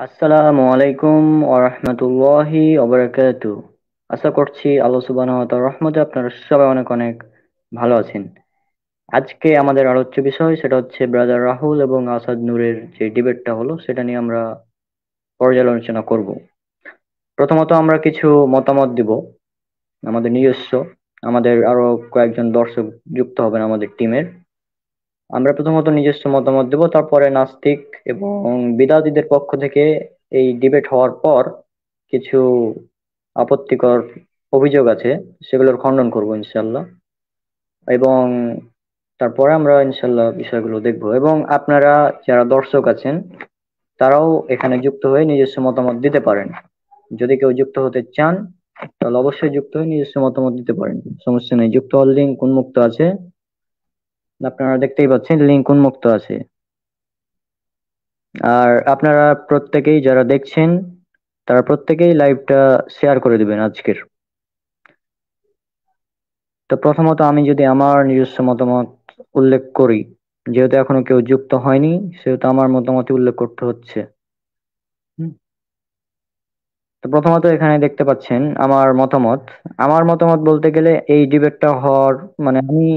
আসসালামু আলাইকুম ওয়া রাহমাতুল্লাহি ওয়া বারাকাতুহু। আশা করছি আল্লাহ সুবহানাহু ওয়া তাআলার রহমতে আপনারা সবাই অনেক অনেক ভালো আছেন। আজকে আমাদের আলোচ্য বিষয় সেটা হচ্ছে ব্রাদার রাহুল এবং আসাদ নূরের যে ডিবেটটা হলো সেটা নিয়ে আমরা পর্যালোচনা করব। প্রথমত আমরা কিছু মতামত দিব আমাদের নিজস্ব, আমাদের আরো কয়েকজন দর্শক যুক্ত হবেন আমাদের টিমের। আমরা প্রথমত নিজস্ব মতামত দেব, তারপরে নাস্তিক এবং বিদাতীদের পক্ষ থেকে এই ডিবেট হওয়ার পর কিছু আপত্তিকর অভিযোগ আছে, সেগুলোর খণ্ডন করব ইনশাল্লাহ। এবং তারপরে আমরা ইনশাল্লাহ বিষয়গুলো দেখব, এবং আপনারা যারা দর্শক আছেন তারাও এখানে যুক্ত হয়ে নিজস্ব মতামত দিতে পারেন। যদি কেউ যুক্ত হতে চান তাহলে অবশ্যই যুক্ত হয়ে নিজস্ব মতামত দিতে পারেন, সমস্যা নেই। যুক্ত হওয়ার লিঙ্ক উন্মুক্ত আছে, আপনারা দেখতেই পাচ্ছেন লিঙ্ক উন্মুক্ত আছে। আর আপনারা প্রত্যেকেই যারা দেখছেন তারা প্রত্যেকেই লাইভটা শেয়ার করে দিবেন আজকের। তো প্রথমত আমি যদি আমার নিজস্ব মতামত উল্লেখ করি, যেহেতু এখনো কেউ যুক্ত হয়নি সেহেতু আমার মতামত উল্লেখ করতে হচ্ছে। হুম। তো প্রথমত এখানে দেখতে পাচ্ছেন আমার মতামত বলতে গেলে এই ডিবেটটা হওয়ার মানে আমি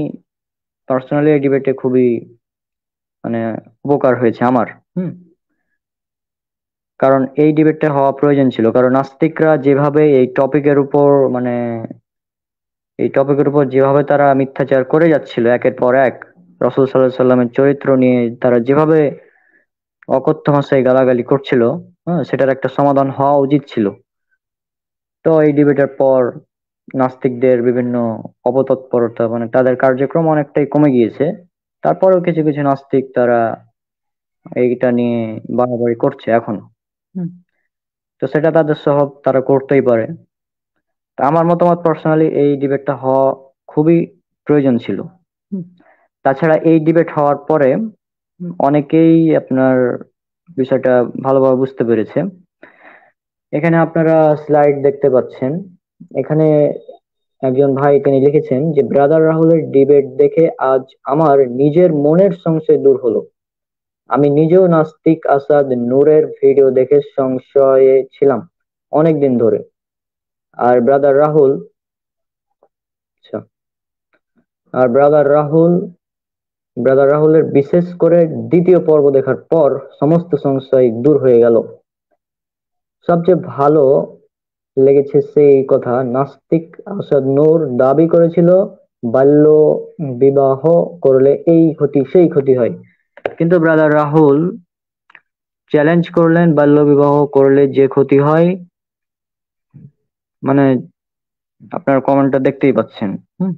পার্সোনালি এই ডিবেটে খুবই মানে উপকার হয়েছে আমার। হুম। কারণ এই ডিবেটটা হওয়া প্রয়োজন ছিল, কারণ নাস্তিকরা যেভাবে মানে এই টপিকের উপর যেভাবে তারা মিথ্যাচার করে যাচ্ছিল একের পর এক, রাসূল সাল্লাল্লাহু আলাইহি সাল্লামের চরিত্র নিয়ে তারা যেভাবে অকথ্য ভাষায় গালাগালি করছিল, হ্যাঁ, সেটার একটা সমাধান হওয়া উচিত ছিল। তো এই ডিবেটের পর নাস্তিকদের বিভিন্ন অপতৎপরতা মানে তাদের কার্যক্রম অনেকটাই কমে গিয়েছে। তারপরেও কিছু কিছু নাস্তিক তারা এইটা নিয়ে বাড়াবাড়ি করছে এখন। হুম। তো সেটা তাদের স্বভাব, তারা করতেই পারে। তা আমার মতামত পার্সোনালি এই ডিবেটটা হওয়া খুবই প্রয়োজন ছিল। হুম। তাছাড়া এই ডিবেট হওয়ার পরে অনেকেই আপনার বিষয়টা ভালোভাবে বুঝতে পেরেছে। এখানে আপনারা স্লাইড দেখতে পাচ্ছেন। এখানে একজন ভাই তিনি লিখেছেন যে ব্রাদার রাহুলের ডিবেট দেখে আজ আমার নিজের মনের সংশয় দূর হলো। আমি নিজেও নাস্তিক আসাদ নূরের ভিডিও দেখে সংশয়ে ছিলাম অনেক দিন ধরে। আর ব্রাদার রাহুল আচ্ছা আর ব্রাদার রাহুলের বিশেষ করে দ্বিতীয় পর্ব দেখার পর সমস্ত সংশয় দূর হয়ে গেল। সবচেয়ে ভালো লেগেছে সেই কথা, নাস্তিক আসাদ নূর দাবি করেছিল বাল্য বিবাহ করলে এই ক্ষতি সেই ক্ষতি হয়, কিন্তু ব্রাদার রাহুল চ্যালেঞ্জ করলেন বাল্য বিবাহ করলে যে ক্ষতি হয়, মানে আপনার কমেন্টটা দেখতেই পাচ্ছেন। হুম।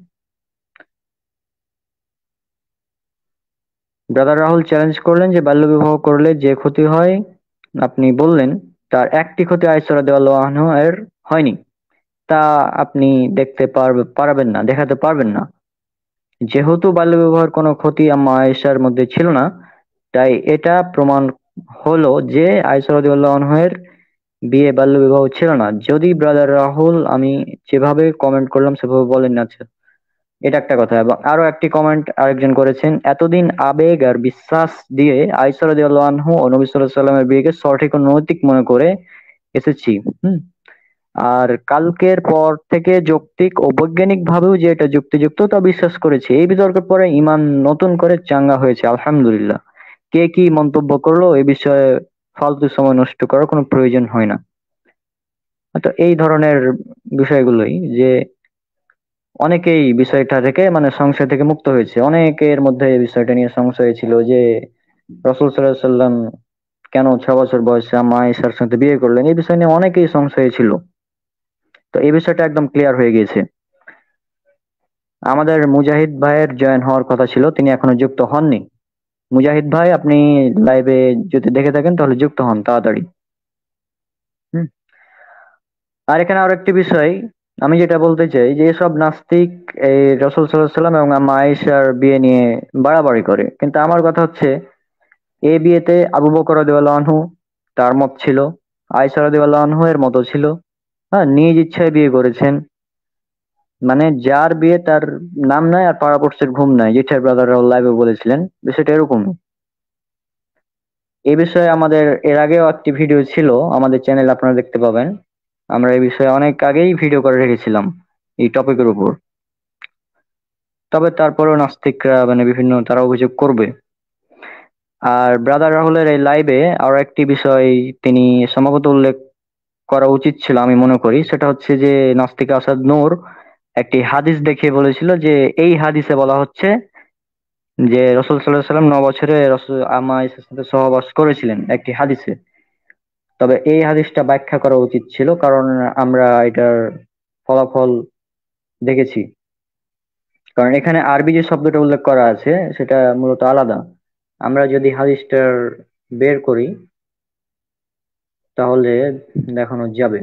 ব্রাদার রাহুল চ্যালেঞ্জ করলেন যে বাল্য বিবাহ করলে যে ক্ষতি হয় আপনি বললেন, তার একটি ক্ষতি আয়েশা রাদিয়াল্লাহু আনহা এর হয়নি, তা আপনি পারবেন না, দেখাতে পারবেন না। যেহেতু বাল্যবিবাহের কোনো ক্ষতি আম্মা আয়েশার মধ্যে ছিল না, তাই এটা প্রমাণ হলো যে আয়েশা রাদিয়াল্লাহু আনহার বিয়ে বাল্যবিবাহ ছিল না। যদি ব্রাদার রাহুল আমি যেভাবে কমেন্ট করলাম সেভাবে বলেন না, আচ্ছা, এটা একটা কথা। এবং আরো একটি কমেন্ট আরেকজন করেছেন, এতদিন আবেগ আর বিশ্বাস দিয়ে আয়েশা রাদিয়াল্লাহু আনহু ও নবী সাল্লাল্লাহু আলাইহি সাল্লামের বিয়েকে সঠিক ও নৈতিক মনে করে এসেছি। হুম। আর কালকের পর থেকে যৌক্তিক ও বৈজ্ঞানিক ভাবেও যে এটা যুক্তিযুক্ত তা বিশ্বাস করেছি। এই বিতর্কের পরে ঈমান নতুন করে চাঙ্গা হয়েছে, আলহামদুলিল্লাহ। কে কি মন্তব্য করলো এ বিষয়ে ফালতু সময় নষ্ট করার কোনো প্রয়োজন হয় না। তো এই ধরনের বিষয়গুলোই যে অনেকেই বিষয়টা থেকে মানে সংশয় থেকে মুক্ত হয়েছে। অনেকের মধ্যে এই বিষয়টা নিয়ে সংশয় ছিল যে রাসূল সাল্লাল্লাহু আলাইহি সাল্লাম কেন 6 বছর বয়সে আম্মা আয়েশার সাথে বিয়ে করলেন, এই বিষয় নিয়ে অনেকেই সংশয় ছিল। তো এই বিষয়টা একদম ক্লিয়ার হয়ে গিয়েছে। আমাদের মুজাহিদ ভাইয়ের জয়েন হওয়ার কথা ছিল, তিনি এখনো যুক্ত হননি। মুজাহিদ ভাই, আপনি লাইভে যদি দেখে থাকেন তাহলে যুক্ত হন তাড়াতাড়ি। হুম। আর এখানে আরো একটি বিষয় আমি যেটা বলতে চাই, যে এসব নাস্তিক এই রাসূল সাল্লাল্লাহু আলাইহি সাল্লাম এবং আম্মা আয়েশার বিয়ে নিয়ে বাড়াবাড়ি করে, কিন্তু আমার কথা হচ্ছে এই বিয়েতে আবু বকর রাদিয়াল্লাহু আনহু তার মত ছিল, আয়েশা রাদিয়াল্লাহু আনহু এর মত ছিল। হ্যাঁ, নিজ ইচ্ছায় বিয়ে করেছেন। মানে যার বিয়ে তার নাম নাই আর পাড়াপড়শির ঘুম নাই, জেঠার ব্রাদাররা লাইভে বলেছিলেন বিষয়টা এরকমই। এই বিষয়ে আমাদের এর আগেও একটি ভিডিও ছিল আমাদের চ্যানেলে, আপনারা দেখতে পাবেন। আমরা এই বিষয়ে অনেক আগেই ভিডিও করে রেখেছিলাম এই টপিকের উপর। তবে তারপরেও নাস্তিকরা মানে বিভিন্ন তারা অভিযোগ করবে। আর ব্রাদার রাহুলের এই লাইভে আরো একটি বিষয় তিনি সম্ভবত উল্লেখ করা উচিত ছিল আমি মনে করি, সেটা হচ্ছে যে নাস্তিক আসাদ নূর একটি হাদিস দেখিয়ে বলেছিল যে এই হাদিসে বলা হচ্ছে যে রসুল সাল্লাহ সাল্লাম 9 বছরে রসুল আমাইসের সাথে সহবাস করেছিলেন একটি হাদিসে। তবে এই হাদিসটা ব্যাখ্যা করা উচিত ছিল, কারণ আমরা এটার ফলাফল দেখেছি। কারণ এখানে আরবি যে শব্দটা উল্লেখ করা আছে সেটা মূলত আলাদা। আমরা যদি হাদিসটার বের করি তাহলে দেখানো যাবে।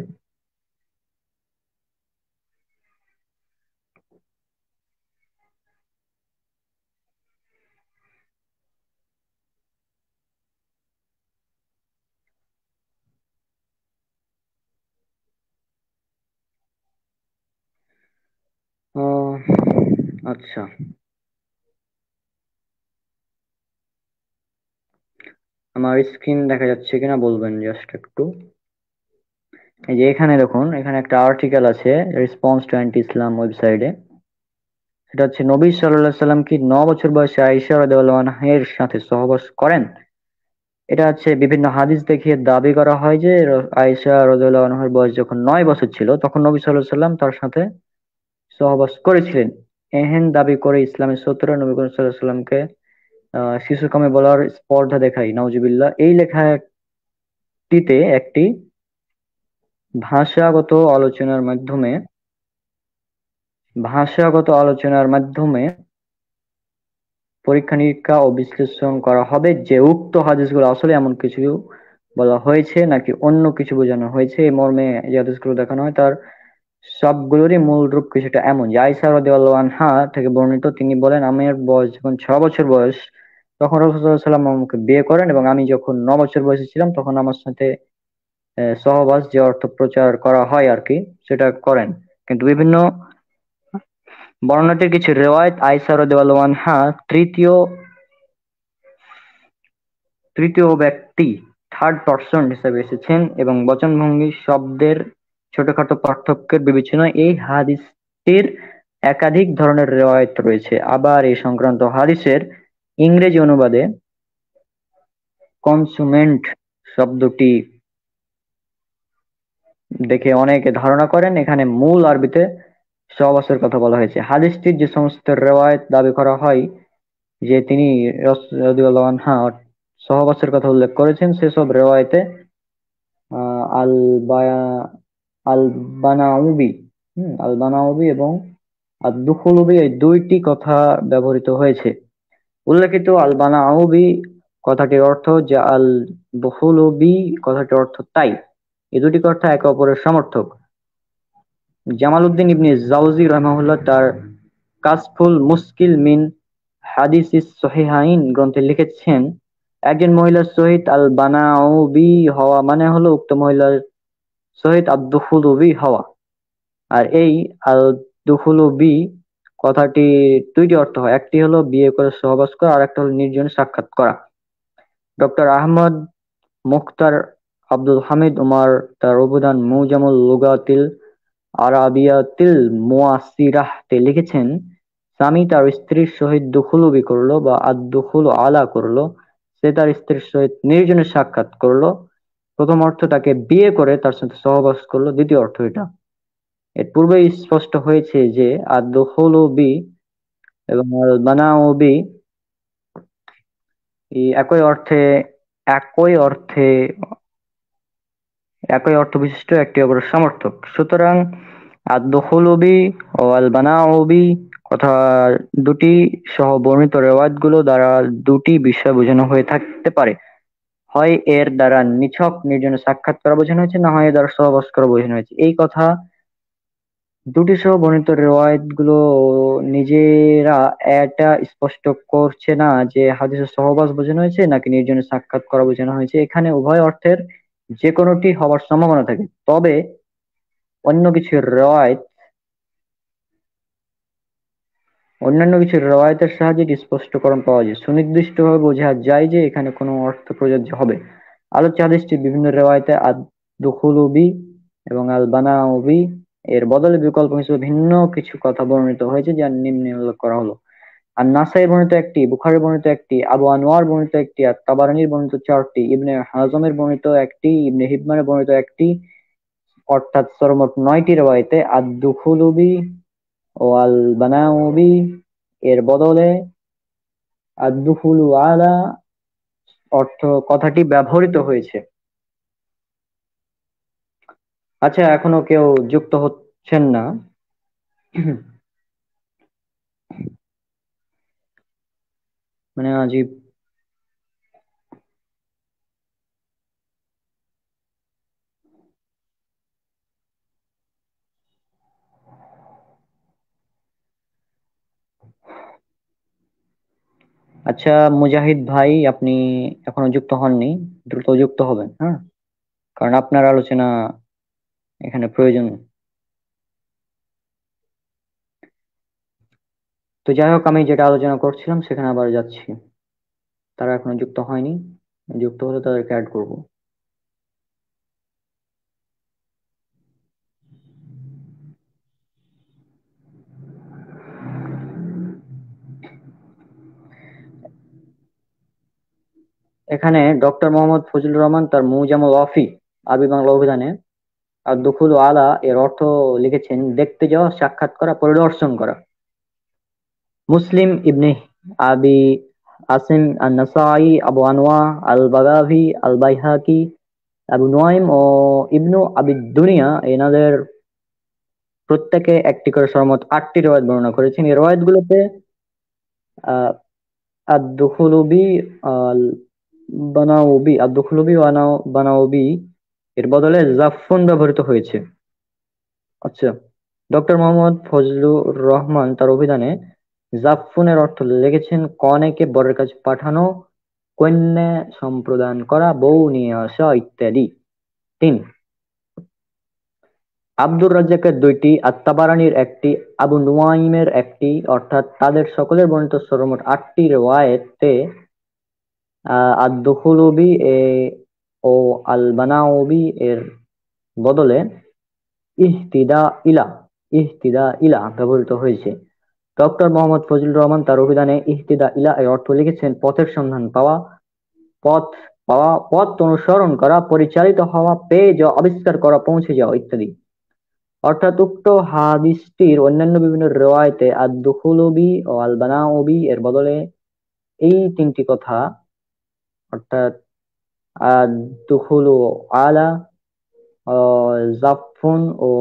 আহ, আচ্ছা, আমার স্ক্রিন দেখা যাচ্ছে কিনা বলবেন জাস্ট একটু। এই যে এখানে দেখুন, এখানে একটা আর্টিকেল আছে রেসপন্স টু অ্যান্টি ইসলাম ওয়েবসাইটে। সেটা হচ্ছে নবী সাল্লাল্লাহু আলাইহি সাল্লাম কি 9 বছর বয়সে আয়েশা রাদিয়াল্লাহু আনহা এর সাথে সহবাস করেন? এটা হচ্ছে বিভিন্ন হাদিস দেখিয়ে দাবি করা হয় যে আয়েশা রাদিয়াল্লাহু আনহার বয়স যখন 9 বছর ছিল তখন নবী সাল্লাল্লাহু আলাইহি সাল্লাম তার সাথে সহবাস করেছিলেন। এহেন দাবি করে ইসলামের শত্রুরা নবী করিম সাল্লাল্লাহু আলাইহি সাল্লামকে শিশুকামে বলার স্পর্ধা দেখায়, নাউজুবিল্লাহ। এই লেখাটিতে একটি ভাষাগত আলোচনার মাধ্যমে ভাষাগত আলোচনার মাধ্যমে পরীক্ষা নিরীক্ষা ও বিশ্লেষণ করা হবে যে উক্ত হাদিসগুলো আসলে এমন কিছু বলা হয়েছে নাকি অন্য কিছু বোঝানো হয়েছে। এই মর্মে যে হাদিসগুলো দেখানো হয় তার সবগুলোরই মূল রূপ কিছুটা এমন যে আয়েশা রাদিয়াল্লাহু আনহা থেকে বর্ণিত, তিনি বলেন আমার বয়স যখন 6 বছর বয়স তখন রাসূলুল্লাহ সাল্লাল্লাহু আলাইহি ওয়াসাল্লাম আমাকে বিয়ে করেন, এবং আমি যখন 9 বছর বয়সে ছিলাম তখন আমার সাথে সহবাস, যে অর্থ প্রচার করা হয় আর কি, সেটা করেন। কিন্তু বিভিন্ন বর্ণনাটির কিছু রেওয়ায়েত আয়েশা রাদিয়াল্লাহু আনহা তৃতীয় তৃতীয় ব্যক্তি থার্ড পারসন হিসেবে এসেছেন, এবং বচনভঙ্গি শব্দের ছোটখাটো পার্থক্যের বিবেচনায় এই হাদিসটির একাধিক ধরনের রেওয়ায়েত রয়েছে। আবার এই সংক্রান্ত হাদিসের ইংরেজি অনুবাদে কনসুমেন্ট শব্দটি দেখে অনেকে ধারণা করেন এখানে মূল আরবিতে সহবাসের কথা বলা হয়েছে। হাদিসটির যে সমস্ত রেওয়ায়েত দাবি করা হয় যে তিনি রাদিয়াল্লাহু আনহা সহবাসের কথা উল্লেখ করেছেন, সেসব রেওয়ায়েতে আহ, আল বায়া আল বানাউবি আল বানাউবি এবং আদ দুখুলুবি এই দুইটি কথা ব্যবহৃত হয়েছে। উল্লেখিত আল বানাউবি কথাটির অর্থ যে আল দুখুলুবি কথাটির অর্থ তাই। এই দুটি কথা একে অপরের সমর্থক। জামালউদ্দিন ইবনে জাওজি রাহিমাহুল্লাহ তার কাশফুল মুশকিল মিন হাদিসিস সহিহাইন গ্রন্থে লিখেছেন, একজন মহিলার সহিত আল বানাউবি হওয়া মানে হলো উক্ত মহিলার সহিত আদ-দুখুলুবি হওয়া। আর এই আল-দুখুলুবি কথাটি দুইটি অর্থ হয়, একটি হলো বিয়ে করে সহবাস করা, আর একটা হলো নির্জনে সাক্ষাৎ করা। ডক্টর আহমদ মুখতার আব্দুল হামিদ উমার তার অবদান মুজামুল লুগাতিল আরাবিয়াতিল মুয়াসিরাহতে লিখেছেন, স্বামী তার স্ত্রীর সহিত দুখুলুবি করলো বা আদ-দুখুল আলা করলো, সে তার স্ত্রীর সহিত নির্জনে সাক্ষাৎ করলো। প্রথম অর্থ তাকে বিয়ে করে তার সাথে সহবাস করলো, দ্বিতীয় অর্থ এটা। এর পূর্বেই স্পষ্ট হয়েছে যে আদ-দুখুলু বি এবং আল-বানাউ বি এই একই অর্থে একই অর্থ বিশিষ্ট একটি অপরের সমর্থক। সুতরাং আদ-দুখুলু বি ও আল-বানাউ বি কথা দুটি সহ বর্ণিত রেওয়ায়াতগুলো দ্বারা দুটি বিষয় বোঝানো হয়ে থাকতে পারে। হয় এর দ্বারা নিছক নির্জনে সাক্ষাৎ করা বোঝানো হয়েছে, না হয় এর দ্বারা সহবাস করা বোঝানো হয়েছে। এই কথা দুটি সহ বর্ণিত রেওয়ায়েতগুলো নিজেরা এটা স্পষ্ট করছে না যে হাদিসে সহবাস বোঝানো হয়েছে নাকি নির্জনে সাক্ষাৎ করা বোঝানো হয়েছে। এখানে উভয় অর্থের যে কোনোটি হবার সম্ভাবনা থাকে। তবে অন্য কিছু রেওয়ায়েত অন্যান্য কিছু রওয়ায়াতের সাহায্যে এটি স্পষ্টকরণ পাওয়া যায়, সুনির্দিষ্টভাবে বোঝা যায় যে এখানে কোনো অর্থ প্রযোজ্য হবে। আলোচ্য হাদীসটি বিভিন্ন রেওয়ায়েতে আদ-দুখুলু বি এবং আল-বানাউ বি এর বদলে বিকল্প হিসেবে ভিন্ন কিছু কথা বর্ণিত হয়েছে, যা নিম্নে উল্লেখ করা হলো। আর নাসাই বর্ণিত একটি, বুখারী বর্ণিত একটি, আবু আনোয়ার বর্ণিত একটি, আর তাবারানীর বর্ণিত চারটি, ইবনে হাজমের বর্ণিত একটি, ইবনে হিব্বানের বর্ণিত একটি, অর্থাৎ সর্বমোট ৯টি রেওয়ায়েতে আদ-দুখুলু বি ও আল-বানাউ বি এর বদলে আদ-দুখুলু আলা অর্থ কথাটি ব্যবহৃত হয়েছে। আচ্ছা, এখনো কেউ যুক্ত হচ্ছেন না? মানে আজীব। আচ্ছা মুজাহিদ ভাই, আপনি এখনো যুক্ত হননি, দ্রুত যুক্ত হবেন, হ্যাঁ, কারণ আপনার আলোচনা এখানে প্রয়োজন। তো যাই হোক, আমি যেটা আলোচনা করছিলাম সেখানে আবার যাচ্ছি। তারা এখনো যুক্ত হয়নি, যুক্ত হলে তাদেরকে অ্যাড করব। এখানে ডক্টর মোহাম্মদ ফজলুর রহমান তার মুজামুল ওয়াফি আরবি বাংলা অভিধানে আর দুখুল আলা এর অর্থ লিখেছেন দেখতে যাওয়া, সাক্ষাৎ করা, পরিদর্শন করা। মুসলিম ইবনে আবি আসিম আন-নাসাই, আবু আনোয়া আল বাগাভি, আল বাইহাকি, আবু নুয়াইম ও ইবনু আবি দুনিয়া এনাদের প্রত্যেকে একটি করে সর্বমোট ৮টি রওয়ায়াত বর্ণনা করেছেন। এই রওয়ায়াতগুলোতে আহ আদ-দুখুলুবি আল বানাউবি, আদ-দুখুলুবি বানাউবি এর বদলে জাফফুন ব্যবহৃত হয়েছে। আচ্ছা, ডক্টর মোহাম্মদ ফজলুর রহমান তার অভিধানে জাফফুনের অর্থ লিখেছেন কনেকে বরের কাছে পাঠানো, কন্যা সম্প্রদান করা, বউ নিয়ে আসা ইত্যাদি। ৩, আব্দুর রাজ্জাকের ২টি, আত-তাবারানীর একটি, আবু নুয়াইমের একটি, অর্থাৎ তাদের সকলের বর্ণিত সর্বমোট ৮টি রিওয়ায়াতে আদ-দুখুলু বি ও আল-বানাউ বি এর বদলে ইহতিদা ইলা ইহতিদা ইলা ব্যবহৃত হয়েছে। ডক্টর মোহাম্মদ ফজলুর রহমান তার অভিধানে ইহতিদা ইলা এর অর্থ লিখেছেন পথের সন্ধান পাওয়া, পথ পথ অনুসরণ করা, পরিচালিত হওয়া, পেয়ে যাওয়া, আবিষ্কার করা, পৌঁছে যাওয়া ইত্যাদি। অর্থাৎ উক্ত হাদিসটির অন্যান্য বিভিন্ন রিওয়ায়াতে আদ-দুখুলু বি ও আল-বানাউ বি এর বদলে এই ৩টি কথা, অর্থাৎ আদ-দুখুলু আলা, জাফফুন ও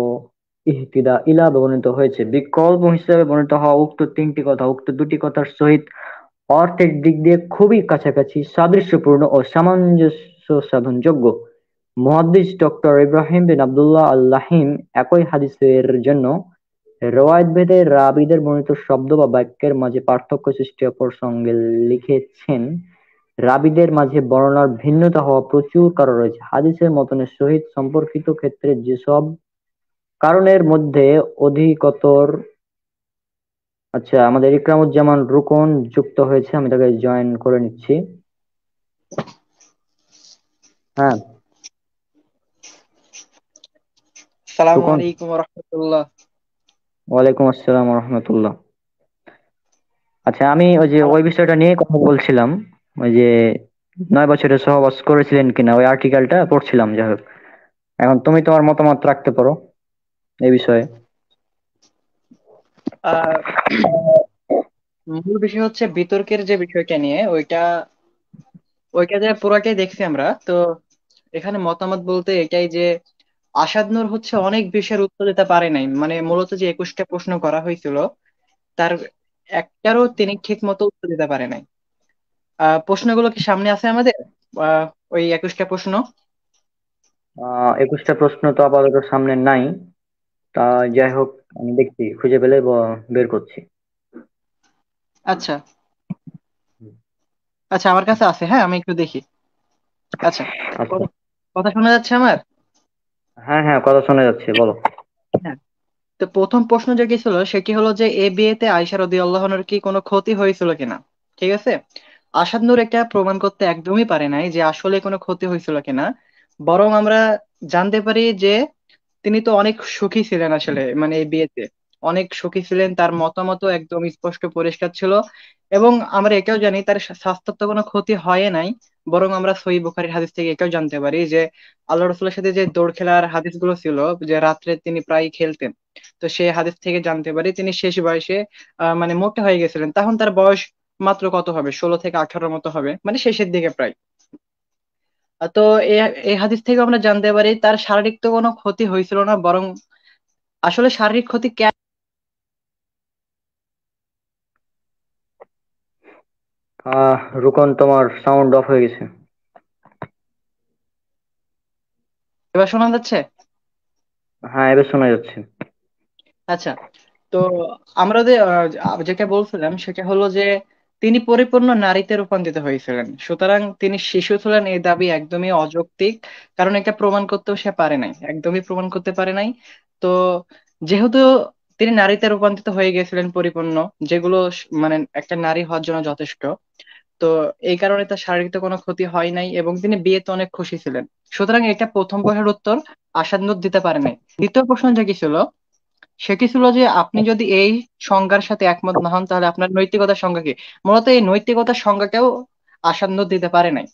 ইহতিদা ইলা ব্যবহৃত হয়েছে। বিকল্প হিসেবে বর্ণিত হওয়া উক্ত ৩টি কথা উক্ত ২টি কথার সহিত অর্থের দিক দিয়ে খুবই কাছাকাছি, সাদৃশ্যপূর্ণ ও সামঞ্জস্য সাধনযোগ্য। মুহাদ্দিস ডক্টর ইব্রাহিম বিন আব্দুল্লাহ আল-লাহিম একই হাদিসের জন্য রওয়ায়াত ভেদে রাবীদের বর্ণিত শব্দ বা বাক্যের মাঝে পার্থক্য সৃষ্টি প্রসঙ্গে লিখেছেন, রাবীদের মাঝে বর্ণনার ভিন্নতা হওয়া প্রচুর কারণ রয়েছে। হাদিসের মতনের সহিত সম্পর্কিত ক্ষেত্রে যেসব কারণের মধ্যে অধিকতর। আচ্ছা, আমাদের ইকরামুজ্জামান রুকন যুক্ত হয়েছে, আমি তাকে জয়েন করে নিচ্ছি। হ্যাঁ, আসসালামু রুকন। আলাইকুম রহমতুল্লাহ। ওয়ালাইকুম আসসালাম রহমতুল্লাহ। আচ্ছা, আমি ওই বিষয়টা নিয়ে কথা বলছিলাম, ওই যে ৯ বছরের সহবাস করেছিলেন কিনা ওই আর্টিকেলটা পড়ছিলাম। যাই হোক, এখন তুমি তোমার মতামত রাখতে পারো এই বিষয়ে। আহ মূল বিষয় হচ্ছে বিতর্কের যে বিষয়টা নিয়ে ওইটা যে পুরাটাই দেখছি আমরা তো। এখানে মতামত বলতে এটাই যে আসাদ নূর হচ্ছে অনেক বিষয়ের উত্তর দিতে পারে নাই, মানে মূলত যে 21টা প্রশ্ন করা হয়েছিল তার একটারও তিনি ঠিক মতো উত্তর দিতে পারে নাই। প্রশ্নগুলো কি সামনে আছে আমাদের? আহ ওই 21টা প্রশ্ন। 21টা প্রশ্ন তো আপাতত সামনে নাই। তা যাই হোক, আমি দেখছি, খুঁজে পেলে বের করছি। আচ্ছা আচ্ছা, আমার কাছে আছে, হ্যাঁ আমি একটু দেখি। আচ্ছা, আচ্ছা। কথা কথা শোনা যাচ্ছে আমার? হ্যাঁ হ্যাঁ, কথা শোনা যাচ্ছে, বলো। হ্যাঁ। তো প্রথম প্রশ্ন যে কি ছিল সেটি হলো যে এ বিয়েতে আয়েশা রাদিয়াল্লাহু আনহার কি কোনো ক্ষতি হয়েছিল কিনা। ঠিক আছে। আসাদ নূর এটা প্রমাণ করতে একদমই পারে নাই যে আসলে কোনো ক্ষতি হয়েছিল কিনা। বরং আমরা জানতে পারি যে তিনি তো অনেক সুখী ছিলেন আসলে, মানে এই বিয়েতে অনেক সুখী ছিলেন, তার মতামতও একদম স্পষ্ট পরিষ্কার ছিল। এবং আমরা এটাও জানি তার স্বাস্থ্যের তো কোনো ক্ষতি হয় নাই। বরং আমরা সহিহ বুখারীর হাদিস থেকে এটাও জানতে পারি যে আল্লাহ রসুলের সাথে যে দৌড় খেলার হাদিসগুলো ছিল, যে রাত্রে তিনি প্রায় খেলতেন, তো সেই হাদিস থেকে জানতে পারি তিনি শেষ বয়সে মানে মোটা হয়ে গেছিলেন। তখন তার বয়স মাত্র কত হবে, 16 থেকে 18 মতো হবে, মানে শেষের দিকে প্রায়। তো এই এই হাদিস থেকে আমরা জানতে পারি তার শারীরিক তো কোনো ক্ষতি হয়েছিল না, বরং আসলে শারীরিক ক্ষতি কেন। রুকন, তোমার সাউন্ড অফ হয়ে গেছে। এবার শোনা যাচ্ছে? হ্যাঁ, এবার শোনা যাচ্ছে। আচ্ছা। তো আমরা যেটা বলছিলাম সেটা হলো যে তিনি পরিপূর্ণ নারীতে রূপান্তরিত হয়েছিলেন, সুতরাং তিনি শিশু ছিলেন এই দাবি একদমই অযৌক্তিক। কারণ এটা প্রমাণ করতেও সে পারে নাই, একদমই প্রমাণ করতে পারে নাই। তো যেহেতু তিনি নারীতে রূপান্তরিত হয়ে গেছিলেন পরিপূর্ণ, যেগুলো মানে একটা নারী হওয়ার জন্য যথেষ্ট, তো এই কারণে তার শারীরিক তো কোনো ক্ষতি হয় নাই এবং তিনি বিয়েতে অনেক খুশি ছিলেন। সুতরাং এটা প্রথম প্রশ্নের উত্তর আসাদ নূর দিতে পারে নাই। দ্বিতীয় প্রশ্ন যে কি ছিল সেটি ছিল যে আপনি যদি এই সংজ্ঞার সাথে একমত না হন তাহলে আপনার নৈতিকতার সংজ্ঞা কি। মূলত এই নৈতিকতার সংজ্ঞাটাও আসাদ নূর দিতে পারে নাই।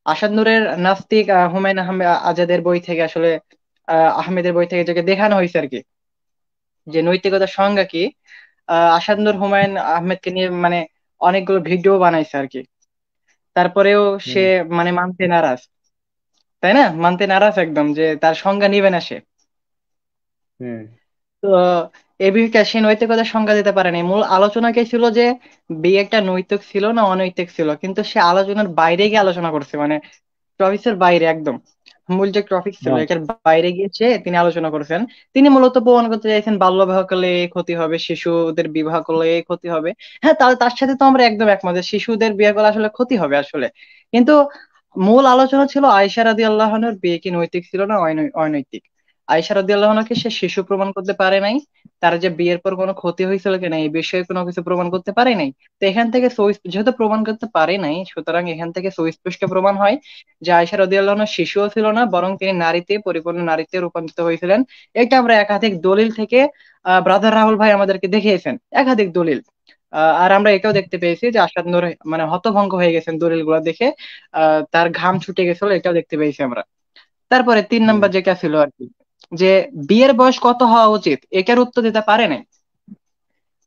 আসাদ নূরের নাস্তিক হুমায়ুন আহমেদ আজাদের বই থেকে আসলে আহমেদের বই থেকে যেটা দেখানো হয়েছে আর কি, যে নৈতিকতার সংজ্ঞা কি। আসাদ নূর হুমায়ুন আহমেদকে নিয়ে মানে অনেকগুলো ভিডিও বানাইছে আর কি। তারপরেও সে হুম। মানে মানতে নারাজ, তাই না, মানতে নারাজ একদম, যে তার সংজ্ঞা নিবে না সে। হুম। তো এই বিষয়টা সে নৈতিকতার সংজ্ঞা দিতে পারেনি। মূল আলোচনা কে ছিল যে বিয়েটা নৈতিক ছিল না অনৈতিক ছিল, কিন্তু সে আলোচনার বাইরে গিয়ে আলোচনা করছে, মানে টপিক্সের বাইরে একদম। মূল যে টপিক ছিল হ্যাঁ। এটার বাইরে গিয়েছে তিনি আলোচনা করেছেন। তিনি মূলত প্রমাণ করতে চাইছেন বাল্য বিবাহ করলে এই ক্ষতি হবে, শিশুদের বিবাহ করলে এই ক্ষতি হবে। হ্যাঁ, তার তার সাথে তো আমরা একদম একমত যে শিশুদের বিয়ে করলে আসলে ক্ষতি হবে আসলে। কিন্তু মূল আলোচনা ছিল আয়েশা রাদিয়াল্লাহু আনহার বিয়ে কি নৈতিক ছিল না অনৈতিক। আয়েশা রাদিয়াল্লাহু আনহাকে সে শিশু প্রমাণ করতে পারে নাই, তার যে বিয়ের পর কোনো ক্ষতি হয়েছিল কিনা এই বিষয়ে কোনো কিছু প্রমাণ করতে পারে নাই। তো এখান থেকে যেহেতু প্রমাণ করতে পারে নাই, সুতরাং এখান থেকে সুস্পষ্ট প্রমাণ হয় যে আয়েশা রাদিয়াল্লাহু আনহা শিশুও ছিল না, বরং তিনি নারীতে পরিপূর্ণ নারীতে রূপান্তরিত হয়েছিলেন। এটা আমরা একাধিক দলিল থেকে ব্রাদার রাহুল ভাই আমাদেরকে দেখিয়েছেন, একাধিক দলিল। আর আমরা এটাও দেখতে পেয়েছি যে আসাদ নূর মানে হতভম্ব হয়ে গেছেন দলিলগুলো দেখে, তার ঘাম ছুটে গেছিল, এটাও দেখতে পেয়েছি আমরা। তারপরে 3 নাম্বার হুম। যেটা ছিল আর কি, যে বিয়ের বয়স কত হওয়া উচিত এটার উত্তর দিতে পারে নাই।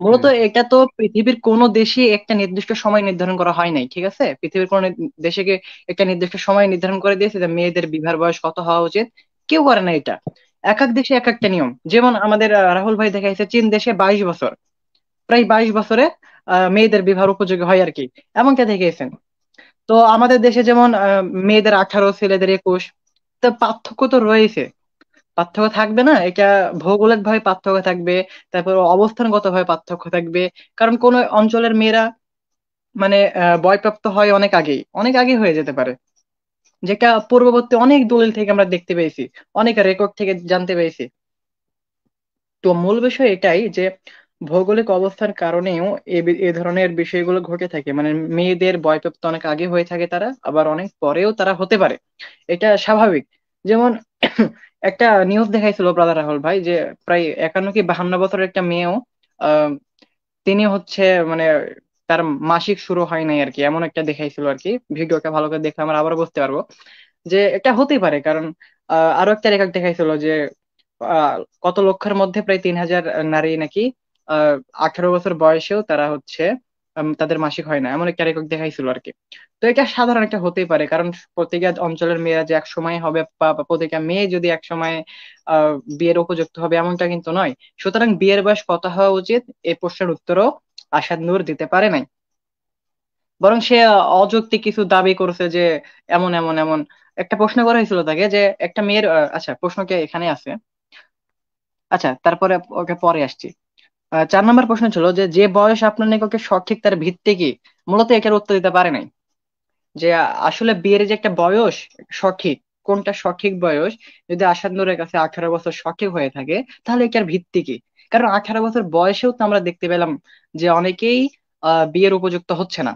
মূলত হুম। এটা তো পৃথিবীর কোন দেশে একটা নির্দিষ্ট সময় নির্ধারণ করা হয় নাই, ঠিক আছে, পৃথিবীর কোন দেশকে একটা নির্দিষ্ট সময় নির্ধারণ করে দিয়েছে যে মেয়েদের বিবাহের বয়স কত হওয়া উচিত। কেউ করে না এটা। এক এক দেশে এক একটা নিয়ম। যেমন আমাদের রাহুল ভাই দেখাইছে চীন দেশে 22 বছর, প্রায় 22 বছরে মেয়েদের বিবাহের উপযোগী হয় আর কি, এমনটা দেখিয়েছেন। তো আমাদের দেশে যেমন মেয়েদের 18, ছেলেদের 21। তো পার্থক্য তো রয়েছে, পার্থক্য থাকবে না এটা। ভৌগোলিক ভাবে পার্থক্য থাকবে, তারপর অবস্থানগত ভাবে পার্থক্য থাকবে। কারণ কোন অঞ্চলের মেয়েরা মানে বয়প্রাপ্ত হয় অনেক আগেই, অনেক আগে হয়ে যেতে পারে, যেটা পূর্ববর্তী অনেক দলিল থেকে আমরা দেখতে পেয়েছি, অনেক রেকর্ড থেকে জানতে পেরেছি। তো মূল বিষয় এটাই যে ভৌগোলিক অবস্থার কারণেও এ ধরনের বিষয়গুলো ঘটে থাকে, মানে মেয়েদের বয়প্রাপ্ত অনেক আগে হয়ে থাকে তারা, আবার অনেক পরেও তারা হতে পারে, এটা স্বাভাবিক। যেমন একটা নিউজ দেখাইছিল ব্রাদার রাহুল ভাই, যে প্রায় 51 কি 52 বছরের একটা মেয়েও আহ তিনি হচ্ছে মানে তার মাসিক শুরু হয় নাই আর কি, এমন একটা দেখাইছিল আর কি। ভিডিওটা ভালো করে দেখলে আমরা আবারও বুঝতে পারবো যে এটা হতেই পারে। কারণ আরো একটা রেকর্ড দেখাইছিল যে আহ, কত লক্ষের মধ্যে প্রায় 3,000 নারী নাকি আহ 18 বছর বয়সেও তারা হচ্ছে তাদের মাসিক হয় না, এমন একটা রেকর্ড দেখাইছিল আর কি। তো এটা সাধারণ একটা হতেই পারে, কারণ প্রতিটা অঞ্চলের মেয়েরা যে এক সময় হবে বা প্রতিটা মেয়ে যদি এক সময় বিয়ের উপযুক্ত হবে এমনটা কিন্তু নয়। সুতরাং বিয়ের বয়স কত হওয়া উচিত এই প্রশ্নের উত্তরও আশাদ নূর দিতে পারে নাই। বরং সে অযৌক্তিক কিছু দাবি করেছে যে এমন এমন এমন। একটা প্রশ্ন করা হয়েছিল তাকে যে একটা মেয়ের আচ্ছা প্রশ্নকে এখানে আছে। আচ্ছা, তারপরে ওকে পরে আসছি। 4 নম্বর প্রশ্ন ছিল যে যে বয়স আপনার নিকটে সঠিক তার ভিত্তি কি। মূলত এটার উত্তর দিতে পারে নাই, যে আসলে বিয়ের যে একটা বয়স সঠিক কোনটা সঠিক বয়স, যদি আসাদ নূরের কাছে 18 বছর সঠিক হয়ে থাকে, তাহলে এটার ভিত্তি কি? কারণ 18 বছর বয়সেও তো আমরা দেখতে পেলাম যে অনেকেই বিয়ের উপযুক্ত হচ্ছে না।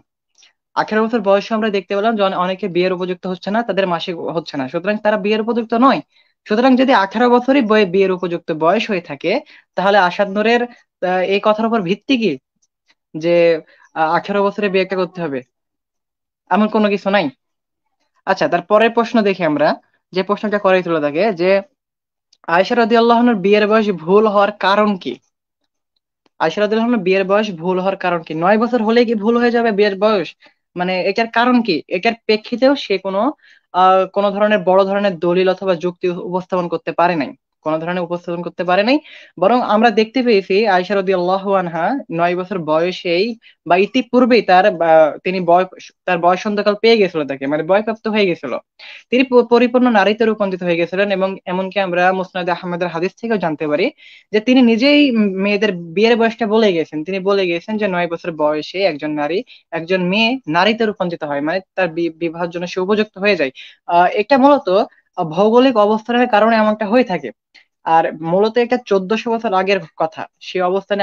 18 বছর বয়সে আমরা দেখতে পেলাম যে অনেকে বিয়ের উপযুক্ত হচ্ছে না, তাদের মাসিক হচ্ছে না, সুতরাং তারা বিয়ের উপযুক্ত নয়। সুতরাং যদি 18 বছরই বিয়ের উপযুক্ত বয়স হয়ে থাকে, তাহলে আসাদ নূরের এই কথার উপর ভিত্তি কি যে 18 বছরে বিয়েটা করতে হবে? এমন কোনো কিছু নাই। আচ্ছা, তার পরের প্রশ্ন দেখি আমরা, যে প্রশ্নটা করেছিল তাকে যে আয়েশা রাদিয়াল্লাহু আনহার বিয়ের বয়স ভুল হওয়ার কারণ কি? আয়েশা রাদিয়াল্লাহু আনহার বিয়ের বয়স ভুল হওয়ার কারণ কি? 9 বছর হলেই কি ভুল হয়ে যাবে বিয়ের বয়স? মানে এটার কারণ কি? এটার প্রেক্ষিতেও সে কোনো ধরনের বড় ধরনের দলিল অথবা যুক্তি উপস্থাপন করতে পারে নাই। কোনো ধরনের উপস্থাপন করতে পারে নাই। বরং আমরা দেখতে পেয়েছি আয়েশা রাদিয়াল্লাহু আনহা 9 বছর বয়সেই বা ইতিপূর্বেই তিনি তার বয়সন্ধিকাল পেয়ে গেছিল, তাকে মানে বয়প্রাপ্ত হয়ে গেছিল। তিনি পরিপূর্ণ নারীতে রূপান্তরিত হয়ে গেছিলেন, এবং এমনকি আমরা মুসনাদে আহমদের হাদিস থেকেও জানতে পারি যে তিনি নিজেই মেয়েদের বিয়ের বয়সটা বলে গেছেন। তিনি বলে গেছেন যে 9 বছর বয়সে একজন নারী, একজন মেয়ে নারীতে রূপান্তরিত হয়, মানে তার বিবাহের জন্য সে উপযুক্ত হয়ে যায়। এটা মূলত ভৌগোলিক অবস্থানের কারণে এমনটা হয়ে থাকে। আর মূলত এটা 1400 বছর আগের কথা। সে অবস্থানে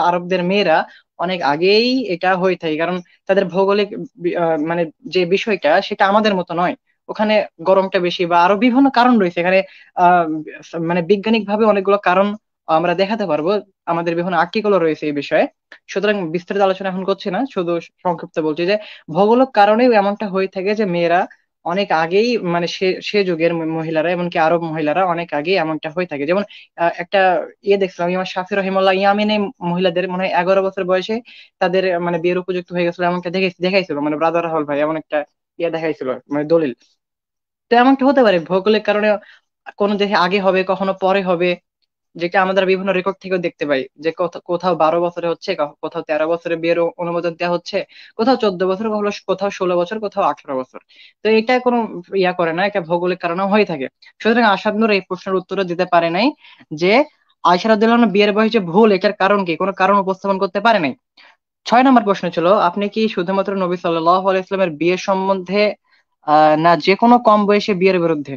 আরবদের মেয়েরা অনেক আগেই এটা হয়ে থাকে, কারণ তাদের ভৌগোলিক মানে যে বিষয়টা সেটা আমাদের মতো নয়। ওখানে গরমটা বেশি বা আরো বিভিন্ন কারণ রয়েছে এখানে। আহ মানে বৈজ্ঞানিক ভাবে অনেকগুলো কারণ আমরা দেখাতে পারবো, আমাদের বিভিন্ন আর্টিকেলও রয়েছে এই বিষয়ে। সুতরাং বিস্তারিত আলোচনা এখন করছি না, শুধু সংক্ষিপ্ত বলছি যে ভৌগোলিক কারণেও এমনটা হয়ে থাকে যে মেয়েরা অনেক আগেই, মানে সে সে যুগের মহিলারা, এমনকি আরব মহিলারা অনেক আগেই এমনটা হয়ে থাকে। যেমন একটা দেখছিলাম, ইমাম শাফি রহিমাল্লাহ ইয়ামিনে মহিলাদের মনে হয় 11 বছর বয়সে তাদের মানে বিয়ের উপযুক্ত হয়ে গেছিল, এমনটা দেখাইছিল, মানে ব্রাদার রাহুল ভাই এমন একটা দেখাইছিল, মানে দলিল। তো এমনটা হতে পারে ভৌগোলিক কারণে, কোনো দেশে আগে হবে কখনো পরে হবে, যেটা আমাদের বিভিন্ন রেকর্ড থেকেও দেখতে পাই যে কোথাও 12 বছরে হচ্ছে, কোথাও 13 বছরে বিয়ের অনুমোদন দেওয়া হচ্ছে, কোথাও 14 বছর, কোথাও 16 বছর, কোথাও 18 বছর। তো এটা কোনো করে না, এটা ভৌগোলিক কারণে হয়ে থাকে। সুতরাং আসাদ নূর এই প্রশ্নের উত্তরও দিতে পারে নাই যে আয়েশা রাদিয়াল্লাহু আনহা বিয়ের বয়স যে ভুল, এটার কারণ কি, কোনো কারণ উপস্থাপন করতে পারে নাই। 6 নম্বর প্রশ্ন ছিল, আপনি কি শুধুমাত্র নবী সাল্লাল্লাহু আলাইহি ওয়াসাল্লামের বিয়ের সম্বন্ধে না যে কোনো কম বয়সে বিয়ের বিরুদ্ধে?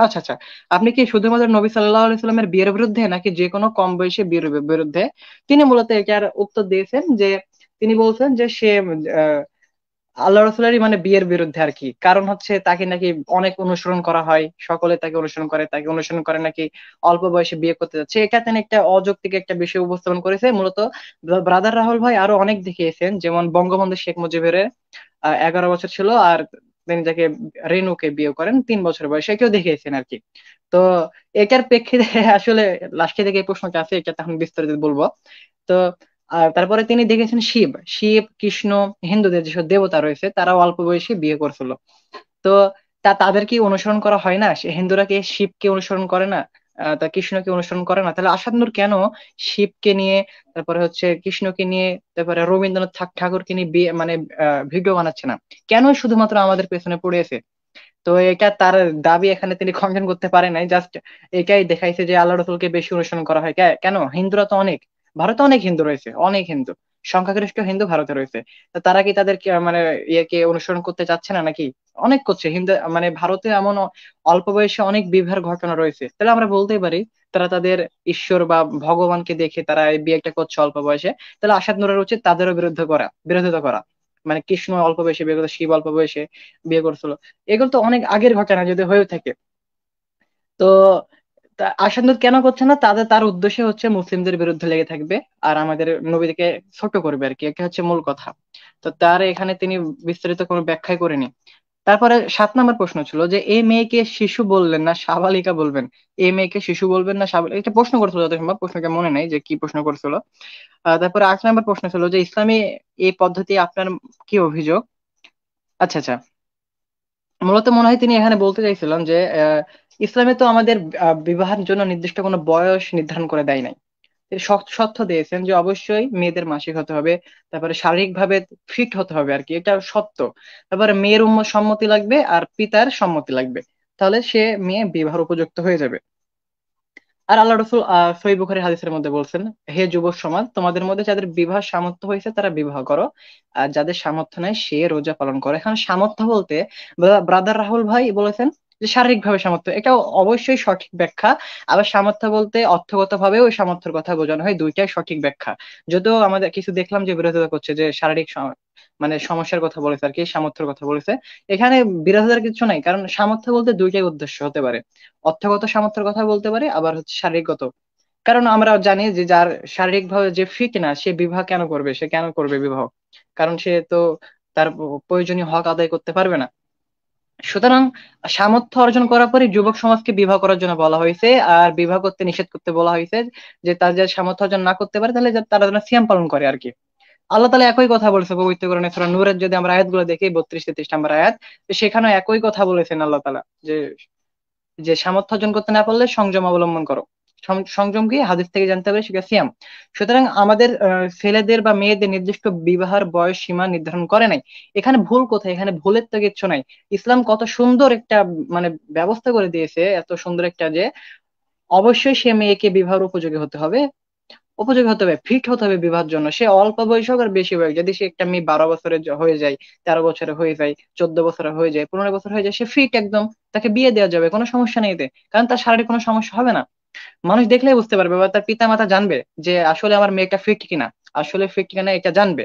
আচ্ছা আচ্ছা, আপনি কি শুধুমাত্র নবী সাল্লাল্লাহু আলাইহি ওয়াসাল্লামের বিয়ের বিরুদ্ধে নাকি যে কোনো কম বয়সে বিয়ের বিরুদ্ধে? তিনি মূলত এটার উত্তর দিয়েছেন যে তিনি বলছেন যে সে আহ, আল্লাহ রসুলেরই মানে বিয়ের বিরুদ্ধে আর কি। কারণ হচ্ছে তাকে নাকি অনেক অনুসরণ করা হয়, সকলে তাকে অনুসরণ করে, তাকে অনুসরণ করে নাকি অল্প বয়সে বিয়ে করতে যাচ্ছে, এটা তিনি একটা অযৌক্তিক একটা বিষয় উপস্থাপন করেছে মূলত। ব্রাদার রাহুল ভাই আরো অনেক দেখিয়েছেন, যেমন বঙ্গবন্ধু শেখ মুজিবের 11 বছর ছিল, আর তিনি যাকে রেনুকে বিয়ে করেন 3 বছর বয়সে, কেউ দেখিয়েছেন আর কি। তো এটার প্রেক্ষিতে আসলে লাস্টে থেকে এই প্রশ্নটা আছে, এটা তখন বিস্তারিত বলবো। তো তারপরে তিনি দেখেছেন শিব শিব কৃষ্ণ, হিন্দুদের যেসব দেবতা রয়েছে তারাও অল্প বয়সে বিয়ে করছিল। তো তাদের কি অনুসরণ করা হয় না? হিন্দুরা কি শিবকে অনুসরণ করে না? তা কৃষ্ণকে অনুসরণ করে না? তাহলে আসাদ নূর কেন শিবকে নিয়ে, তারপরে হচ্ছে কৃষ্ণকে নিয়ে, তারপরে রবীন্দ্রনাথ ঠাকুরকে নিয়ে বিয়ে মানে ভিডিও বানাচ্ছে না? কেন শুধুমাত্র আমাদের পেছনে পড়ে আছে? তো এটা তার দাবি এখানে তিনি খণ্ডন করতে পারে নাই, জাস্ট এটাই দেখাইছে যে আল্লাহ রসুলকে বেশি অনুসরণ করা হয়। কেন? হিন্দুরা তো অনেক, ভারতে অনেক হিন্দু রয়েছে, অনেক হিন্দু, সংখ্যাগরিষ্ঠ হিন্দু ভারতে রয়েছে। তো তারা কি তাদের মানে ইয়েকে অনুসরণ করতে চাচ্ছে না নাকি? অনেক করছে হিন্দু, মানে ভারতে এমন অল্প বয়সে অনেক বিবাহের ঘটনা রয়েছে। তাহলে আমরা বলতেই পারি তারা তাদের ঈশ্বর বা ভগবানকে দেখে তারা এই বিয়েটা করছে অল্প বয়সে। তাহলে আসাদ নূরের উচিত তাদেরও বিরোধিতা করা। মানে কৃষ্ণ অল্প বয়সে বিয়ে করতো, শিব অল্প বয়সে বিয়ে করছিল, এগুলো তো অনেক আগের ঘটনা যদি হয়ে থাকে। তো আসানুর কেন করছে না? তার উদ্দেশ্য হচ্ছে মুসলিমদের বিরুদ্ধে লেগে থাকবে আর আমাদের নবীকে ছোট করবে আর কি, এটা হচ্ছে মূল কথা। তো তার এখানে তিনি বিস্তারিত কোনো ব্যাখ্যাই করেনি। তারপরে 7 নম্বর প্রশ্ন ছিল যে এই মেয়েকে শিশু বললেন না সাবালিকা বলবেন? এই মেয়েকে শিশু বলবেন না সাবালিকা, এটা প্রশ্ন করছিল যত সম্ভব, প্রশ্নটা মনে নাই যে কি প্রশ্ন করছিল। তারপরে 8 নম্বর প্রশ্ন ছিল যে ইসলামী এই পদ্ধতি আপনার কি অভিযোগ? আচ্ছা আচ্ছা, মূলত মনে হয় তিনি এখানে বলতে চাইছিলাম যে ইসলামে তো আমাদের বিবাহের জন্য নির্দিষ্ট কোনো বয়স নির্ধারণ করে দেয় নাই। তিনি তথ্য দিয়েছেন যে অবশ্যই মেয়েদের মাসিক হতে হবে, তারপরে শারীরিক ভাবে ফিট হতে হবে আর কি, এটা সত্য। তারপরে মেয়ের সম্মতি লাগবে আর পিতার সম্মতি লাগবে, তাহলে সে মেয়ে বিবাহের উপযুক্ত হয়ে যাবে। আর আল্লাহ রসুল সহিহ বুখারী হাদিসের মধ্যে বলছেন, হে যুব সমাজ, তোমাদের মধ্যে যাদের বিবাহ সামর্থ্য হয়েছে তারা বিবাহ করো, আর যাদের সামর্থ্য নাই সে রোজা পালন করে। এখানে সামর্থ্য বলতে ব্রাদার রাহুল ভাই বলেছেন যে শারীরিক ভাবে সামর্থ্য, এটা অবশ্যই সঠিক ব্যাখ্যা। আবার সামর্থ্য বলতে অর্থগত ভাবেও ওই সামর্থ্যের কথা বোঝানো হয়, দুইটাই সঠিক ব্যাখ্যা। যদিও আমাদের কিছু দেখলাম যে বিরোধিতা করছে যে শারীরিক মানে সমস্যার কথা বলেছে আর কি, সামর্থ্যের কথা বলেছে। এখানে বিরোধিতার কিছু নাই, কারণ সামর্থ্য বলতে দুইটাই উদ্দেশ্য হতে পারে, অর্থগত সামর্থ্যের কথা বলতে পারে, আবার হচ্ছে শারীরিকগত। কারণ আমরা জানি যে যার শারীরিক ভাবে যে ফিট না, সে বিবাহ কেন করবে, সে কেন করবে বিবাহ? কারণ সে তো তার প্রয়োজনীয় হক আদায় করতে পারবে না। সুতরাং সামর্থ্য অর্জন করার পরে যুবক সমাজকে বিবাহ করার জন্য বলা হয়েছে, আর বিবাহ করতে নিষেধ করতে বলা হয়েছে, যে তার যে সামর্থ্য অর্জন না করতে পারে তাহলে তারা যেন সিয়াম পালন করে আর কি। আল্লাহ তাআলা একই কথা বলেছে পবিত্র কোরআনে সূরা নূরের যদি আমরা আয়াতগুলো দেখি, 32-33 নম্বর আয়াত, তো সেখানে একই কথা বলেছেন আল্লাহ তাআলা, যে যে সামর্থ্য অর্জন করতে না পারলে সংযম অবলম্বন করো। সংযম কি হাদিস থেকে জানতে পারি, সেটা সিয়াম। সুতরাং আমাদের ছেলেদের বা মেয়েদের নির্দিষ্ট বিবাহের বয়স সীমা নির্ধারণ করে নাই। এখানে ভুল কোথায়? এখানে ভুলের তো কিচ্ছু নাই। ইসলাম কত সুন্দর একটা মানে ব্যবস্থা করে দিয়েছে, এত সুন্দর একটা, যে অবশ্যই সে মেয়েকে বিবাহের উপযোগী হতে হবে, উপযোগী হতে হবে, ফিট হতে হবে বিবাহের জন্য। সে অল্প বয়স হোক আর বেশি বয়স, যদি সে একটা মেয়ে 12 বছরের হয়ে যায়, 13 বছরে হয়ে যায়, 14 বছরে হয়ে যায়, 15 বছর হয়ে যায়, সে ফিট একদম, তাকে বিয়ে দেওয়া যাবে, কোনো সমস্যা নেই এতে। কারণ তার শারীরিক কোনো সমস্যা হবে না, মানুষ দেখলেই বুঝতে পারবে, বা তার পিতা মাতা জানবে যে আসলে আমার মেয়েটা ফিট কিনা, আসলে ফিট কিনা এটা জানবে।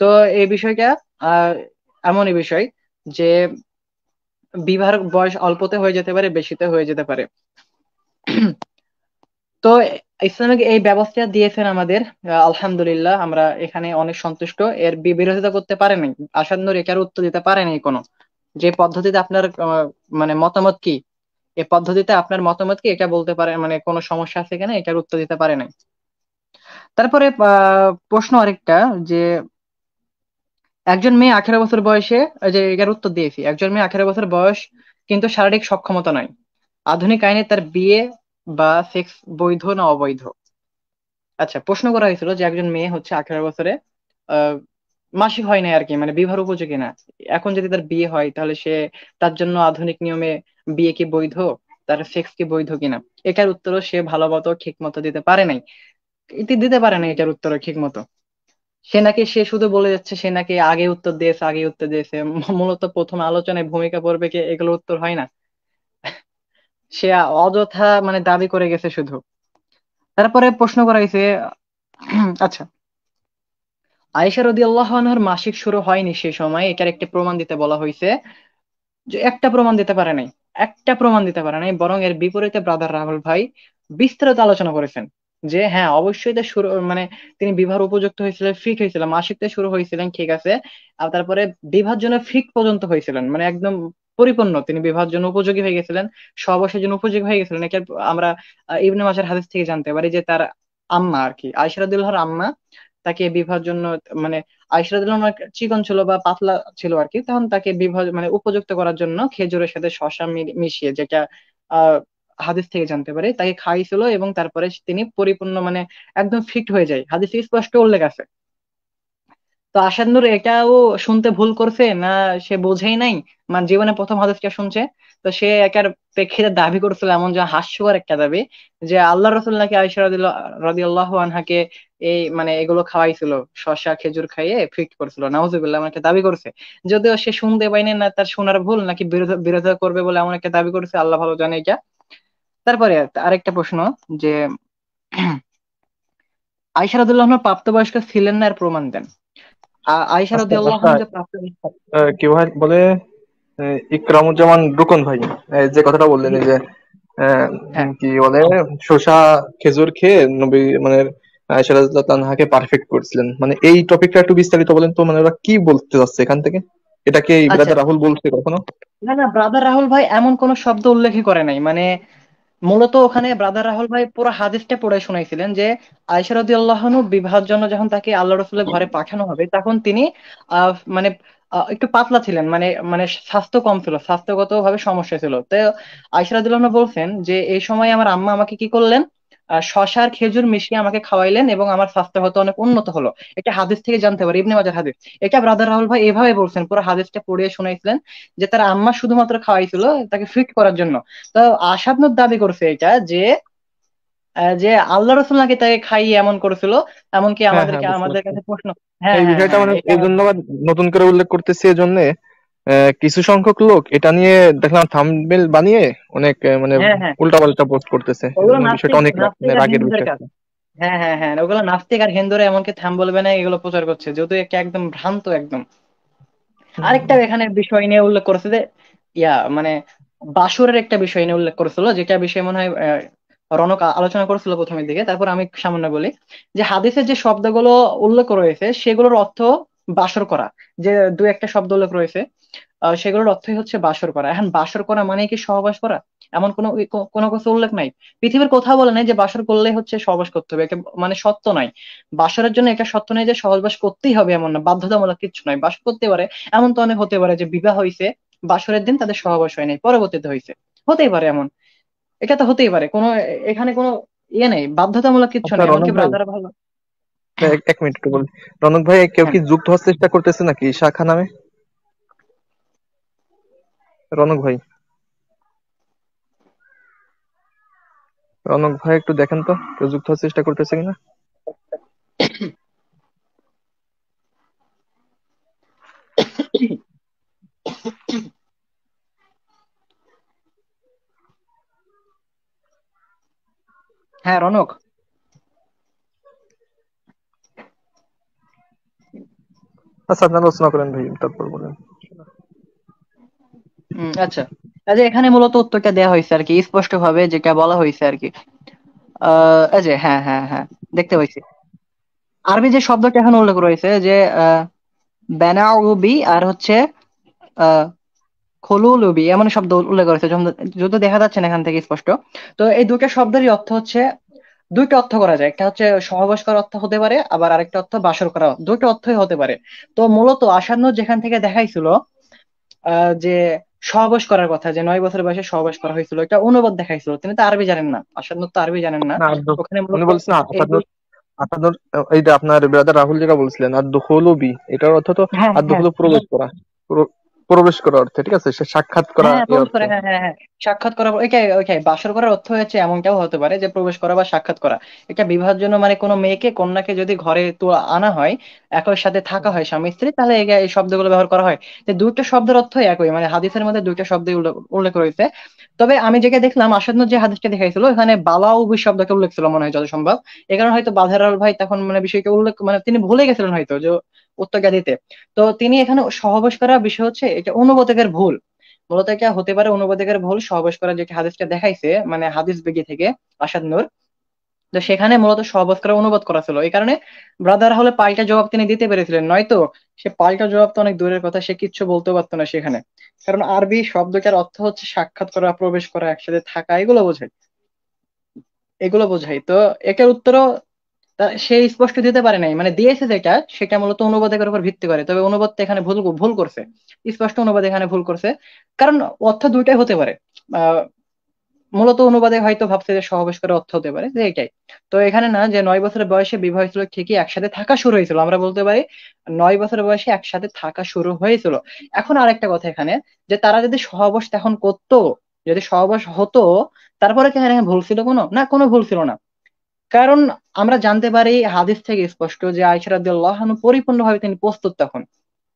তো এই বিষয়টা আহ এমনই বিষয় যে বিবাহের বয়স অল্পতে হয়ে যেতে পারে, বেশিতে হয়ে যেতে পারে। তো ইসলামিক এই ব্যবস্থা দিয়েছেন আমাদের, আলহামদুলিল্লাহ আমরা এখানে অনেক সন্তুষ্ট। এর বিরোধিতা করতে পারেনি আসাদ নূর, এটার উত্তর দিতে পারেনি কোনো, যে পদ্ধতিতে আপনার মানে মতামত কি, এই পদ্ধতিতে আপনার মতামত কি, এটা বলতে পারে, মানে কোনো সমস্যা আছে কিনা এটার উত্তর দিতে পারে নাই। তারপরে প্রশ্ন আরেকটা, যে একজন মেয়ে 18 বছর বয়সে, এই যে এটার উত্তর দিয়েছি, একজন মেয়ে 18 বছর বয়স কিন্তু শারীরিক সক্ষমতা নয়, আধুনিক আইনে তার বিয়ে বা সেক্স বৈধ না অবৈধ? আচ্ছা, প্রশ্ন করা হয়েছিল যে একজন মেয়ে হচ্ছে 18 বছরে আহ মাসিক হয় না আর কি, মানে বিবাহের উপযোগী না, এখন যদি তার বিয়ে হয় তাহলে সে, তার জন্য আধুনিক নিয়মে বিয়ে কি বৈধ, তার সেক্স কি বৈধ কিনা? এটার উত্তরও সে ভালো মতো ঠিক মতো দিতে পারে নাই, এটি দিতে পারে না এটার উত্তরও ঠিক মতো। সে নাকি, সে শুধু বলে যাচ্ছে সে নাকি আগে উত্তর দিয়েছে, আগে উত্তর দিয়েছে, মূলত প্রথম আলোচনায় ভূমিকা পড়বে কি, এগুলো উত্তর হয় না, সে অযথা মানে দাবি করে গেছে শুধু। তারপরে প্রশ্ন করা হয়েছে, আচ্ছা, আয়েশা রাদিয়াল্লাহু আনহার মাসিক শুরু হয়নি সে সময়, এটার একটি প্রমাণ দিতে বলা হয়েছে, যে একটা প্রমাণ দিতে পারে নাই, একটা প্রমাণ দিতে পারে নাই, বরং এর বিপরীতে ব্রাদার রাহুল ভাই বিস্তারিত আলোচনা করেছেন, যে হ্যাঁ অবশ্যই এটা শুরু মানে তিনি বিবাহের উপযুক্ত হয়েছিলেন, ফিট হয়েছিলেন, মাসিকতে শুরু হয়েছিলেন ঠিক আছে, আর তারপরে বিবাহের জন্য ফিট পর্যন্ত হয়েছিলেন, মানে একদম পরিপূর্ণ তিনি বিবাহের জন্য উপযোগী হয়ে গেছিলেন, সহবাসের জন্য উপযোগী হয়ে গেছিলেন। এটা আমরা ইবনে মাজার হাদিস থেকে জানতে পারি, যে তার আম্মা আর কি, আয়েশা রাদিয়াল্লাহুর আম্মা তাকে বিবাহের জন্য, মানে আয়েশা রাদিয়াল্লাহু আনহা চিকন ছিল বা পাতলা ছিল আর কি, তখন তাকে বিবাহ মানে উপযুক্ত করার জন্য খেজুরের সাথে শসা মিশিয়ে, যেটা আহ হাদিস থেকে জানতে পারি, তাকে খাইছিল, এবং তারপরে তিনি পরিপূর্ণ মানে একদম ফিট হয়ে যায়, হাদিসে স্পষ্ট উল্লেখ আছে। তো আসাদ নূর এটাও শুনতে ভুল করছে না, সে বোঝেই নাই, মানে জীবনে প্রথম হাদিসটা শুনছে, তো সে একার প্রেক্ষিতে দাবি করছিল এমন যে হাস্যকর একটা দাবি, যে আল্লাহ রসুল নাকি আয়েশা রাদিয়াল্লাহু আনহাকে এই মানে এগুলো খাওয়াইছিল, শসা খেজুর খাইয়ে ফিট করছিল, নাউজুবিল্লাহ, এমন একটা দাবি করছে। যদিও সে শুনতে পাইনি, না তার শোনার ভুল নাকি বিরোধিতা করবে বলে এমন একটা দাবি করছে, আল্লাহ ভালো জানে এটা। তারপরে আরেকটা প্রশ্ন, যে আয়েশা রাদিয়াল্লাহু আনহা প্রাপ্তবয়স্ক ছিলেন না, এর প্রমাণ দেন। আয়েশা আচ্ছা রাদিয়াল্লাহু আচ্ছা, আনহা যে প্রাপ্ত, কি ভাই বলে, ইকরামুজ্জামান রুকন ভাই, যে কথাটা বললেন, এই যে আহ, হ্যাঁ কি বলে, শসা খেজুর খেয়ে নবী মানে আয়েশা রাদিয়াল্লাহু আনহাকে পারফেক্ট করছিলেন, মানে এই টপিকটা একটু বিস্তারিত বলেন তো, মানে ওরা কি বলতে চাচ্ছে এখান থেকে? এটা কি আচ্ছা, ব্রাদার রাহুল বলছে কখনো? না না, ব্রাদার রাহুল ভাই এমন কোন শব্দ উল্লেখই করে নাই, মানে মূলত ওখানে ব্রাদার রাহুল ভাই পুরো হাদিসটা পড়ে শোনাইছিলেন, যে আয়েশা রাদিয়াল্লাহু আনহু বিবাহের জন্য যখন তাকে আল্লাহ রসুলের ঘরে পাঠানো হবে, তখন তিনি মানে একটু পাতলা ছিলেন, মানে মানে স্বাস্থ্য কম ছিল, স্বাস্থ্যগত ভাবে সমস্যা ছিল। তো আয়েশা রাদিয়াল্লাহু আনহা বলছেন যে এই সময় আমার আম্মা আমাকে কি করলেন, শসা আর খেজুর মিশিয়ে আমাকে খাওয়াইলেন, এবং আমার স্বাস্থ্য হয়তো অনেক উন্নত হলো। এটা হাদিস থেকে জানতে পারি, ইবনে মাজাহ হাদিস। এটা ব্রাদার রাহুল ভাই এভাবে বলছেন, পুরো হাদিসটা পড়িয়ে শোনাইছিলেন, যে তার আম্মা শুধুমাত্র খাওয়াইছিল তাকে ফিট করার জন্য। তো আশাবনুর দাবি করছে এটা, যে যে আল্লাহ রসুল নাকি তাকে খাইয়ে এমন করেছিল, এমনকি হ্যাঁ হ্যাঁ, আমাদেরকে বুঝতে আমাদের পারছি। কাছে প্রশ্ন। হ্যাঁ এই হ্যাঁ বিষয়টা হ্যাঁ, মানে এটা এই জন্য আবার নতুন করে উল্লেখ করতেছি, এই জন্য কিছু সংখ্যক লোক এটা নিয়ে দেখলাম থাম্বনেল বানিয়ে অনেক মানে হ্যাঁ হ্যাঁ, উল্টাপাল্টা পোস্ট করতেছে। ওগুলো বিষয়টা নাস্তিক অনেক নাস্তিক মানে আর রাগের হিন্দুদের বিষয় কাজ। একটা। হ্যাঁ হ্যাঁ হ্যাঁ, ওগুলো নাস্তিক আর হিন্দুরা এমনকি থাম বলবে না এগুলো প্রচার করছে, যেহেতু একটা একদম ভ্রান্ত একদম। আরেকটা হুম। এখানে বিষয় নিয়ে উল্লেখ করেছে যে মানে বাসরের একটা বিষয় নিয়ে উল্লেখ করেছিল, যেটা বিষয় মনে হয় রনক আলোচনা করেছিল প্রথমের দিকে, তারপর আমি সামান্য বলি। যে হাদিসের যে শব্দগুলো উল্লেখ রয়েছে সেগুলোর অর্থ বাসর করা। যে দু একটা শব্দ উল্লেখ রয়েছে, সেগুলোর অর্থই হচ্ছে বাসর করা। এখন বাসর করা মানে কি সহবাস করা? এমন কোনো কিছু উল্লেখ নাই। পৃথিবীর কোথাও বলে নাই যে বাসর করলে হচ্ছে সহবাস করতে হবে, এটা মানে সত্য নয়। বাসরের জন্য এটা সত্য নয় যে সহবাস করতেই হবে, এমন না, বাধ্যতামূলক কিছু নয়, বাসর করতে পারে। এমন তো অনেক হতে পারে যে বিবাহ হয়েছে, বাসরের দিন তাদের সহবাস হয় নাই, পরবর্তীতে হয়েছে, হতেই পারে এমন। এটা তো হতেই পারে, কোনো এখানে কোনো ইয়ে নেই, বাধ্যতামূলক কিছু আচ্ছা নেই, রনক এমনকি ভাই, ব্রাদার ভালো। এক মিনিট একটু বলি। রনক ভাই, কেউ হ্যাঁ কি যুক্ত হওয়ার চেষ্টা করতেছে নাকি শাখা নামে? রনক ভাই, রনক ভাই একটু দেখেন তো কেউ যুক্ত হওয়ার চেষ্টা করতেছে কিনা। হ্যাঁ রনক। আচ্ছা, আপনারা আলোচনা করেন ভাই, তারপর বলেন। আচ্ছা, এই যে এখানে মূলত উত্তরটা দেওয়া হয়েছে আর কি, স্পষ্ট ভাবে যেটা বলা হয়েছে আর কি। এই যে হ্যাঁ হ্যাঁ হ্যাঁ, দেখতে পাইছি। আরবি যে শব্দটা এখন উল্লেখ রয়েছে যে বেনাউবি আর হচ্ছে আহ খলুলুবি, এমন শব্দ উল্লেখ করেছে, যদিও দেখা যাচ্ছে না এখান থেকে স্পষ্ট। তো এই দুটো শব্দেরই অর্থ হচ্ছে, দুইটা অর্থ করা যায়, একটা হচ্ছে সহবাস করার অর্থ হতে পারে, আবার আরেকটা অর্থ বাসর করা, দুটো অর্থই হতে পারে। তো মূলত আসান্ন যেখান থেকে দেখাইছিল যে সহবাস করার কথা, যে 9 বছর বয়সে সহবাস করা হয়েছিল, এটা অনুবাদ দেখাইছিল, তিনি তো আরবি জানেন না, আসান্ন তো আরবি জানেন না। না, ওখানে উনি মূলত বলছেন এই আসাদুর, আসাদুর, এই যে আপনার ব্রাদার রাহুল যেটা বলছিলেন আর দুখুলু বি, এটার অর্থ তো হ্যাঁ আর হ্যাঁ দুখুলু প্রবেশ করা, প্রবেশ করা অর্থে, ঠিক আছে, সে সাক্ষাৎ করা হ্যাঁ, এই প্রবেশ করে, অর্থে। হ্যাঁ হ্যাঁ হ্যাঁ, সাক্ষাৎ করা, ওইটাই ওইটাই বাসর করার অর্থ হচ্ছে এমনটাও হতে পারে যে প্রবেশ করা বা সাক্ষাৎ করা। এটা বিবাহের জন্য মানে কোনো মেয়েকে কন্যাকে যদি ঘরে তো আনা হয়, একই সাথে থাকা হয় স্বামী স্ত্রী, তাহলে এই শব্দগুলো ব্যবহার করা হয়। তো দুইটা শব্দের অর্থ একই, মানে হাদিসের মধ্যে দুইটা শব্দই উল্লেখ উল্লেখ রয়েছে। তবে আমি যেটা দেখলাম আসাদ যে হাদিসটা দেখাইছিল, এখানে বালা উবি শব্দটা উল্লেখ ছিল মনে হয় যত সম্ভব। এই কারণে হয়তো বাধারাল ভাই তখন মানে বিষয়টা উল্লেখ, মানে তিনি ভুলে গেছিলেন হয়তো যে উত্তরটা দিতে। তো তিনি এখানে সহবাস করার বিষয় হচ্ছে এটা অনুবাদকের ভুল। মূলত এটা হতে পারে অনুবাদকের ভুল, সহবাস করার যে হাদিসটা দেখাইছে মানে হাদিস বিগি থেকে আসাদ নূর, তো সেখানে মূলত সহবাস করা অনুবাদ করা ছিল, এই কারণে ব্রাদার হলে পাল্টা জবাব তিনি দিতে পেরেছিলেন, নয়তো সে পাল্টা জবাব তো অনেক দূরের কথা, সে কিচ্ছু বলতে পারতো না সেখানে। কারণ আরবি শব্দটার অর্থ হচ্ছে সাক্ষাৎ করা, প্রবেশ করা, একসাথে থাকা, এগুলো বোঝায়, এগুলো বোঝায়। তো এটার উত্তরও সে স্পষ্ট দিতে পারে নাই, মানে দিয়েছে যেটা সেটা মূলত অনুবাদের উপর ভিত্তি করে, তবে অনুবাদটা এখানে ভুল ভুল করছে, স্পষ্ট অনুবাদ এখানে ভুল করছে। কারণ অর্থ দুইটাই হতে পারে। আহ মূলত অনুবাদে হয়তো ভাবছে যে সহবাস করে অর্থ হতে পারে যে এটাই। তো এখানে না, যে 9 বছরের বয়সে বিবাহ হয়েছিল ঠিকই, একসাথে থাকা শুরু হয়েছিল, আমরা বলতে পারি 9 বছরের বয়সে একসাথে থাকা শুরু হয়েছিল। এখন আরেকটা কথা এখানে, যে তারা যদি সহবাস তখন করতো, যদি সহবাস হতো, তারপরে কি এখানে ভুল ছিল? কোনো না, কোনো ভুল ছিল না। কারণ আমরা জানতে পারি হাদিস থেকে স্পষ্ট যে আয়েশা রাদিয়াল্লাহু আনহা পরিপূর্ণভাবে তিনি প্রস্তুত তখন,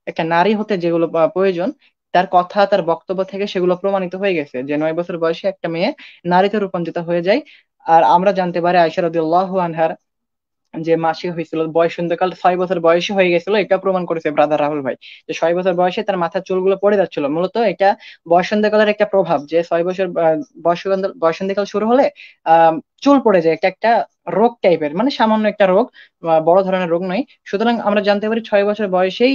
একটা নারী হতে যেগুলো প্রয়োজন, তার কথা তার বক্তব্য থেকে সেগুলো প্রমাণিত হয়ে গেছে যে 9 বছর বয়সে একটা মেয়ে নারীতে রূপান্তরিত হয়ে যায়। আর আমরা জানতে পারি আয়েশা রাদিয়াল্লাহু আনহার যে মাসিক হয়েছিল, বয়সন্ধিকাল 6 বছর বয়সে হয়ে গেছিল, এটা প্রমাণ করেছে ব্রাদার রাহুল ভাই, যে 6 বছর বয়সে তার মাথার চুলগুলো পড়ে যাচ্ছিল, মূলত এটা বয়সন্ধিকালের একটা প্রভাব, যে 6 বছর বয়সন্ধিকাল শুরু হলে আহ চুল পড়ে যায়, এটা একটা রোগ টাইপের, মানে সামান্য একটা রোগ, বড় ধরনের রোগ নয়। সুতরাং আমরা জানতে পারি 6 বছর বয়সেই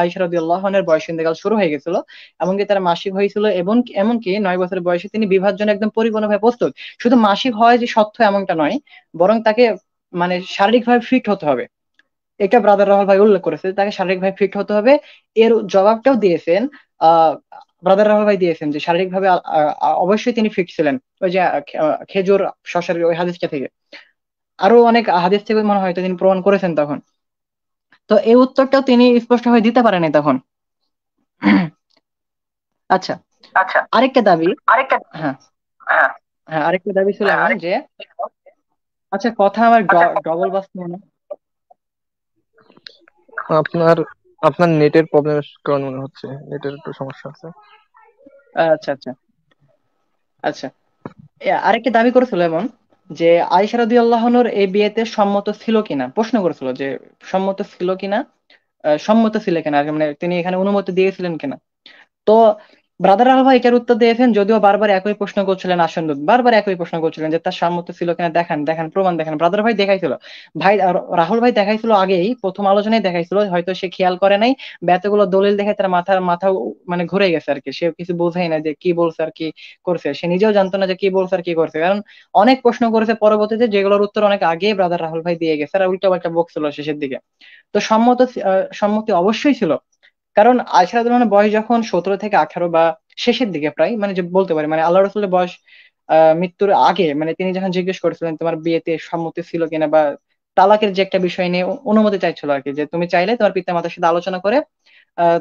আয়েশা রাদিয়াল্লাহু আনহার বয়সন্ধিকাল শুরু হয়ে গেছিল, এমনকি তার মাসিক হয়েছিল, এবং এমনকি 9 বছর বয়সে তিনি বিবাহের জন্য একদম পরিপূর্ণভাবে প্রস্তুত। শুধু মাসিক হয় যে সত্য এমনটা নয়, বরং তাকে মানে শারীরিকভাবে ফিট হতে হবে, এটা ব্রাদার রাহুল ভাই উল্লেখ করেছে, তাকে শারীরিকভাবে ফিট হতে হবে। এর জবাবটাও দিয়েছেন আহ ব্রাদার রাহুল ভাই দিয়েছেন, যে শারীরিকভাবে অবশ্যই তিনি ফিট ছিলেন, ওই যে খেজুর শশার ওই হাদিসটা থেকে, আরো অনেক হাদিস থেকে মনে হয় তিনি প্রমাণ করেছেন তখন। তো এই উত্তরটাও তিনি স্পষ্টভাবে দিতে পারেনি তখন। আচ্ছা, আচ্ছা, আরেকটা দাবি। আরেকটা, হ্যাঁ হ্যাঁ, হ্যাঁ, আরেকটা দাবি ছিল এমন আরেক, যে, আচ্ছা কথা আমার আচ্ছা, ডবল বাস না। আপনার আপনার নেটের প্রবলেমের কারণে মনে হচ্ছে, নেটের একটু সমস্যা আছে। আচ্ছা আচ্ছা আচ্ছা। আরেকটা দাবি করেছিল এমন যে আয়েশা রাদিয়াল্লাহু আনহার এই বিয়েতে সম্মত ছিল কিনা, প্রশ্ন করেছিল যে সম্মত ছিল কিনা, সম্মত ছিল কিনা আর কি, মানে তিনি এখানে অনুমতি দিয়েছিলেন কিনা। তো ব্রাদার আলভা এটার উত্তর দিয়েছেন, যদিও বারবার একই প্রশ্ন করছিলেন আসন্ন, বারবার একই প্রশ্ন করছিলেন যে তার সম্মত ছিল কিনা, দেখান দেখান প্রমাণ দেখান। ব্রাদার ভাই দেখাইছিল, ভাই রাহুল ভাই দেখাইছিল আগেই, প্রথম আলোচনায় দেখাইছিল, হয়তো সে খেয়াল করে নাই, বা এতগুলো দলিল দেখে তার মাথা মানে ঘুরে গেছে আর কি, সে কিছু বোঝাই না যে কি বলছে আর কি করছে, সে নিজেও জানতো না যে কি বলছে আর কি করছে, কারণ অনেক প্রশ্ন করেছে পরবর্তীতে যেগুলোর উত্তর অনেক আগে ব্রাদার রাহুল ভাই দিয়ে গেছে, আর উল্টো পাল্টা বকছিল শেষের দিকে। তো সম্মতি অবশ্যই ছিল, কারণ আয়সা রাদিয়াল্লাহু বয়স যখন 17 থেকে 18 বা শেষের দিকে প্রায়, মানে যে বলতে পারি মানে আল্লাহ রসুলের বয়স মৃত্যুর আগে, মানে তিনি যখন জিজ্ঞেস করেছিলেন তোমার বিয়েতে সম্মতি ছিল কিনা, বা তালাকের যে একটা বিষয় নিয়ে অনুমতি চাইছিল আর কি, যে তুমি চাইলে তোমার পিতা মাতার সাথে আলোচনা করে আহ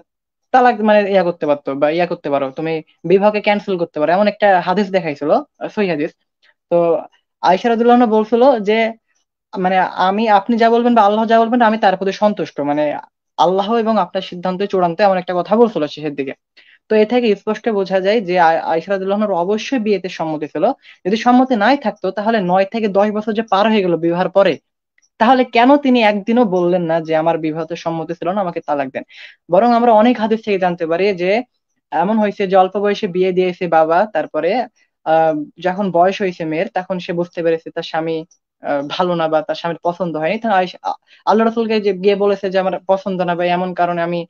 তালাক মানে ইয়া করতে পারতো বা ইয়া করতে পারো, তুমি বিবাহকে ক্যান্সেল করতে পারো, এমন একটা হাদিস দেখাইছিল, সহিহ হাদিস। তো আয়েশা রাদিয়াল্লাহু আনহা বলছিল যে মানে আমি, আপনি যা বলবেন বা আল্লাহ যা বলবেন আমি তার প্রতি সন্তুষ্ট, মানে আল্লাহ এবং আপনার সিদ্ধান্ত চূড়ান্ত, এমন একটা কথা বলছিল শেষের দিকে। তো এ থেকে স্পষ্ট বোঝা যায় যে আয়েশা রাদিয়াল্লাহু আনহার অবশ্যই বিয়েতে সম্মতি ছিল। যদি সম্মতি নাই থাকতো তাহলে 9 থেকে 10 বছর যে পার হয়ে গেল বিবাহের পরে, তাহলে কেন তিনি একদিনও বললেন না যে আমার বিবাহতে সম্মতি ছিল না, আমাকে তালাক দেন। বরং আমরা অনেক হাদিস থেকে জানতে পারি যে এমন হয়েছে যে অল্প বয়সে বিয়ে দিয়েছে বাবা, তারপরে আহ যখন বয়স হয়েছে মেয়ের, তখন সে বুঝতে পেরেছে তার স্বামী ভালো না বা তার স্বামীর পছন্দ হয়নি, তখন আল্লাহ রসুলকে যে গিয়ে বলেছে যে আমার পছন্দ না বা এমন কারণে আমি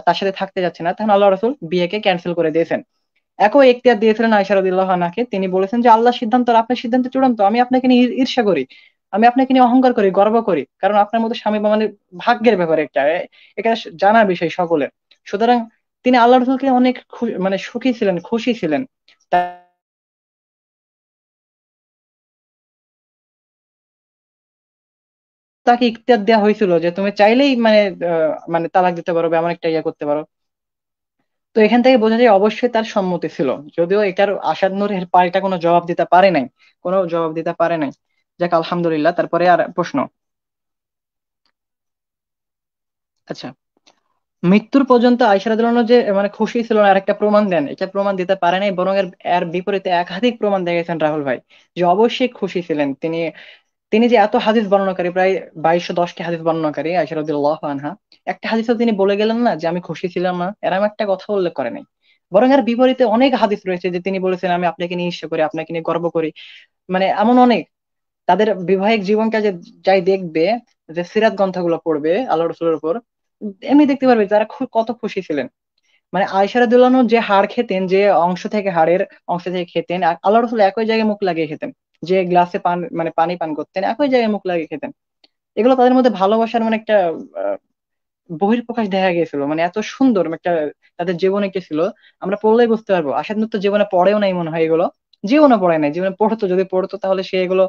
তার সাথে থাকতে যাচ্ছি না, তখন আল্লাহ রসুল বিয়েকে ক্যান্সেল করে দিয়েছেন। একই এখতিয়ার দিয়েছিলেন আয়েশা রাদিয়াল্লাহু আনহাকে, তিনি বলেছেন যে আল্লাহর সিদ্ধান্ত আর আপনার সিদ্ধান্ত চূড়ান্ত, আমি আপনাকে নিয়ে ঈর্ষা করি, আমি আপনাকে নিয়ে অহংকার করি, গর্ব করি, কারণ আপনার মতো স্বামী বা মানে ভাগ্যের ব্যাপার একটা, এটা জানা বিষয় সকলের। সুতরাং তিনি আল্লাহ রসুলকে অনেক মানে সুখী ছিলেন, খুশি ছিলেন। তাকে ইখতিয়ার দেওয়া হয়েছিল যে তুমি চাইলেই মানে মানে তালাক দিতে পারো বা এমন একটা ইয়ে করতে পারো। তো এখান থেকে বোঝা যায় অবশ্যই তার সম্মতি ছিল, যদিও এটার আসাদ নূরের পাল্টা কোনো জবাব দিতে পারে নাই, কোনো জবাব দিতে পারে নাই। যাক আলহামদুলিল্লাহ। তারপরে আর প্রশ্ন, আচ্ছা, মৃত্যুর পর্যন্ত আয়েশা রাদিয়াল্লাহু আনহা যে মানে খুশি ছিল না, আর একটা প্রমাণ দেন, এটা প্রমাণ দিতে পারে নাই, বরং এর এর বিপরীতে একাধিক প্রমাণ দেখেছেন রাহুল ভাই, যে অবশ্যই খুশি ছিলেন তিনি। তিনি যে এত হাদিস বর্ণনাকারী, প্রায় 2210টি হাদিস বর্ণনাকারী আয়েশা রাদিয়াল্লাহু আনহা, একটা হাদিসও তিনি বলে গেলেন না যে আমি খুশি ছিলাম না, এরকম একটা কথা উল্লেখ করে নাই। বরং এর বিপরীতে অনেক হাদিস রয়েছে যে তিনি বলেছেন আমি আপনাকে নিয়ে ঈর্ষা করি, আপনাকে নিয়ে গর্ব করি, মানে এমন অনেক। তাদের বৈবাহিক জীবনটা যে যাই দেখবে, যে সিরাত গ্রন্থগুলো পড়বে আল্লাহ রসুলের উপর, এমনি দেখতে পারবে তারা কত খুশি ছিলেন। মানে আয়েশা রাদিয়াল্লাহু আনহা যে হাড় খেতেন, যে অংশ থেকে হাড়ের অংশ থেকে খেতেন, আর আল্লাহ রসুল একই জায়গায় মুখ লাগিয়ে খেতেন, যে গ্লাসে পান মানে পানি পান করতেন একই জায়গায় মুখ লাগিয়ে খেতেন। এগুলো তাদের মধ্যে ভালোবাসার মানে একটা আহ, বহিঃপ্রকাশ দেখা গিয়েছিল, মানে এত সুন্দর একটা তাদের জীবনে কি ছিল, আমরা পড়লেই বুঝতে পারবো। আশাদ নূর তো জীবনে পড়েও নাই মনে হয় এগুলো, জীবনে পড়ে নাই, জীবনে পড়তো, যদি পড়তো তাহলে সে এগুলো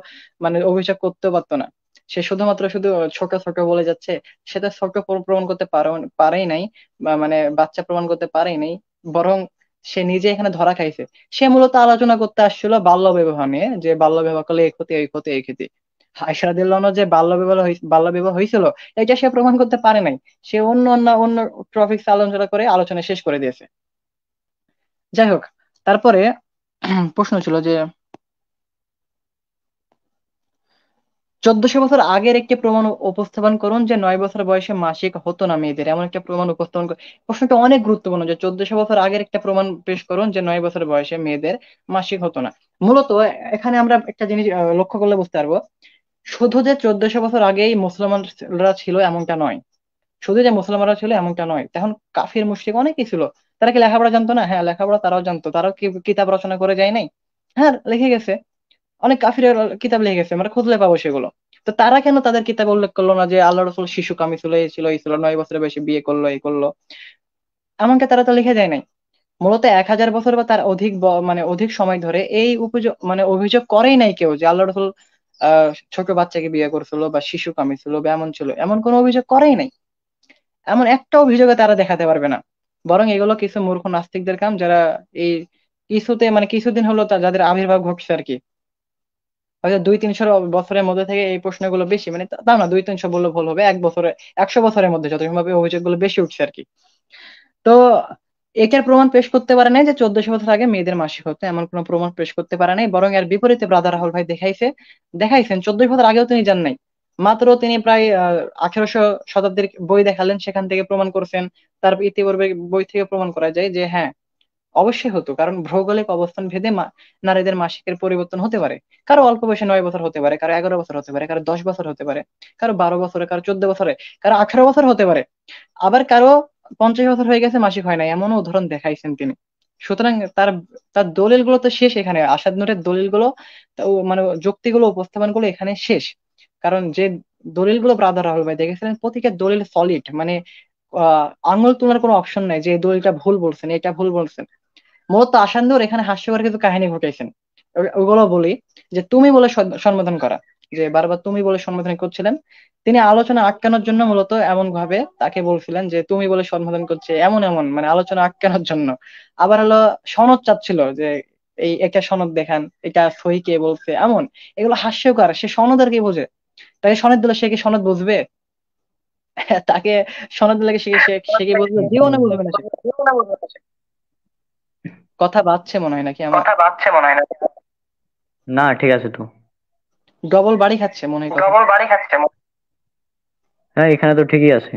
মানে অভিযোগ করতেও পারতো না। সে শুধুমাত্র শুধু ছোট ছোট বলে যাচ্ছে, সেটা ছোট প্রমাণ করতে পারেই নাই, বা মানে বাচ্চা প্রমাণ করতে পারেই নাই, বরং সে নিজে এখানে ধরা খাইছে। সে মূলত আলোচনা করতে আসছিল বাল্য বিবাহ নিয়ে, যে বাল্য বিবাহ করলে এই ক্ষতি এই ক্ষতি এই ক্ষতি। আয়েশা রাদিয়াল্লাহু আনহা যে বাল্য বিবাহ হয়েছিল, এটা সে প্রমাণ করতে পারে নাই, সে অন্য টপিক আলোচনা করে আলোচনা শেষ করে দিয়েছে। যাই হোক, তারপরে প্রশ্ন ছিল যে 1400 বছর আগের একটি প্রমাণ উপস্থাপন করুন যে 9 বছর বয়সে মাসিক হতো না মেয়েদের, এমন একটা প্রমাণ উপস্থাপন প্রশ্নটা অনেক গুরুত্বপূর্ণ, যে 1400 বছর আগের একটা প্রমাণ পেশ করুন যে 9 বছর বয়সে মেয়েদের মাসিক হতো না। মূলত এখানে আমরা একটা জিনিস লক্ষ্য করলে বুঝতে পারবো, শুধু যে 1400 বছর আগেই মুসলমানরা ছিল এমনটা নয়, শুধু যে মুসলমানরা ছিল এমনটা নয়, তখন কাফির মুশরিক অনেকেই ছিল। তারা কি লেখাপড়া জানতো না? হ্যাঁ, লেখাপড়া তারাও জানতো, তারাও কি কিতাব রচনা করে যায় নাই? হ্যাঁ, লিখে গেছে, অনেক কাফিরের কিতাব লিখে গেছে, আমরা খুঁজলে পাবো সেগুলো। তো তারা কেন তাদের কিতাব উল্লেখ করলো না যে আল্লাহ রসুল শিশু কামি ছিল, এই ছিল এই ছিল, 9 বছরের বেশি বিয়ে করলো এই করলো, এমনকি তারা তো লিখে যায় নাই। মূলত 1000 বছর বা তার অধিক মানে অধিক সময় ধরে এই অভিযোগ করেই নাই কেউ যে আল্লাহ রসুল ছোট বাচ্চাকে বিয়ে করছিল বা শিশু কামি ছিল বা এমন ছিল, এমন কোনো অভিযোগ করেই নাই। এমন একটা অভিযোগে তারা দেখাতে পারবে না। বরং এগুলো কিছু মূর্খ নাস্তিকদের কাম, যারা এই কিছুতে মানে কিছুদিন হলো যাদের আবির্ভাব ঘটছে আর কি, হয়তো 200-300 বছরের মধ্যে থেকে এই প্রশ্নগুলো বেশি, মানে তা না 200-300 বললে ভুল হবে, 1 বছরে 100 বছরের মধ্যে যত সম্ভব এই অভিযোগগুলো বেশি উঠছে আর কি। তো এটার প্রমাণ পেশ করতে পারে নাই যে 1400 বছর আগে মেয়েদের মাসিক হতো, এমন কোনো প্রমাণ পেশ করতে পারে নাই, বরং এর বিপরীতে ব্রাদার রাহুল ভাই দেখাইছেন 1400 বছর আগেও তিনি যান নাই। মাত্র তিনি প্রায় 1800 শতাব্দীর বই দেখালেন, সেখান থেকে প্রমাণ করছেন। তার ইতিপূর্বে বই থেকে প্রমাণ করা যায় যে হ্যাঁ, অবশ্যই হতো, কারণ ভৌগোলিক অবস্থান ভেদে নারীদের মাসিকের পরিবর্তন হতে পারে। কারো অল্প বয়সে 9 বছর হতে পারে, কারো 11 বছর হতে পারে, কারো 10 বছর হতে পারে, কারো 12 বছরে, কারো 14 বছরে, কারো 18 বছর হতে পারে, আবার কারো 50 বছর হয়ে গেছে মাসিক হয় না, এমনও উদাহরণ দেখাইছেন তিনি। সুতরাং তার তার দলিলগুলো তো শেষ এখানে, আসাদ নূরের দলিলগুলো মানে যুক্তিগুলো উপস্থাপনগুলো এখানে শেষ। কারণ যে দলিলগুলো ব্রাদার রাহুল ভাই দেখেছিলেন, প্রত্যেকের দলিল সলিড, মানে আঙুল তোলার কোনো অপশন নাই যে এই দলিলটা ভুল বলছেন, এটা ভুল বলছেন। মূলত আসান্দর এখানে হাস্যকর কিছু কাহিনী ঘটাইছেন। ওগুলো বলি, যে তুমি বলে সম্বোধন করা, যে বারবার তুমি বলে সম্বোধন করছিলেন। তিনি আলোচনা আটকানোর জন্য মূলত এমন ভাবে তাকে বলছিলেন যে তুমি বলে সম্বোধন করছে, এমন এমন মানে আলোচনা আটকানোর জন্য। আবার হলো সনদ চাচ্ছিল যে এই একটা সনদ দেখান, এটা সহি কে বলছে, এমন এগুলো হাস্যকর। সে সনদ আর কি বোঝে? তাকে সনদ দিলে সে কি সনদ বুঝবে? তাকে সনদ দিলে কি সে কি বুঝবে? জীবনে বুঝবে না সে। কথা বাজছে মনে হয় নাকি আমার? না, ঠিক আছে তো। ডবল বাড়ি খাচ্ছে মনে হয় কথা। হ্যাঁ, এখানে তো ঠিকই আছে।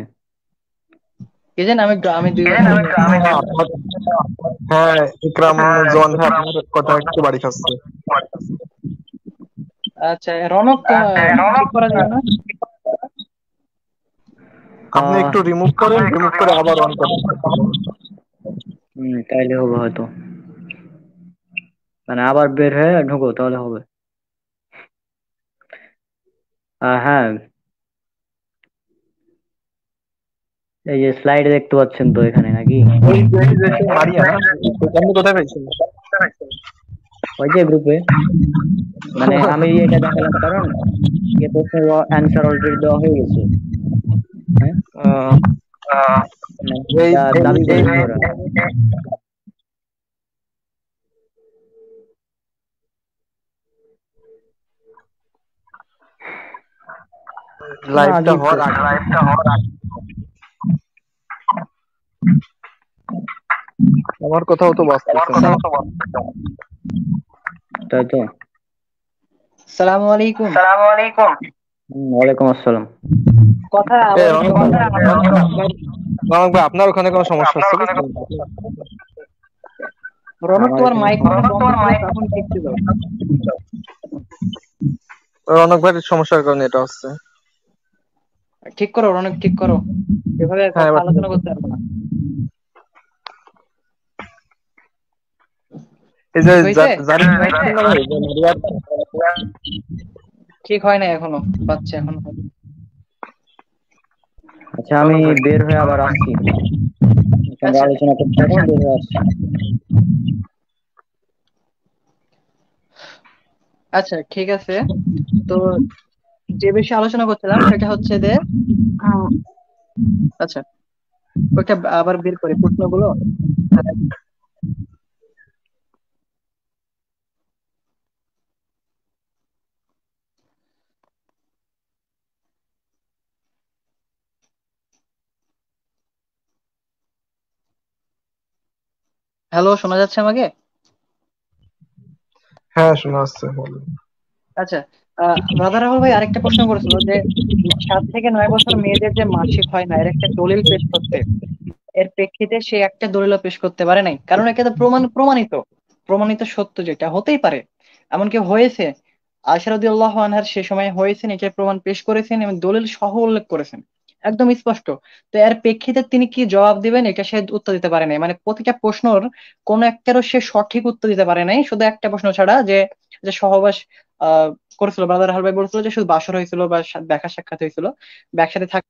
কি জানি, আমি 2 বার শুনলাম। হ্যাঁ, ইকরামুজ্জামান ভাই আপনার কথা একটু বাড়ি খাচ্ছে। আচ্ছা, রনক ঠিক করা যাবে না? আপনি একটু রিমুভ করেন, রিমুভ করে আবার অন করেন। তাইলে হবে হয়তো, মানে আবার বের হয়ে ঢুকো তাহলে হবে। হ্যাঁ, এই যে স্লাইড দেখতে পাচ্ছেন তো এখানে নাকি? ওই যে সে মারিয়া না, আপনি কোথায় পাইছেন? ওই যে গ্রুপে, মানে আমি এটা দেখালাম কারণ এ প্রশ্নের অ্যান্সার অলরেডি দেওয়া হয়ে গেছে। হ্যাঁ, মানে এই এটা দাবি করেছে ওরা। লাইভটা আজীব তো। হওয়ার আগে আমার কথাও তো বাঁচতেছে না। তাই তো। সালামু আলাইকুম। ওয়ালাইকুম আসসালাম। কথা এ আবার রনক ভাই, রনক ভাই আপনার ওখানে কোনো সমস্যা হচ্ছে বুঝছেন? রনক, আমার তোমার এখানে মাইক মনে হয় বন্ধ ছিল, সমস্যা। তখন ঠিক ছিল। রনক ভাইয়ের সমস্যার কারণে এটা হচ্ছে। ঠিক করো রনক, ঠিক করো। এভাবে হ্যাঁ, কথা এবার ঠিক আলোচনা আছে। করতে পারবো না। এই যে ঠিক হয়েছে? জারিফ ভাই ছিল না ভাই, যে মারিয়ার, ঠিক হয় না এখনো, বাচ্চা এখনো। আচ্ছা, আমি রনক ভাই বের হয়ে আবার আসছি। তোমরা আচ্ছা আলোচনা করতে থাকো, বের হয়ে আসছি। আচ্ছা, ঠিক আছে। তো যে বিষয়ে আলোচনা করছিলাম সেটা হচ্ছে যে উম, আচ্ছা, ওইটা আবার বের করি প্রশ্নগুলো। হ্যালো, শোনা যাচ্ছে আমাকে? হ্যাঁ শোনা যাচ্ছে, বলেন। আচ্ছা, রাধা রাহুল ভাই আরেকটা প্রশ্ন করেছিল যে 7 থেকে 9 বছর মেয়েদের যে মাসিক হয় না, এর একটা দলিল পেশ করতে। এর প্রেক্ষিতে সে একটা দলিলও পেশ করতে পারে নাই, কারণ এটা তো প্রমাণিত প্রমাণিত সত্য, যেটা হতেই পারে, এমনকি হয়েছে। আয়েশা রাদিয়াল্লাহু আনহার সে সময় হয়েছেন, এটার প্রমাণ পেশ করেছেন এবং দলিল সহ উল্লেখ করেছেন, একদম স্পষ্ট। তো এর প্রেক্ষিতে তিনি কি জবাব দিবেন, এটা সে উত্তর দিতে পারে নাই। মানে প্রতিটা প্রশ্নর কোন একটারও সে সঠিক উত্তর দিতে পারে নাই, শুধু একটা প্রশ্ন ছাড়া, যে যে সহবাস আহ করেছিল, ব্রাদার হালভাই বলছিল যে শুধু বাসর হয়েছিল বা দেখা সাক্ষাৎ হয়েছিল, বা একসাথে থাক।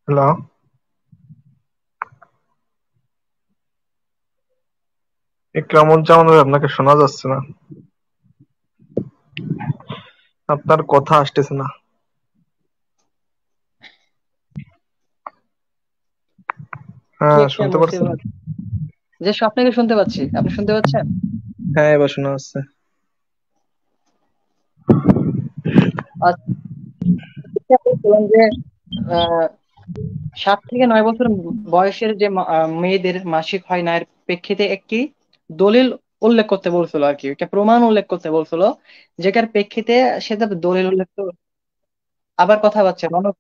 হ্যালো, ইকরামুজ্জামান ভাই আপনাকে শোনা যাচ্ছে না, আপনার কথা আসতেছে না। কি হ্যাঁ, একটা শুনতে পারছেন? মুসিবত! যে আপনাকে শুনতে পাচ্ছি, আপনি শুনতে পাচ্ছেন? হ্যাঁ, এবার শোনা যাচ্ছে। আচ্ছা, বলছিলাম যে আহ 7 থেকে 9 বছর বয়সের যে মেয়েদের মাসিক হয় না এর প্রেক্ষিতে একটি দলিল উল্লেখ করতে বলছিল আর কি, একটা প্রমাণ উল্লেখ করতে বলছিল, যেটার প্রেক্ষিতে সেটা দলিল উল্লেখ আবার কথা পাচ্ছে রনক,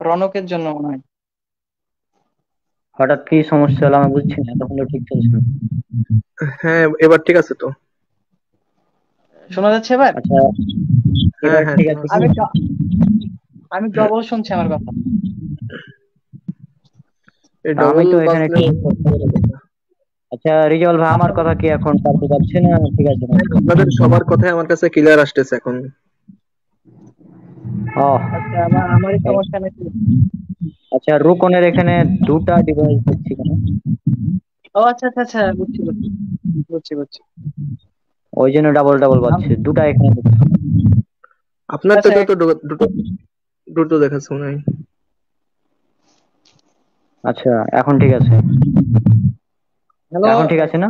রনকের জন্য মনে হয়। হঠাৎ কি সমস্যা হলো আমি বুঝছি না, তখন তো ঠিক চলছিল। হ্যাঁ, এবার ঠিক আছে তো? শোনা যাচ্ছে এবার? আচ্ছা, হ্যাঁ, এবার হ্যাঁ, ঠিক শোনা আছে কি? যাচ্ছে। আমি আমি ডবল শুনছি আমার কথা। এই তা আমি ডবল তো এখানে বাজলে ঠিক। কথা বলা যাবে না। আচ্ছা রিজল ভাই, আমার আচ্ছা, কথা কি এখন কাটতে যাচ্ছে না ঠিক আছে হ্যাঁ, নাকি? আপনাদের সবার কথাই আমার কাছে ক্লিয়ার আসতেছে এখন। ও, আচ্ছা, আমারই সমস্যা নাকি? আচ্ছা রুকনের এখানে দুটা ডিভাইস দেখছি কেন? ও আচ্ছা আচ্ছা আচ্ছা, বুঝছি বুঝছি বুঝছি বুঝছি। ওই জন্য ডাবল ডাবল আম- বাজছে, দুটা এখানে দেখছি। আপনার তো আচ্ছা, তো দুটো দুটো দেখাচ্ছে মনে হয়। আচ্ছা এখন ঠিক আছে। হ্যালো। এখন ঠিক আছে না?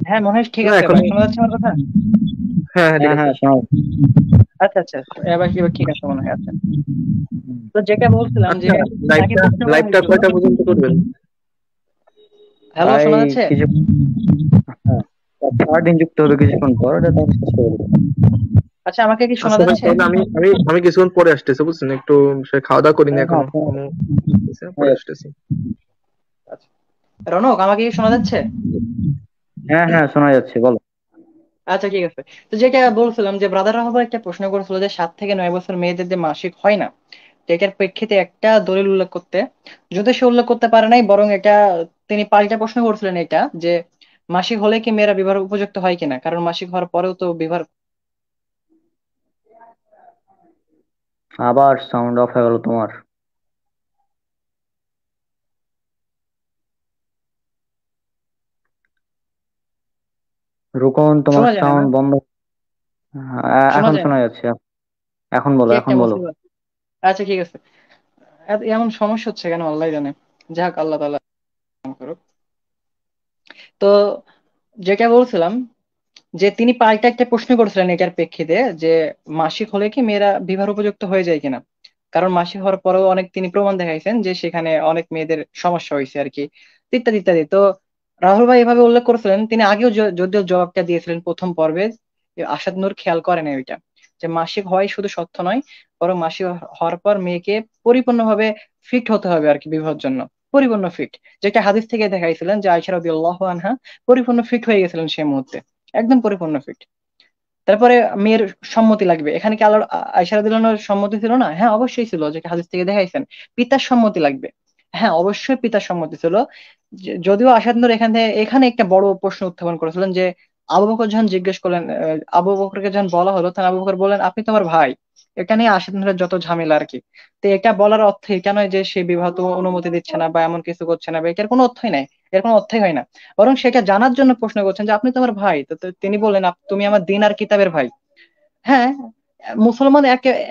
হ্যাঁ মনে হয় ঠিক না, আছে, এখন। এবার শোনা যাচ্ছে আমার কথা? হ্যাঁ, হ্যাঁ, ঠিক হ্যাঁ আছে। হ্যাঁ শোনো। আচ্ছা আচ্ছা, এবার কি ঠিক আছে মনে হয়। আচ্ছা, তো যেটা বলছিলাম যে আচ্ছা, তাকে লাইভটা প্রশ্ন করা লাইভটা হয়েছিল। কয়টা পর্যন্ত করবেন? হ্যালো, এই শোনা যাচ্ছে? কিছু, হ্যাঁ, 4 দিন যুক্ত হবে কিছুক্ষণ পর, এটা তো আমি শেষ করে দেবো। আচ্ছা, আমাকে কি শোনা আচ্ছা ভাই, যাচ্ছে? তাহলে আমি আমি আমি কিছুক্ষণ পরে আসতেছি, বুঝছেন? একটু সে খাওয়া দাওয়া করিনি হ্যাঁ হ্যাঁ এখনো। শোনো। পরে হ্যাঁ আসতেছি। আচ্ছা, রনক, আমাকে কি শোনা যাচ্ছে? হ্যাঁ হ্যাঁ, শোনা যাচ্ছে, বলো। আচ্ছা ঠিক আছে। তো যেটা বলছিলাম যে ব্রাদার রাহাবা একটা প্রশ্ন করেছিল যে 7 থেকে 9 বছর মেয়েদের যে মাসিক হয় না, তো এটার প্রেক্ষিতে একটা দলিল উল্লেখ করতে, যদি সে উল্লেখ করতে পারে নাই, বরং এটা তিনি পাল্টা প্রশ্ন করছিলেন এটা যে মাসিক হলে কি মেয়েরা বিবাহ উপযুক্ত হয় কিনা, কারণ মাসিক হওয়ার পরেও তো বিবাহ। আবার সাউন্ড অফ হয়ে গেল তোমার। রুকন, তোমার শোনা যায় না? সাউন্ড বন্ধ। শোনা এখন যায় না? শোনা যাচ্ছে। এখন বলো, কি এখন একটা বলো। মুসিবত! আচ্ছা ঠিক আছে। এমন সমস্যা হচ্ছে কেন আল্লাহ জানে। যাক, আল্লাহ তাআলা করুক। তো যেটা বলছিলাম যে তিনি পাল্টা একটা প্রশ্ন করেছিলেন এটার প্রেক্ষিতে যে মাসিক হলে কি মেয়েরা বিবাহ উপযুক্ত হয়ে যায় কিনা, কারণ মাসিক হওয়ার পরেও অনেক তিনি প্রমাণ দেখাইছেন যে সেখানে অনেক মেয়েদের সমস্যা হয়েছে আর কি, ইত্যাদি ইত্যাদি। তো রাহুল ভাই এভাবে উল্লেখ করেছিলেন, তিনি আগেও যদিও জবাবটা দিয়েছিলেন প্রথম পর্বে, আসাদ নূর খেয়াল করেন ওইটা, যে মাসিক হওয়াই শুধু সত্য নয়, বরং মাসিক হওয়ার পর মেয়েকে পরিপূর্ণভাবে ফিট হতে হবে আর কি বিবাহের জন্য, পরিপূর্ণ ফিট। যেটা হাদিস থেকে দেখাইছিলেন যে আয়েশা রাদিয়াল্লাহু আনহা পরিপূর্ণ ফিট হয়ে গেছিলেন সেই মুহূর্তে, একদম পরিপূর্ণ ফিট। তারপরে মেয়ের সম্মতি লাগবে, এখানে কি আল্লাহ আয়েশা রাদিয়াল্লাহু আনহার সম্মতি ছিল না? হ্যাঁ অবশ্যই ছিল, যেটা হাদিস থেকে দেখাইছেন। পিতার সম্মতি লাগবে, হ্যাঁ অবশ্যই পিতার সম্মতি ছিল। যদিও আসাদ নূর এখানে একটা বড় প্রশ্ন উত্থাপন করেছিলেন যে আবু বকর যখন জিজ্ঞেস করলেন, আবু বকরকে যখন বলা হলো, তখন আবু বকর বললেন আপনি তো আমার ভাই। এটা নিয়ে আসাদ নূরের যত ঝামেলা আর কি। তো এটা বলার অর্থ এটা নয় যে সে বিবাহ তো অনুমতি দিচ্ছে না বা এমন কিছু করছে না, বা এটার কোনো অর্থই নাই, এর কোনো অর্থই হয় না। বরং সেটা জানার জন্য প্রশ্ন করছেন যে আপনি তো আমার ভাই। তো তিনি বললেন তুমি আমার দিন আর কিতাবের ভাই। হ্যাঁ, মুসলমান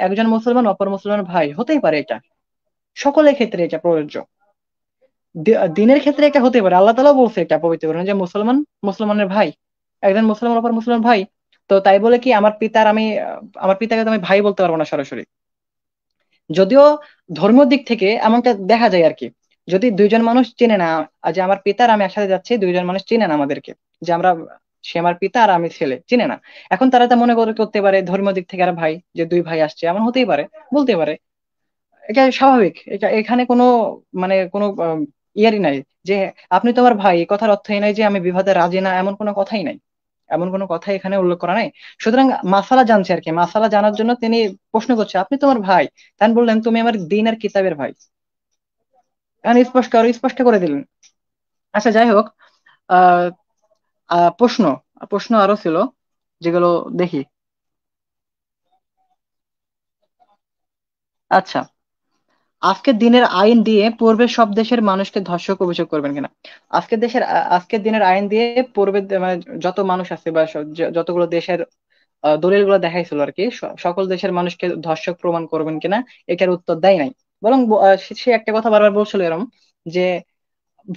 একজন মুসলমান অপর মুসলমান ভাই হতেই পারে, এটা সকলের ক্ষেত্রে এটা প্রযোজ্য। দিনের ক্ষেত্রে এটা হতে পারে, আল্লাহ তাআলা বলছে এটা পবিত্র কোরআনে যে মুসলমান মুসলমানের ভাই, একজন মুসলমান অপর মুসলমান ভাই। তো তাই বলে কি আমার পিতাকে তো আমি ভাই বলতে পারবো না সরাসরি। যদিও ধর্মীয় দিক থেকে এমনটা দেখা যায় আর কি, যদি দুইজন মানুষ চেনে না, যে আমার পিতা আর আমি একসাথে যাচ্ছি, দুইজন মানুষ চেনে না আমাদেরকে, যে আমরা, সে আমার পিতা আর আমি ছেলে, চিনে না। এখন তারা তা মনে করতে পারে ধর্মীয় দিক থেকে আর ভাই, যে দুই ভাই আসছে, এমন হতেই পারে, বলতে পারে। এটা স্বাভাবিক, এটা এখানে কোনো মানে কোনো ইয়ারই নাই যে আপনি তো আমার ভাই, এই কথার অর্থই নাই যে আমি বিবাদে রাজি না, এমন কোনো কথাই নাই, এমন কোনো কথাই এখানে উল্লেখ করা নাই। সুতরাং মাসালা জানছে আর কি, মাসালা জানার জন্য তিনি প্রশ্ন করছে আপনি তো আমার ভাই, তাই বললেন তুমি আমার দিন আর কিতাবের ভাই, এখন স্পষ্ট করে দিলেন। আচ্ছা যাই হোক, আহ প্রশ্ন প্রশ্ন আরো ছিল যেগুলো দেখি। আচ্ছা, আজকের দিনের আইন দিয়ে পূর্বের সব দেশের মানুষকে ধর্ষক অভিযোগ করবেন কিনা? আজকের দিনের আইন দিয়ে পূর্বের মানে যত মানুষ আছে বা যতগুলো দেশের দলিলগুলো দেখাইছিল আর কি, সকল দেশের মানুষকে ধর্ষক প্রমাণ করবেন কিনা, এটার উত্তর দেয় নাই। বরং সে একটা কথা বারবার বলছিল এরকম, যে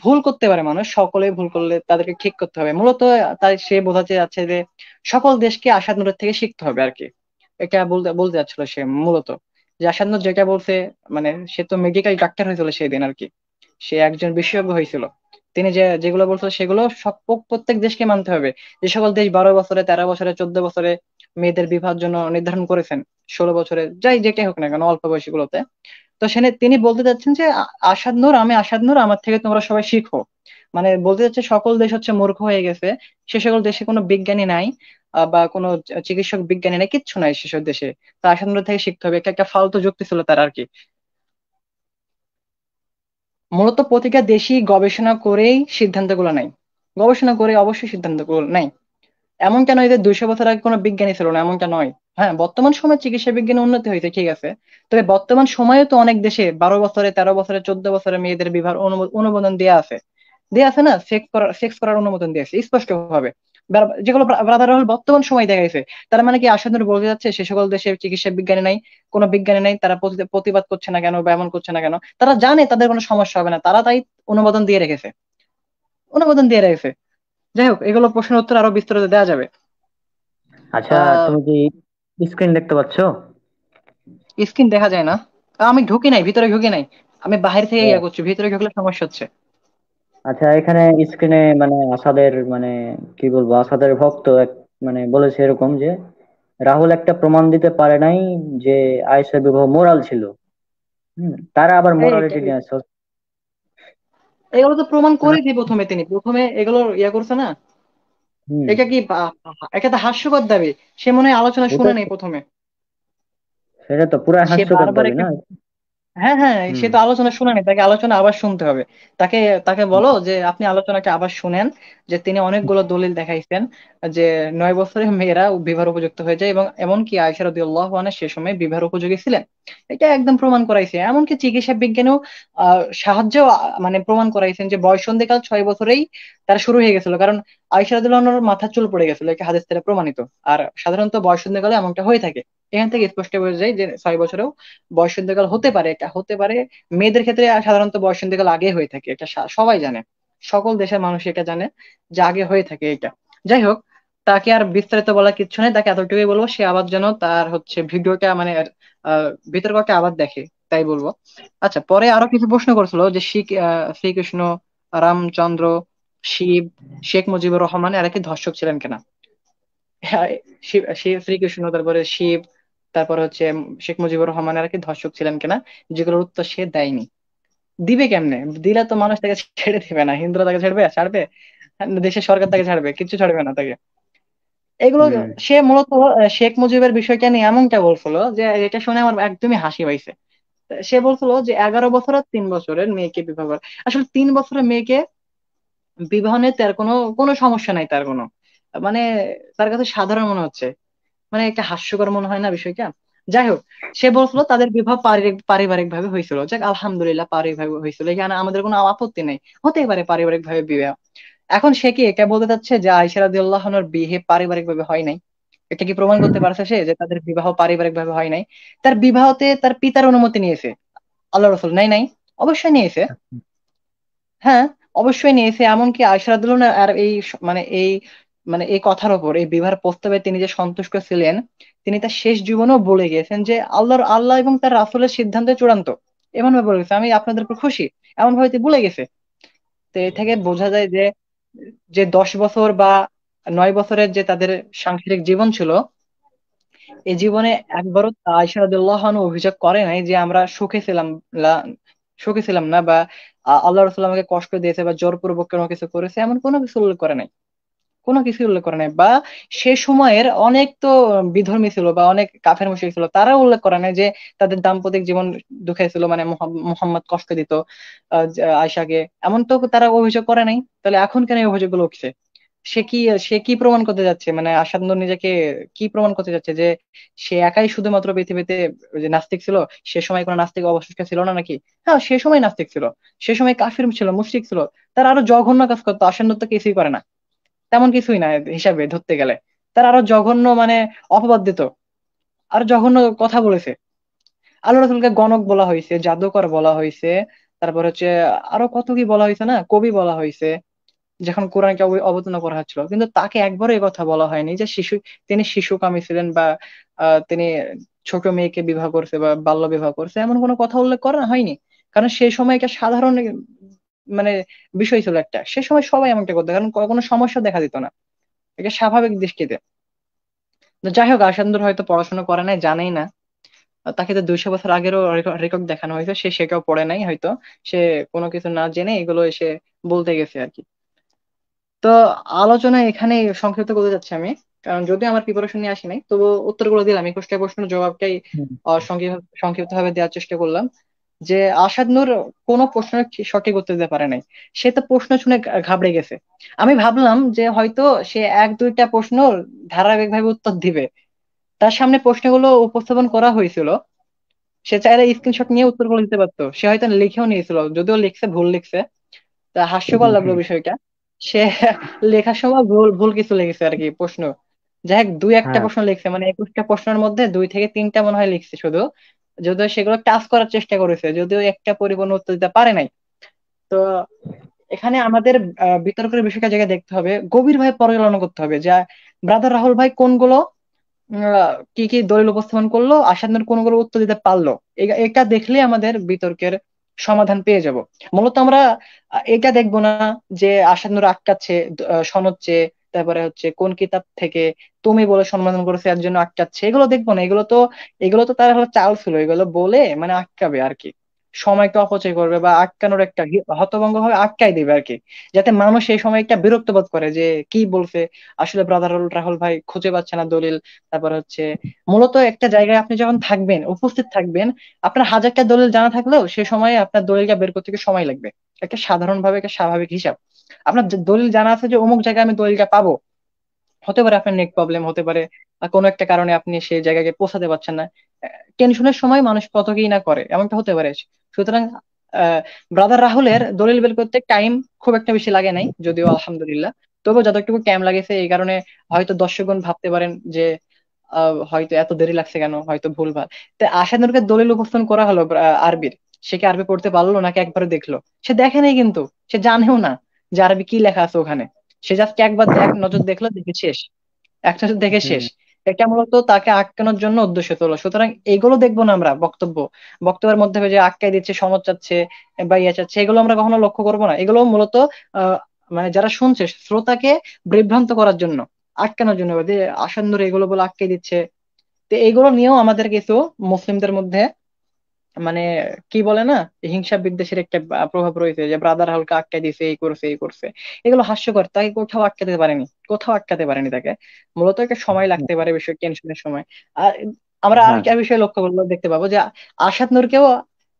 ভুল করতে পারে মানুষ, সকলে ভুল করলে তাদেরকে ঠিক করতে হবে, মূলত তাই সে বোঝাতে যাচ্ছে যে সকল দেশকে আসাদ নূরের থেকে শিখতে হবে আর কি। এটা বলতে বলতে যাচ্ছিল সে মূলত, যে আসাদ নূর যেটা বলছে, মানে সে তো মেডিকেল ডাক্তার হয়েছিল সেই দিন আর কি, সে একজন বিশেষজ্ঞ হয়েছিল। তিনি যে যেগুলো বলছিল সেগুলো সব প্রত্যেক দেশকে মানতে হবে। যে সকল দেশ 12 বছরে, 13 বছরে, 14 বছরে মেয়েদের বিবাহের জন্য নির্ধারণ করেছেন, 16 বছরে, যাই যেটাই হোক না কেন অল্প বয়সী গুলোতে, তো তিনি বলতে চাচ্ছেন যে আসাদ নূর, আমি আসাদ নূর, আমার থেকে তোমরা সবাই শিখো। মানে বলতে চাচ্ছে সকল দেশ হচ্ছে মূর্খ হয়ে গেছে, সে সকল দেশে কোনো বিজ্ঞানী নাই, বা কোনো চিকিৎসক বিজ্ঞানী নাই, কিচ্ছু নাই সেসব দেশে। তো আসাদ নূর থেকে শিখতে হবে, একটা একটা ফালতু যুক্তি ছিল তার আর কি। মূলত প্রতিটা দেশই গবেষণা করেই সিদ্ধান্তগুলো নেয়, গবেষণা করে অবশ্যই সিদ্ধান্তগুলো নেয়। এমনটা নয় যে 200 বছর আগে কোনো বিজ্ঞানী ছিল না, এমনটা নয়। হ্যাঁ, বর্তমান সময়ে চিকিৎসা বিজ্ঞানে উন্নতি হয়েছে ঠিক আছে, তবে বর্তমান সময়ে তো অনেক দেশে 12 বছরে, 13 বছরে, 14 বছরে মেয়েদের বিবাহ অনুমোদন দেওয়া আছে, দেওয়া আছে না, সেক্স করার অনুমোদন দিয়েছে স্পষ্ট ভাবে। যেগুলো ব্রাদার হল বর্তমান সময় দেখা গেছে। তার মানে কি আসাদ নূর বলতে যাচ্ছে সে সকল দেশে চিকিৎসা বিজ্ঞানী নাই, কোনো বিজ্ঞানী নাই, তারা প্রতিবাদ করছে না কেন বা এমন করছে না কেন? তারা জানে তাদের কোনো সমস্যা হবে না, তারা তাই অনুমোদন দিয়ে রেখেছে, অনুমোদন দিয়ে রেখেছে। যাই হোক, এগুলো প্রশ্নের উত্তর আরো বিস্তারিত দেওয়া যাবে। আচ্ছা, আহ তুমি কি স্ক্রিন দেখতে পাচ্ছো? স্ক্রিন দেখা যায় না, আমি ঢুকি নাই, ভিতরে ঢুকি নাই, আমি বাহির থেকে ও, ইয়া করছি, ভিতরে ঢুকলে সমস্যা হচ্ছে। আচ্ছা, এখানে স্ক্রিনে মানে আসাদের মানে কি বলবো, আসাদের ভক্ত এক মানে বলেছে এরকম যে রাহুল একটা প্রমাণ দিতে পারে নাই যে আয়েশা বিবাহ মোরাল ছিল। তারা আবার মোরালিটি নিয়ে আসছে। এগুলো তো প্রমাণ না, করেছি প্রথমে, তিনি প্রথমে এগুলো ইয়া করছে না। হুম, এটা কি এটা তো হাস্যকর দাবি, সে মনে হয় আলোচনা শুনে ওটাই নেই তো, প্রথমে। সেটা তো পুরা সে হাস্যকর বারবার দাবি একটা, না? হ্যাঁ হ্যাঁ, হুম, সে তো আলোচনা শুনানি, তাকে আলোচনা আবার শুনতে হবে। তাকে তাকে বলো যে আপনি আলোচনাকে আবার শুনেন, যে তিনি অনেকগুলো দলিল দেখাইছেন যে 9 বছরের মেয়েরা বিবাহের উপযুক্ত হয়ে যায়, এবং এমনকি আয়েশা রাদিয়াল্লাহু আনহা সে সময় বিবাহের উপযোগী ছিলেন। এটা একদম প্রমাণ করাইছে। এমনকি চিকিৎসা বিজ্ঞানেও সাহায্য মানে প্রমাণ করাইছেন যে বয়ঃসন্ধিকাল 6 বছরেই তার শুরু হয়ে গেছিল, কারণ আয়েশা রাদিয়াল্লাহু আনহার মাথা চুল পড়ে গেছিল, এটা হাদিস থেকে প্রমাণিত। আর সাধারণত বয়ঃসন্ধিকালে এমনটা হয়ে থাকে। এখান থেকে স্পষ্ট বোঝা যায় যে 6 বছরেও বয়ঃসন্ধিকাল হতে পারে, এটা হতে পারে। মেয়েদের ক্ষেত্রে সাধারণত বয়ঃসন্ধিকাল আগে হয়ে থাকে, এটা সবাই জানে, সকল দেশের মানুষ এটা জানে যে আগে হয়ে থাকে এটা। যাই হোক, তাকে আর বিস্তারিত বলার কিচ্ছু নেই, তাকে এতটুকুই বলবো সে আবার যেন তার হচ্ছে ভিডিওটা মানে বিতর্কটা আবার দেখে, তাই বলবো। আচ্ছা, পরে আরো কিছু প্রশ্ন করছিল যে শ্রীকৃষ্ণ, রামচন্দ্র, শিব, শেখ মুজিবুর রহমান এরা কি ধর্ষক ছিলেন কিনা। হ্যাঁ, শ্রীকৃষ্ণ, তারপরে শিব, তারপর হচ্ছে শেখ মুজিবুর রহমান এরা কি ধর্ষক ছিলেন কিনা, যেগুলোর উত্তর সে দেয়নি। দিবে কেমনে, দিলে তো মানুষ তাকে ছেড়ে দিবে না, হিন্দুরা তাকে ছাড়বে, ছাড়বে? দেশের সরকার তাকে ছাড়বে? কিচ্ছু ছাড়বে না তাকে। এগুলো হুম। সে মূলত শেখ মুজিবের বিষয়টা নিয়ে এমনটা বলছিল যে এটা শুনে আমার একদমই হাসি পাইছে। সে বলছিল যে 11 বছর আর 3 বছরের মেয়েকে বিবাহ করে। আসলে 3 বছরের মেয়েকে বিবাহ নিয়ে তার কোনো কোনো সমস্যা নাই, তার কোনো মানে তার কাছে সাধারণ মনে হচ্ছে, মানে একটা হাস্যকর মনে হয় না বিষয়টা। যাই হোক, সে বলছিল তাদের বিবাহ পারিবারিক ভাবে হয়েছিল, যাক আলহামদুলিল্লাহ পারিবারিক ভাবে হয়েছিল, এখানে আমাদের কোনো আপত্তি নেই, হতেই পারে পারিবারিক ভাবে বিবাহ। এখন সে কি এটা বলতে চাচ্ছে যে আয়েশা রাদিয়াল্লাহু আনহার বিয়ে পারিবারিক ভাবে হয় নাই? এটা কি প্রমাণ করতে পারছে সে যে তাদের বিবাহ পারিবারিক ভাবে হয় নাই? তার বিবাহতে তার পিতার অনুমতি নিয়েছে, আল্লাহ রসুল নাই নাই? অবশ্যই নিয়েছে। হ্যাঁ, অবশ্যই নিয়েছে। এমনকি আয়েশা রাদিয়াল্লাহু আনহা আর এই এই কথার উপর, এই বিবাহের প্রস্তাবে তিনি যে সন্তুষ্ট ছিলেন, তিনি তার শেষ জীবনেও বলে গিয়েছেন যে আল্লাহ এবং তার রাসূলের সিদ্ধান্ত চূড়ান্ত, এমন ভাবে বলে গেছে আমি আপনাদের উপর খুশি, এমন ভাবে তিনি বলে গেছে। তো এ থেকে বোঝা যায় যে যে 10 বছর বা 9 বছরের যে তাদের সাংসারিক জীবন ছিল, এই জীবনে একবারও আয়েশা রাদিয়াল্লাহু আনহা অভিযোগ করে নাই যে আমরা সুখে ছিলাম না, বা আল্লাহ রাসূল আমাকে কষ্ট দিয়েছে বা জোরপূর্বক কোনো কিছু করেছে, এমন কোনো কিছু উল্লেখ করে নাই, কোনো কিছু উল্লেখ করে নাই। বা সে সময়ের অনেক তো বিধর্মী ছিল বা অনেক কাফের মুশরিক ছিল, তারা উল্লেখ করে নাই যে তাদের দাম্পতিক জীবন দুঃখে ছিল, মানে মুহাম্মদ কষ্ট দিত আয়েশাকে, এমন তো তারা অভিযোগ করে নাই। তাহলে এখন কেন এই অভিযোগগুলো উঠছে? সে কি সে কি প্রমাণ করতে যাচ্ছে, মানে আসাদ নূর নিজেকে কি প্রমাণ করতে যাচ্ছে, যে সে একাই শুধুমাত্র পৃথিবীতে ওই যে নাস্তিক ছিল, সে সময় কোনো নাস্তিক অবশিষ্ট ছিল না নাকি? হ্যাঁ, সে সময় নাস্তিক ছিল, সে সময় কাফির ছিল, মুশরিক ছিল, তারা আরো জঘন্য কাজ করতো, আসাদ নূর তো কিছুই করে না, তেমন কিছুই না হিসাবে ধরতে গেলে। তারা আরো জঘন্য মানে অপবাদ দিত, আরো জঘন্য কথা বলেছে। আল্লাহ রাসূলকে গণক বলা হয়েছে, জাদুকর বলা হয়েছে, তারপর হচ্ছে আরো কত কি বলা হয়েছে না, কবি বলা হয়েছে যখন কোরআনকে অবতীর্ণ করা হচ্ছিল, কিন্তু তাকে একবারও এই কথা বলা হয়নি যে তিনি শিশুকামী ছিলেন বা তিনি ছোট মেয়েকে বিবাহ করছে বা বাল্য বিবাহ করছে, এমন কোনো কথা উল্লেখ করা হয়নি। কারণ সেই সময় এটা সাধারণ মানে বিষয় ছিল একটা, সে সময় সবাই এমনটা করতো, কারণ কোনো সমস্যা দেখা দিত না, এটা স্বাভাবিক দৃষ্টিতে। তো যাই হোক, আসান্দর হয়তো পড়াশোনা করে নাই, জানেই না। তাকে তো 200 বছর আগেরও রেকর্ড দেখানো হয়েছে, সে সেটাও পড়ে নাই হয়তো, সে কোনো কিছু না জেনে এগুলো এসে বলতে গেছে আর কি। তো আলোচনা এখানে সংক্ষিপ্ত করতে যাচ্ছি আমি, কারণ যদি আমার প্রিপারেশন নিয়ে আসি নাই, তবু উত্তরগুলো দিলাম, 21টা প্রশ্নের জবাবটাই হুম। সংক্ষিপ্ত ভাবে দেওয়ার চেষ্টা করলাম। যে আসাদ নূর কোনো প্রশ্নের সঠিক উত্তর দিতে পারে নাই, সে তো প্রশ্ন শুনে ঘাবড়ে গেছে। আমি ভাবলাম যে হয়তো সে 1-2টা প্রশ্ন ধারাবাহিকভাবে উত্তর দিবে, তার সামনে প্রশ্নগুলো উপস্থাপন করা হয়েছিল, সে চাইলে স্ক্রিনশট নিয়ে উত্তরগুলো দিতে পারতো, সে হয়তো লিখেও নিয়েছিল, যদিও লিখছে ভুল লিখছে। তা হাস্যকর হুম, লাগলো হুম। বিষয়টা। সে লেখার সময় ভুল ভুল কিছু লিখেছে আর কি প্রশ্ন। যাই হোক, 2-1টা হ্যাঁ। প্রশ্ন লিখছে, মানে 21টা প্রশ্নের মধ্যে 2 থেকে 3টা মনে হয় লিখছে শুধু, যদিও সেগুলো টাচ করার চেষ্টা করেছে, যদিও একটা পরিপূর্ণ উত্তর দিতে পারে নাই। তো এখানে আমাদের বিতর্কের বিষয়টা জায়গায় দেখতে হবে, গভীরভাবে পর্যালোচনা করতে হবে যা ব্রাদার রাহুল ভাই কোনগুলো কি কি দলিল উপস্থাপন করলো, আসাদ কোনগুলো উত্তর দিতে পারলো। এটা দেখলে আমাদের বিতর্কের সমাধান পেয়ে যাব। মূলত আমরা এটা দেখবো না যে আসাদ আটকাচ্ছে সনদ চেয়ে, তারপরে হচ্ছে কোন কিতাব থেকে তুমি বলে সম্বোধন করেছে এর জন্য আটকাচ্ছে, এগুলো দেখবো না। এগুলো তো তার হলো চাল ছিল, এগুলো বলে মানে আটকাবে আর কি, সময়কে অপচয় করবে বা আটকানোর একটা হতভঙ্গ ভাবে আটকাই দিবে আর কি, যাতে মানুষ এই সময় একটা বিরক্ত বোধ করে যে কি বলছে, আসলে ব্রাদার রাহুল ভাই খুঁজে পাচ্ছে না দলিল। তারপর হচ্ছে মূলত একটা জায়গায় আপনি যখন থাকবেন, উপস্থিত থাকবেন, আপনার হাজারটা দলিল জানা থাকলেও সে সময়ে আপনার দলিলটা বের করতে গিয়ে সময় লাগবে। একটা সাধারণভাবে একটা স্বাভাবিক হিসাব। আপনার যে দলিল জানা আছে যে অমুক জায়গায় আমি দলিলটা পাবো, হতে পারে আপনার নেট প্রবলেম, হতে পারে কোনো একটা কারণে আপনি সেই জায়গায় পৌঁছাতে পারছেন না, টেনশনের সময় মানুষ কত কি না করে, এমনটা হতে পারে। সুতরাং ব্রাদার রাহুলের দলিল বের করতে টাইম খুব একটা বেশি লাগে নাই, যদিও আলহামদুলিল্লাহ, তবুও যতটুকু টাইম লাগেছে এই কারণে হয়তো দর্শকগণ ভাবতে পারেন যে হয়তো এত দেরি লাগছে কেন, হয়তো ভুলভাল। তো আশানুরকে দলিল উপস্থাপন করা হলো আরবির, সে কি আরবি পড়তে পারলো নাকি একবারে দেখলো? সে দেখে নাই, কিন্তু সে জানেও না যে আরবি কি লেখা আছে ওখানে। সে জাস্ট একবার এক নজর দেখলো, দেখে শেষ, এক নজর দেখে হুম। শেষ। এটা মূলত তাকে আটকানোর জন্য উদ্দেশ্য তোলো। সুতরাং এগুলো দেখবো না আমরা, বক্তব্যের মধ্যে যে আটকাই দিচ্ছে, সনদ চাচ্ছে বা ইয়ে চাচ্ছে, এগুলো আমরা কখনো লক্ষ্য করবো না। এগুলো মূলত আহ মানে যারা শুনছে শ্রোতাকে বিভ্রান্ত করার জন্য, আটকানোর জন্য, যে আসান্দর এগুলো বলে আটকে দিচ্ছে। তো এগুলো নিয়েও আমাদের কিছু মুসলিমদের মধ্যে মানে কি বলে না, হিংসা বিদ্বেষের একটা প্রভাব রয়েছে, যে ব্রাদার হালকা আটকে দিছে, এই করছে এই করছে। এগুলো হাস্যকর, তাকে কোথাও আটকাতে পারেনি, কোথাও আটকাতে পারেনি তাকে। মূলত একটা সময় লাগতে পারে, বিষয় টেনশনের সময়। আর আমরা হ্যাঁ। আরেকটা বিষয় লক্ষ্য করলে দেখতে পাবো যে আসাদ নূরকেও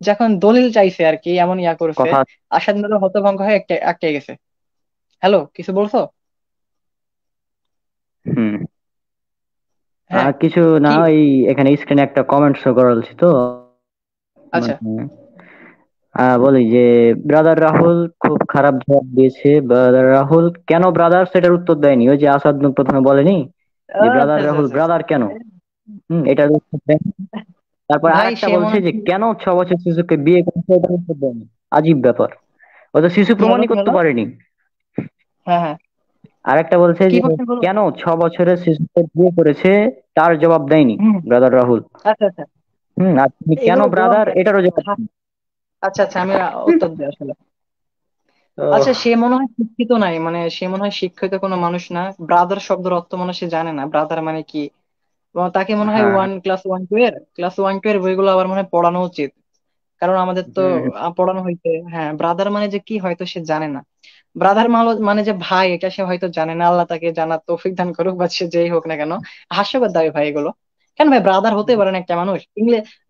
যখন দলিল চাইছে আর কি, এমন ইয়া করছে, কথা। আসাদ নূর হতভঙ্গ হয়ে একটা আটকে গেছে। হ্যালো, কিছু বলছো? হুম। হ্যাঁ। কিছু না, কি? ওই এখানে স্ক্রিনে একটা কমেন্ট শো করালছি তো, আচ্ছা। মানে বলি যে ব্রাদার রাহুল খুব খারাপ জবাব দিয়েছে। ব্রাদার রাহুল কেন ব্রাদার সেটার উত্তর দেয়নি, ওই যে আসাদ নূর প্রথমে বলেনি যে আচ্ছা ব্রাদার আচ্ছা রাহুল আচ্ছা আচ্ছা। ব্রাদার কেন। এটার উত্তর দেয়নি। তারপর ভাই আরেকটা সে বলছে মনে যে হয় কেন 6 বছর শিশুকে বিয়ে করেছে, এটার উত্তর দেয়নি। আজীব ব্যাপার, ও তো শিশু কি হলো প্রমাণই কি করতে হলো? পারেনি। হ্যাঁ হ্যাঁ। আরেকটা বলছে কি যে প্রশ্ন করলো? কেন 6 বছরের শিশুকে বিয়ে করেছে, তার জবাব দেয়নি হুম। ব্রাদার রাহুল। আচ্ছা আচ্ছা। আর তুমি কেন এগুলো জবাব ব্রাদার দেয়। এটারও জবাব হ্যাঁ, দেয়নি। আচ্ছা আচ্ছা, আমি উত্তর দিই আসলে। তো আচ্ছা, সে মনে হয় শিক্ষিত নাই, মানে সে মনে হয় শিক্ষিত কোনো মানুষ না। ব্রাদার শব্দের অর্থ মনে হয় সে জানে না, ব্রাদার মানে কি। এবং তাকে মনে হয় হ্যাঁ। ক্লাস 1-2 এর বইগুলো আবার মনে হয় পড়ানো উচিত, কারণ আমাদের তো হুম, পড়ানো হইতে। হ্যাঁ, ব্রাদার মানে যে কি হয়তো সে জানে না। ব্রাদার মানে যে ভাই, এটা সে হয়তো জানে না। আল্লাহ তাকে জানার তৌফিক দান করুক, বা সে যেই হোক না কেন। হাস্যকর দাবি ভাই এগুলো। কেন ভাই ব্রাদার হতে পারেন একটা মানুষ?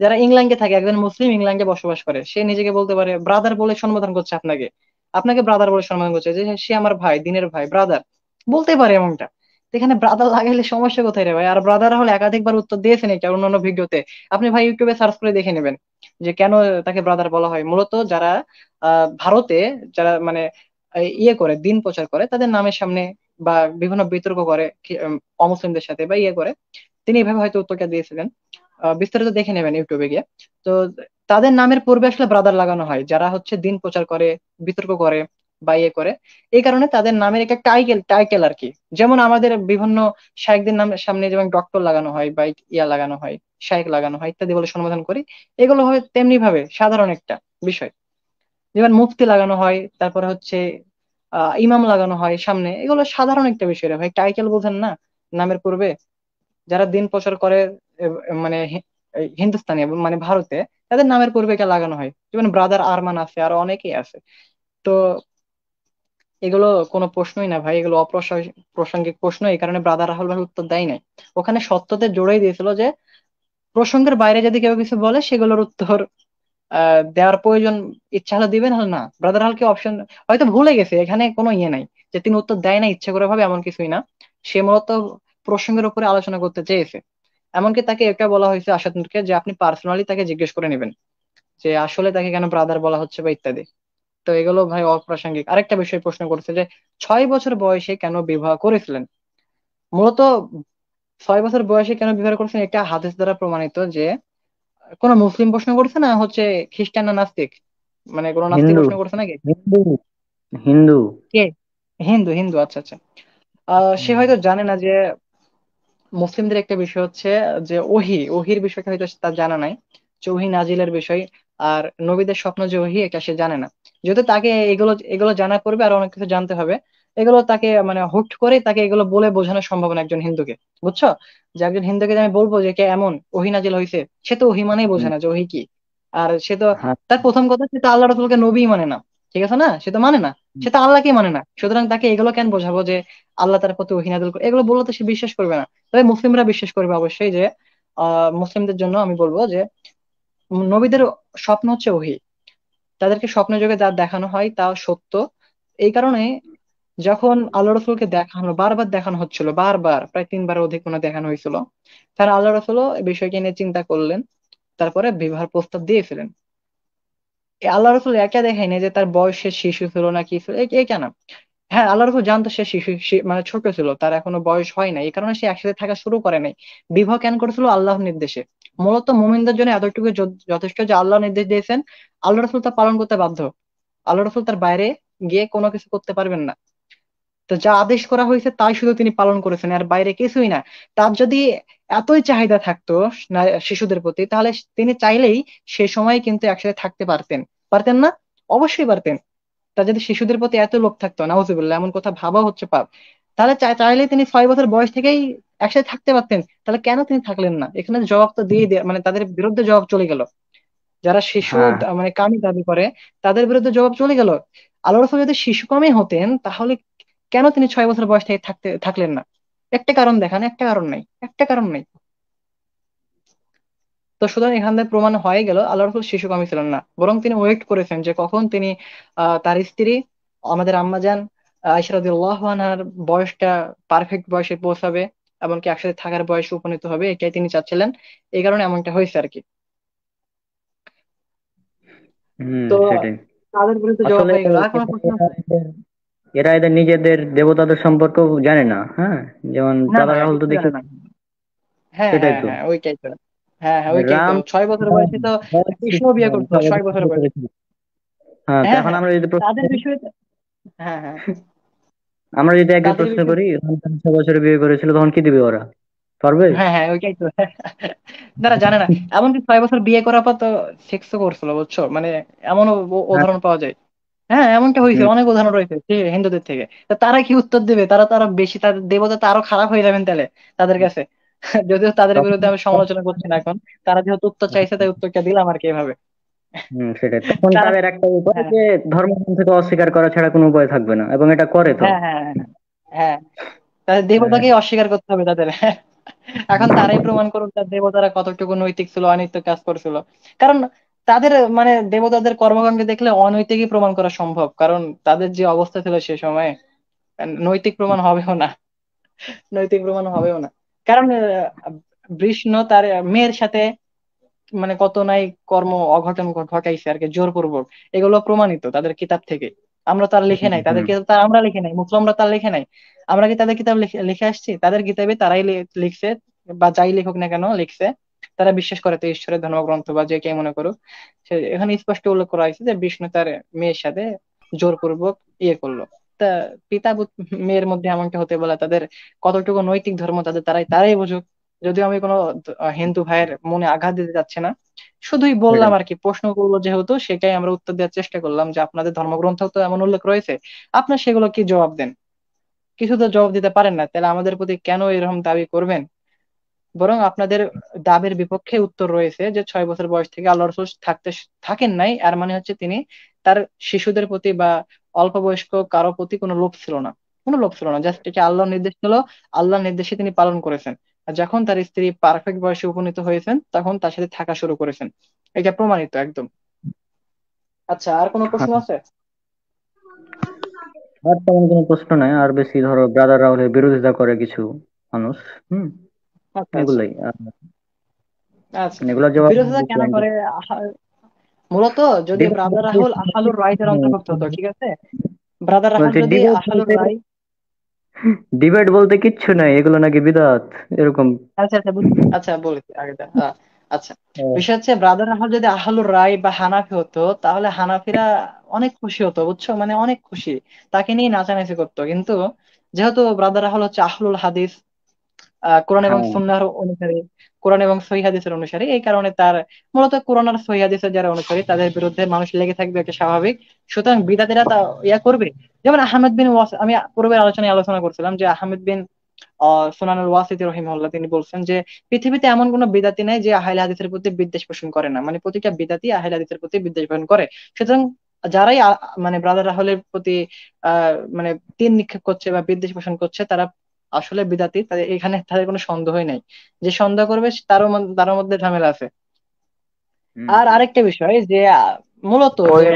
যারা ইংল্যান্ডে থাকে, একজন মুসলিম ইংল্যান্ডে বসবাস করে, সে নিজেকে বলতে পারে ব্রাদার বলে সম্বোধন করছে আপনাকে, আপনাকে ব্রাদার বলে সম্বোধন করছে, যে সে আমার ভাই, দিনের ভাই, ব্রাদার বলতে পারে এমনটা। তো এখানে ব্রাদার লাগাইলে সমস্যা কোথায় রে ভাই? আর ব্রাদার হলে একাধিকবার উত্তর দিয়েছেন এটা অন্যান্য ভিডিওতে, আপনি ভাই ইউটিউবে সার্চ করে দেখে নেবেন যে কেন তাকে ব্রাদার বলা হয়। মূলত যারা ভারতে, যারা মানে ইয়ে করে, দিন প্রচার করে, তাদের নামের সামনে বা বিভিন্ন বিতর্ক করে অমুসলিমদের সাথে বা ইয়ে করে, তিনি এভাবে হয়তো উত্তরটা দিয়েছিলেন। বিস্তারিত দেখে নেবেন ইউটিউবে গিয়ে। তো তাদের নামের পূর্বে আসলে ব্রাদার লাগানো হয়, যারা হচ্ছে দিন প্রচার করে, বিতর্ক করে বা ইয়ে করে। এই কারণে তাদের নামের একটা টাইটেল টাইটেল আর কি। যেমন আমাদের বিভিন্ন শায়েখদের নামের সামনে যেমন ডক্টর লাগানো হয় বা ইয়া লাগানো হয়, শায়েখ লাগানো হয় ইত্যাদি বলে সম্বোধন করি, এগুলো হয় তেমনি ভাবে সাধারণ একটা বিষয়। যেমন মুফতি লাগানো হয়, তারপরে হচ্ছে ইমাম লাগানো হয় সামনে, এগুলো সাধারণ একটা বিষয় রে ভাই, টাইটেল বোঝেন না নামের পূর্বে? যারা দিন প্রচার করে মানে এই হিন্দুস্তানি মানে ভারতে, তাদের নামের পূর্বে এটা লাগানো হয়। যেমন ব্রাদার আরমান আছে, আরো অনেকেই আছে। তো এগুলো কোনো প্রশ্নই না ভাই, এগুলো প্রাসঙ্গিক প্রশ্ন, এই কারণে ব্রাদার রাহুল ভাই উত্তর দেয় নাই। ওখানে সত্যতে জোরেই দিয়েছিল যে প্রসঙ্গের বাইরে যদি কেউ কিছু বলে সেগুলোর উত্তর দেওয়ার প্রয়োজন ইচ্ছা হলে দিবেন, হলে না। ব্রাদার হালকে অপশন হয়তো ভুলে গেছে, এখানে কোনো ইয়ে নাই যে তিনি উত্তর দেয় না ইচ্ছা করে ভাবে, এমন কিছুই না। সে মূলত প্রসঙ্গের উপরে আলোচনা করতে চেয়েছে। এমনকি তাকে এটা বলা হয়েছে আশাদ নূরকে যে আপনি পার্সোনালি তাকে জিজ্ঞেস করে নেবেন যে আসলে তাকে কেন ব্রাদার বলা হচ্ছে বা ইত্যাদি। তো এগুলো ভাই অপ্রাসঙ্গিক। আরেকটা বিষয় প্রশ্ন করছে যে 6 বছর বয়সে কেন বিবাহ করেছিলেন। মূলত 6 বছর বয়সে কেন বিবাহ করেছিলেন এটা হাদিস দ্বারা প্রমাণিত যে কোন মুসলিম প্রশ্ন করছে না হচ্ছে খ্রিস্টান না নাস্তিক, মানে কোন নাস্তিক হিন্দু, প্রশ্ন করছে নাকি? হিন্দু, হিন্দু। কে? হিন্দু, হিন্দু, আচ্ছা আচ্ছা। সে হুম। হয়তো জানে না যে মুসলিমদের একটা বিষয় হচ্ছে যে ওহির বিষয়টা হয়তো তার জানা নাই, যে ওহী নাজিলের বিষয় আর নবীদের স্বপ্ন যে ওহী, এটা সে জানে না। যেহেতু তাকে এগুলো এগুলো জানা পড়বে আর অনেক কিছু জানতে হবে, এগুলো তাকে মানে হুট করে তাকে এগুলো বলে বোঝানো সম্ভব না একজন হিন্দুকে, বুঝছো? যে একজন হিন্দুকে যে আমি বলবো যে কে এমন ওহী নাজিল হয়েছে, সে তো ওহী মানেই বোঝে হুম। না যে ওহী কি। আর সে তো, হ্যাঁ। তার প্রথম কথা সে তো আল্লাহ রাসূলকে নবী মানে না, ঠিক আছে না? সে তো মানে না, সে তো আল্লাহকে মানে না, সুতরাং তাকে এগুলো কেন বোঝাবো যে আল্লাহ তার প্রতি ওহী নাজিল করে, এগুলো বললে তো সে বিশ্বাস করবে না। তবে মুসলিমরা বিশ্বাস করবে অবশ্যই যে মুসলিমদের জন্য আমি বলবো যে নবীদের স্বপ্ন হচ্ছে ওহী, তাদেরকে স্বপ্ন যোগে যা দেখানো হয় তা সত্য। এই কারণে যখন আল্লাহ রসুলকে দেখানো, বারবার দেখানো হচ্ছিল, বারবার প্রায় 3বার অধিক মনে হয় দেখানো হয়েছিল, তারা আল্লাহ রসুল এই বিষয়কে নিয়ে চিন্তা করলেন, তারপরে বিবাহের প্রস্তাব দিয়েছিলেন। এই আল্লাহ রসুল একা দেখায়নি যে তার বয়সে শিশু ছিল না কি ছিল, এটা না। হ্যাঁ, আল্লাহ রসুল জানতো সে শিশু, মানে ছোট ছিল, তার এখনো বয়স হয় নাই, এই কারণে সে একসাথে থাকা শুরু করে নাই। বিবাহ কেন করেছিল? আল্লাহর নির্দেশে। মূলত মুমিনদের জন্য এতটুকু যথেষ্ট যে আল্লাহ নির্দেশ দিয়েছেন, আল্লাহ রসুল তা পালন করতে বাধ্য। আল্লাহ রসুল তার বাইরে গিয়ে কোনো কিছু করতে পারবেন না। তো যা আদেশ করা হয়েছে তাই শুধু তিনি পালন করেছেন, আর বাইরে কিছুই না। তার যদি এতই চাহিদা থাকতো না শিশুদের প্রতি, তাহলে তিনি চাইলেই সে সময় কিন্তু একসাথে থাকতে পারতেন। পারতেন না? অবশ্যই পারতেন। তার যদি শিশুদের প্রতি এত লোভ থাকতো, নাউজুবিল্লাহ, এমন কথা ভাবা হচ্ছে পাপ, তাহলে চাইলে তিনি 6 বছর বয়স থেকেই একসাথে থাকতে পারতেন। তাহলে কেন তিনি থাকলেন না? এখানে জবাব তো দিয়ে মানে তাদের বিরুদ্ধে জবাব চলে গেল। যারা শিশু হ্যাঁ। মানে কামি দাবি করে, তাদের বিরুদ্ধে জবাব চলে গেল। আল্লাহ রাসূল যদি শিশু কামী হতেন তাহলে কেন তিনি 6 বছর বয়স থেকে থাকলেন না? একটা কারণ দেখান, একটা কারণ নাই, একটা কারণ নাই। তো সুতরাং এখান থেকে প্রমাণ হয়ে গেল আল্লাহ রাসূল শিশু কামী ছিলেন না, বরং তিনি ওয়েট করেছেন যে কখন তিনি তার স্ত্রী আমাদের আম্মাজান আয়েশা রাদিয়াল্লাহু আনহার বয়সটা পারফেক্ট বয়সে পৌঁছাবে, এমনকি একসাথে থাকার বয়সে উপনীত হবে, এটাই তিনি চাচ্ছিলেন। এই কারণে এমনটা হয়েছে আর কি। হুম, তো সেটাই। তাদের বিরুদ্ধে জবাব আসলে হয়ে গেল। আর কোনো প্রশ্ন এরা আছে? এরা এদের নিজেদের দেবতাদের সম্পর্কেও জানে না। হ্যাঁ, যেমন না না, ব্রাদার রাহুল তো কিছু দেখে। জানে না। হ্যাঁ সেটাই হ্যাঁ তো। হ্যাঁ, ওইটাই তো। হ্যাঁ হ্যাঁ, ওইটাই তো, রাম 6 বছর রাম বয়সে তো রাম কৃষ্ণ বিয়ে কৃষ্ণ করতো, 6 বছর 6 বছর বিয়ে বয়সে। করেছিল। হ্যাঁ, তো হ্যাঁ এখন হ্যাঁ, আমরা যদি প্রশ্ন তাদের করি, বিষয়ে হ্যাঁ হ্যাঁ, আমরা যদি একই তাদের প্রশ্ন বিষয়ে করি ইরফান খান 6 বছরে বিয়ে করেছিল, তখন কি দিবে ওরা? পারবে? হ্যাঁ হ্যাঁ, ওইটাই তো। তারা জানে না। এমনকি 6 বছর বিয়ে করার পর তো সেক্সও করছিল, বুঝছো? মানে এমনও হ্যাঁ। উদাহরণ পাওয়া যায়। হ্যাঁ, এমনটা হয়েছে, হুম। অনেক উদাহরণ রয়েছে যে হিন্দুদের থেকে। তো তারা কি উত্তর দেবে? তারা তো আরো বেশি, তাদের দেবতা তো আরো খারাপ হয়ে যাবেন তাহলে তাদের কাছে। যদিও তাদের তখন বিরুদ্ধে আমি সমালোচনা করছি না এখন, তারা যেহেতু উত্তর চাইছে তাই উত্তরটা দিলাম আর কি এভাবে। সেটাই, তখন তারা, তাদের একটা উপায় হ্যাঁ যে ধর্মগ্রন্থ থেকে অস্বীকার করা ছাড়া কোনো উপায় থাকবে না, এবং এটা করে তো। হ্যাঁ হ্যাঁ হ্যাঁ হ্যাঁ, তাদের হ্যাঁ। দেবতাকে অস্বীকার করতে হবে তাদের। এখন তারাই প্রমাণ করুক তার দেবতারা কতটুকু নৈতিক ছিল, অনৈতিক কাজ করছিল। কারণ তাদের মানে দেবতাদের কর্মকাণ্ড দেখলে অনৈতিকই প্রমাণ করা সম্ভব, কারণ তাদের যে অবস্থা ছিল সে সময়, নৈতিক প্রমাণ হবেও না, নৈতিক প্রমাণ হবেও না। কারণ বিষ্ণু তার মেয়ের সাথে মানে কত নাই কর্ম অঘটন ঘটাইছে আর কি, জোরপূর্বক। এগুলো প্রমাণিত তাদের কিতাব থেকে। আমরা তার লিখে হুম, নাই, তাদের হুম। কিতাব তার আমরা লিখে নাই, মুসলমানরা তার লিখে নাই। আমরা কি তাদের কিতাব লিখে লিখে আসছি? তাদের কিতাবে তারাই লিখছে, বা যাই লিখুক না কেন লিখছে। তারা বিশ্বাস করে তো ঈশ্বরের ধর্মগ্রন্থ বা যে কে মনে করুক, এখানে স্পষ্ট উল্লেখ করা হয়েছে যে বিষ্ণু তার মেয়ের সাথে জোরপূর্বক ইয়ে করলো। তা মেয়ের মধ্যে এমনটা হতে বলে তাদের কতটুকু নৈতিক ধর্ম তাদের তারাই তারাই বুঝুক। যদিও আমি কোনো হিন্দু ভাইয়ের মনে আঘাত দিতে যাচ্ছি না, শুধুই বললাম সেটাই। আর কি, প্রশ্ন করবো যেহেতু সেটাই আমরা উত্তর দেওয়ার চেষ্টা করলাম যে আপনাদের ধর্মগ্রন্থ তো এমন উল্লেখ রয়েছে, আপনার সেগুলো কি জবাব দেন? কিছু তো জবাব দিতে পারেন না, তাহলে আমাদের প্রতি কেন এরকম দাবি করবেন? বরং আপনাদের দাবির বিপক্ষে উত্তর রয়েছে যে 6 বছর বয়স থেকে আল্লাহ রসুল থাকেন নাই, আর মানে হচ্ছে তিনি তার শিশুদের প্রতি বা অল্প বয়স্ক কারো প্রতি কোনো লোভ ছিল না, কোনো লোভ ছিল না, জাস্ট এটা আল্লাহর নির্দেশ ছিল, আল্লাহর নির্দেশে তিনি পালন করেছেন। আর যখন তার স্ত্রী পারফেক্ট বয়সে উপনীত হয়েছেন তখন তার সাথে থাকা শুরু করেছেন। এটা প্রমাণিত একদম। আচ্ছা, আর কোনো প্রশ্ন হ্যাঁ, আছে? আর তেমন কোনো প্রশ্ন নাই। আর বেশি ধরো ব্রাদার রাহুলের বিরোধিতা করে কিছু মানুষ। হুম। আচ্ছা আচ্ছা এগুলাই আচ্ছা। এগুলোর জবাব আমি বিরোধিতা কেন দিচ্ছিলাম যে করে? আহা- মূলত যদি ডিবেট ব্রাদার বলতে রাহুল আহালুর রাইটের অন্তর্ভুক্ত হতো, ঠিক আছে, ব্রাদার রাহুল বলছি যদি ডিবেট আহালুর বলতে রায়। ডিবেট বলতে কিচ্ছু নাই, এগুলো নাকি বিদআত এরকম। আচ্ছা আচ্ছা আচ্ছা বলেছি আগে আচ্ছা, আহ, বিষয় হচ্ছে ব্রাদার রাহাল যদি আহলুর রায় বা হানাফি হতো তাহলে হানাফিরা অনেক খুশি হতো, বুঝছো, মানে অনেক খুশি, তাকে নিয়ে নাচানাচি করতো। কিন্তু যেহেতু ব্রাদার রাহাল হচ্ছে আহলুল হাদিস, কোরআন এবং হ্যাঁ। সুন্নাহর অনুসারী, কোরআন এবং সহিহ হাদিসের অনুসারী, এই কারণে তার মূলত কোরআন আর সহিহ হাদিসের যারা অনুসারী তাদের বিরুদ্ধে মানুষ লেগে থাকবে, এটা স্বাভাবিক। সুতরাং বিদাতিরা তা ইয়া করবে। যেমন আহমেদ বিন আমি পূর্বের আলোচনায় আলোচনা করছিলাম যে আহমেদ বিন সুনানুল ওয়াসিতি রহিমাহুল্লাহ তিনি বলছেন যে পৃথিবীতে এমন কোনো বিদাতি নাই যে আহলে হাদিসের প্রতি বিদ্বেষ পোষণ করে না, মানে প্রতিটা বিদাতি আহলে হাদিসের প্রতি বিদ্বেষ পোষণ করে। সুতরাং যারাই মানে ব্রাদার রাহুলের প্রতি মানে তির নিক্ষেপ করছে বা বিদ্বেষ পোষণ করছে তারা আসলে বিদাতি, তাদের এখানে তাদের কোনো সন্দেহই নাই। যে সন্দেহ করবে তার মধ্যে ঝামেলা আছে। হুম আর হুম। আরেকটা বিষয় যে মূলত ওই যে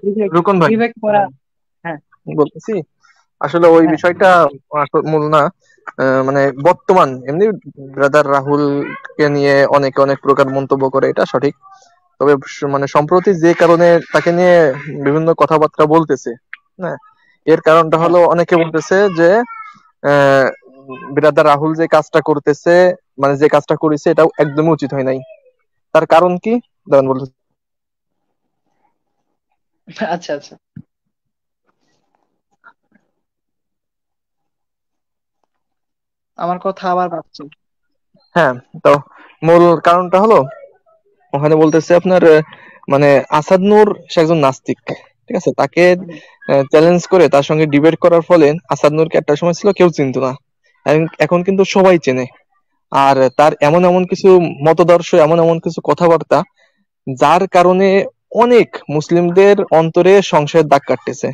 বিবেক রুকন ভাই, বিবেক করা। হ্যাঁ বলতেছি আসলে ওই হ্যাঁ বিষয়টা মূল না। মানে বর্তমান এমনি ব্রাদার রাহুল কে নিয়ে অনেকে অনেক প্রকার মন্তব্য করে, এটা সঠিক। তবে মানে সম্প্রতি যে কারণে তাকে নিয়ে বিভিন্ন কথাবার্তা বলতেছে, হ্যাঁ, এর কারণটা হ্যাঁ। হলো অনেকে বলতেছে যে আহ ব্রাদার রাহুল যে কাজটা করতেছে, মানে যে কাজটা করেছে এটা একদমই উচিত হয় নাই। তার কারণ কি দাঁড়ান বলতে। আচ্ছা আচ্ছা, আমার কথা আবার ভাবছি। হ্যাঁ, তো মূল কারণটা হলো ওখানে বলতেছে আপনার মানে আসাদ নূর সে একজন নাস্তিক, ঠিক আছে, তাকে চ্যালেঞ্জ করে তার সঙ্গে ডিবেট করার ফলে আসাদ নূরকে একটা সময় ছিল কেউ চিনতো না, এখন কিন্তু সবাই চেনে। আর তার এমন এমন কিছু মতদর্শ, এমন এমন কিছু কথাবার্তা যার কারণে অনেক মুসলিমদের অন্তরে সংশয়ের দাগ কাটতেছে।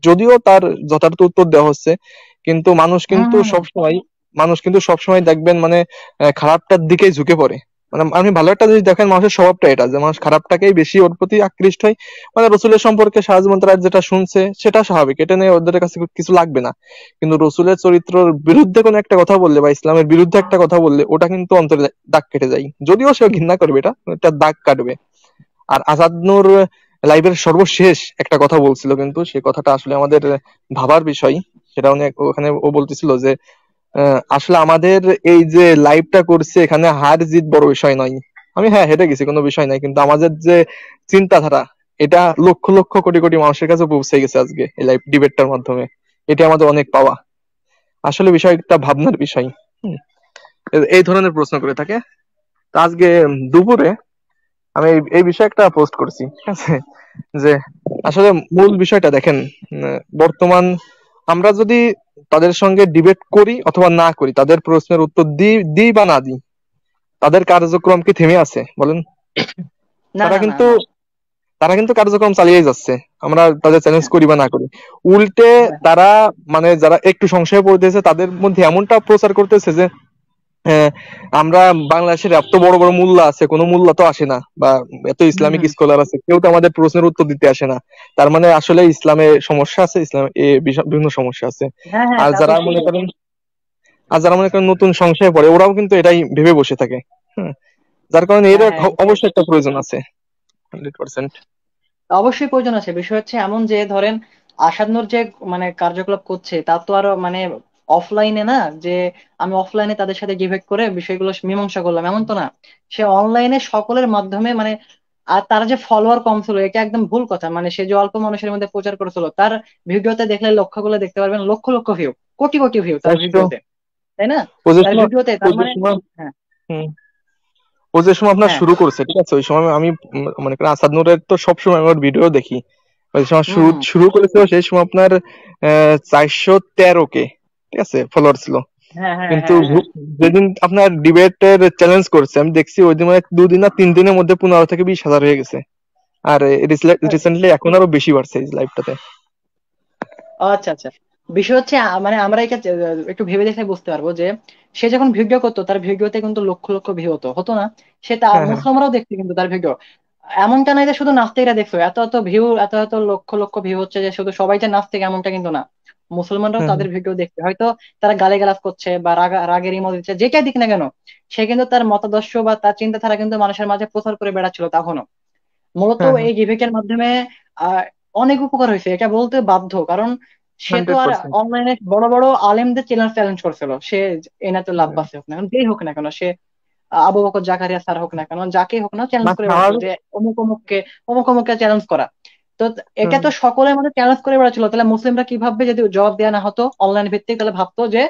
যদিও তার যথার্থ উত্তর দেওয়া হচ্ছে, কিন্তু হম হম হম। মানুষ কিন্তু সবসময় দেখবেন মানে খারাপটার দিকেই ঝুঁকে পড়ে। মানে আপনি ভালো একটা জিনিস দেখেন, মানুষের স্বভাবটা এটা যে মানুষ খারাপটাকেই বেশি ওর প্রতি আকৃষ্ট হয়। মানে রসুলের সম্পর্কে সাহায্য যেটা শুনছে সেটা স্বাভাবিক, এটা নিয়ে ওদের কাছে কিছু লাগবে না। কিন্তু রসুলের চরিত্রের বিরুদ্ধে কোনো একটা কথা বললে বা ইসলামের বিরুদ্ধে একটা কথা বললে ওটা কিন্তু অন্তরে দাগ কেটে যায়। যদিও সে ঘৃণা করবে, এটা একটা দাগ কাটবে। আর আজাদ নূর লাইভের সর্বশেষ একটা কথা বলছিল, কিন্তু সে কথাটা আসলে আমাদের ভাবার বিষয়। সেটা অনেক ওখানে ও বলতেছিল যে আসলে আমাদের এই যে লাইভটা করছে এখানে হার জিত বড় বিষয় নয়। আমি হ্যাঁ হেরে গেছি, কোনো বিষয় নাই, কিন্তু আমাদের যে চিন্তাধারা এটা লক্ষ লক্ষ কোটি কোটি মানুষের কাছে পৌঁছে গেছে আজকে এই লাইভ ডিবেটটার মাধ্যমে। এটা আমাদের অনেক পাওয়া। আসলে বিষয়টা ভাবনার বিষয়। হুম, এই ধরনের প্রশ্ন করে থাকে। তো আজকে দুপুরে আমি এই বিষয়ে একটা পোস্ট করছি, ঠিক আছে, যে আসলে মূল বিষয়টা দেখেন, বর্তমান আমরা যদি তাদের সঙ্গে ডিবেট করি অথবা না করি, তাদের প্রশ্নের উত্তর দিই দিই বা না দিই, তাদের কার্যক্রম কি থেমে আছে বলেন? না তারা না না কিন্তু না। তারা কিন্তু কার্যক্রম চালিয়ে যাচ্ছে, আমরা তাদের চ্যালেঞ্জ হ্যাঁ করি বা না করি। উল্টে হ্যাঁ তারা মানে যারা একটু সংশয়ে পড়তেছে তাদের মধ্যে এমনটা প্রচার করতেছে যে হ্যাঁ, আমরা বাংলাদেশের এত বড় বড় মোল্লা আছে, কোনো মোল্লা তো আসে না, বা এত হম ইসলামিক হম। স্কলার আছে, কেউ তো আমাদের প্রশ্নের উত্তর দিতে আসে না। তার মানে আসলে ইসলামে সমস্যা আছে, ইসলাম বিভিন্ন সমস্যা আছে। হ্যাঁ হ্যাঁ, আর তা তো যারা মনে সেটাই। করেন আর যারা মনে করেন নতুন সংশয়ে পড়ে, ওরাও কিন্তু এটাই ভেবে বসে থাকে। হ্যাঁ, যার কারণে এর হ্যাঁ হ্যাঁ, অবশ্যই একটা প্রয়োজন আছে 100%। অবশ্যই প্রয়োজন আছে। বিষয় হচ্ছে এমন যে ধরেন আসাদ নূর যে মানে কার্যকলাপ করছে তা তো আরো মানে অফলাইনে না, যে আমি অফলাইনে তাদের সাথে ডিবেট করে বিষয়গুলো মীমাংসা করলাম, এমন তো না। সে অনলাইনে সকলের মাধ্যমে মানে, আর তার যে ফলোয়ার কম ছিল এটা একদম ভুল কথা। মানে সে যে অল্প মানুষের মধ্যে প্রচার করেছিল, তার ভিডিওতে দেখলে লক্ষ্যগুলো দেখতে পারবেন, লক্ষ লক্ষ ভিউ, কোটি কোটি ভিউ তার একশো। ভিডিওতে, তাই না? ও যে তার সময় ভিডিওতে ও তার যে মানে, সময় হ্যাঁ হুম, ও যে সময় আপনার হ্যাঁ, শুরু করছে, ঠিক আছে, ওই সময় আমি মনে করেন আসাদ নূরের তো সবসময় আমার ভিডিও দেখি। ওই সময় হুম শুরু হুম, শুরু করেছিল, সেই সময় আপনার 413K, ঠিক আছে, ফলোয়ার ছিল। হ্যাঁ হ্যাঁ কিন্তু হ্যাঁ হ্যাঁ। যেদিন আপনার ডিবেটের চ্যালেঞ্জ করছে, আমি দেখছি ওই দিন মানে 2 দিন না 3 দিনের মধ্যে 15 থেকে 20 হাজার হয়ে গেছে। আর রিসেন্টলি এখন আরো বেশি বাড়ছে এই লাইভটাতে। আচ্ছা আচ্ছা, বিষয় হচ্ছে মানে আমরা এটা একটু ভেবে দেখলে বুঝতে পারবো যে সে যখন ভিডিও করতো তার ভিডিওতে কিন্তু লক্ষ লক্ষ ভিউ হতো, হতো না? সেটা হ্যাঁ হ্যাঁ মুসলমানরাও দেখছে কিন্তু তার ভিডিও। এমনটা নয় যে শুধু নাস্তিকরা দেখছো, এত এত ভিউ, এত এত লক্ষ লক্ষ ভিউ হচ্ছে যে শুধু সবাই যে নাস্তিক এমনটা কিন্তু না। মুসলমানরাও হ্যাঁ হ্যাঁ। তাদের ভিডিও দেখছে, হয়তো তারা গালিগালাজ করছে বা রাগের ইমো দিচ্ছে, যেটাই দিক না কেন, সে কিন্তু তার মতাদর্শ বা তার চিন্তাধারা কিন্তু মানুষের মাঝে প্রচার করে বেড়াচ্ছিল তখনও। মূলত হ্যাঁ হ্যাঁ। এই ডিবেটের মাধ্যমে আহ, অনেক উপকার হয়েছে, এটা বলতে বাধ্য। কারণ সে তো আর 100%। অনলাইনে বড় বড় আলেমদের চ্যালেঞ্জ চ্যালেঞ্জ করছিল, সে এনায়তুল্লাহ হ্যাঁ। আব্বাসী হোক না কেন, যেই হোক না কেন, সে আবু বকর জাকারিয়া স্যার হোক না কেন, যাকেই হোক না, চ্যালেঞ্জ না করে বেড়াচ্ছিল স্বাভাবিক। যে অমুক অমুককে চ্যালেঞ্জ করা। তো এটা হুম। তো সকলের মধ্যে চ্যালেঞ্জ করে বেড়াচ্ছিল, তাহলে মুসলিমরা কি ভাববে যদি জবাব দেওয়া না হতো অনলাইন ভিত্তিক? তাহলে ভাবতো যে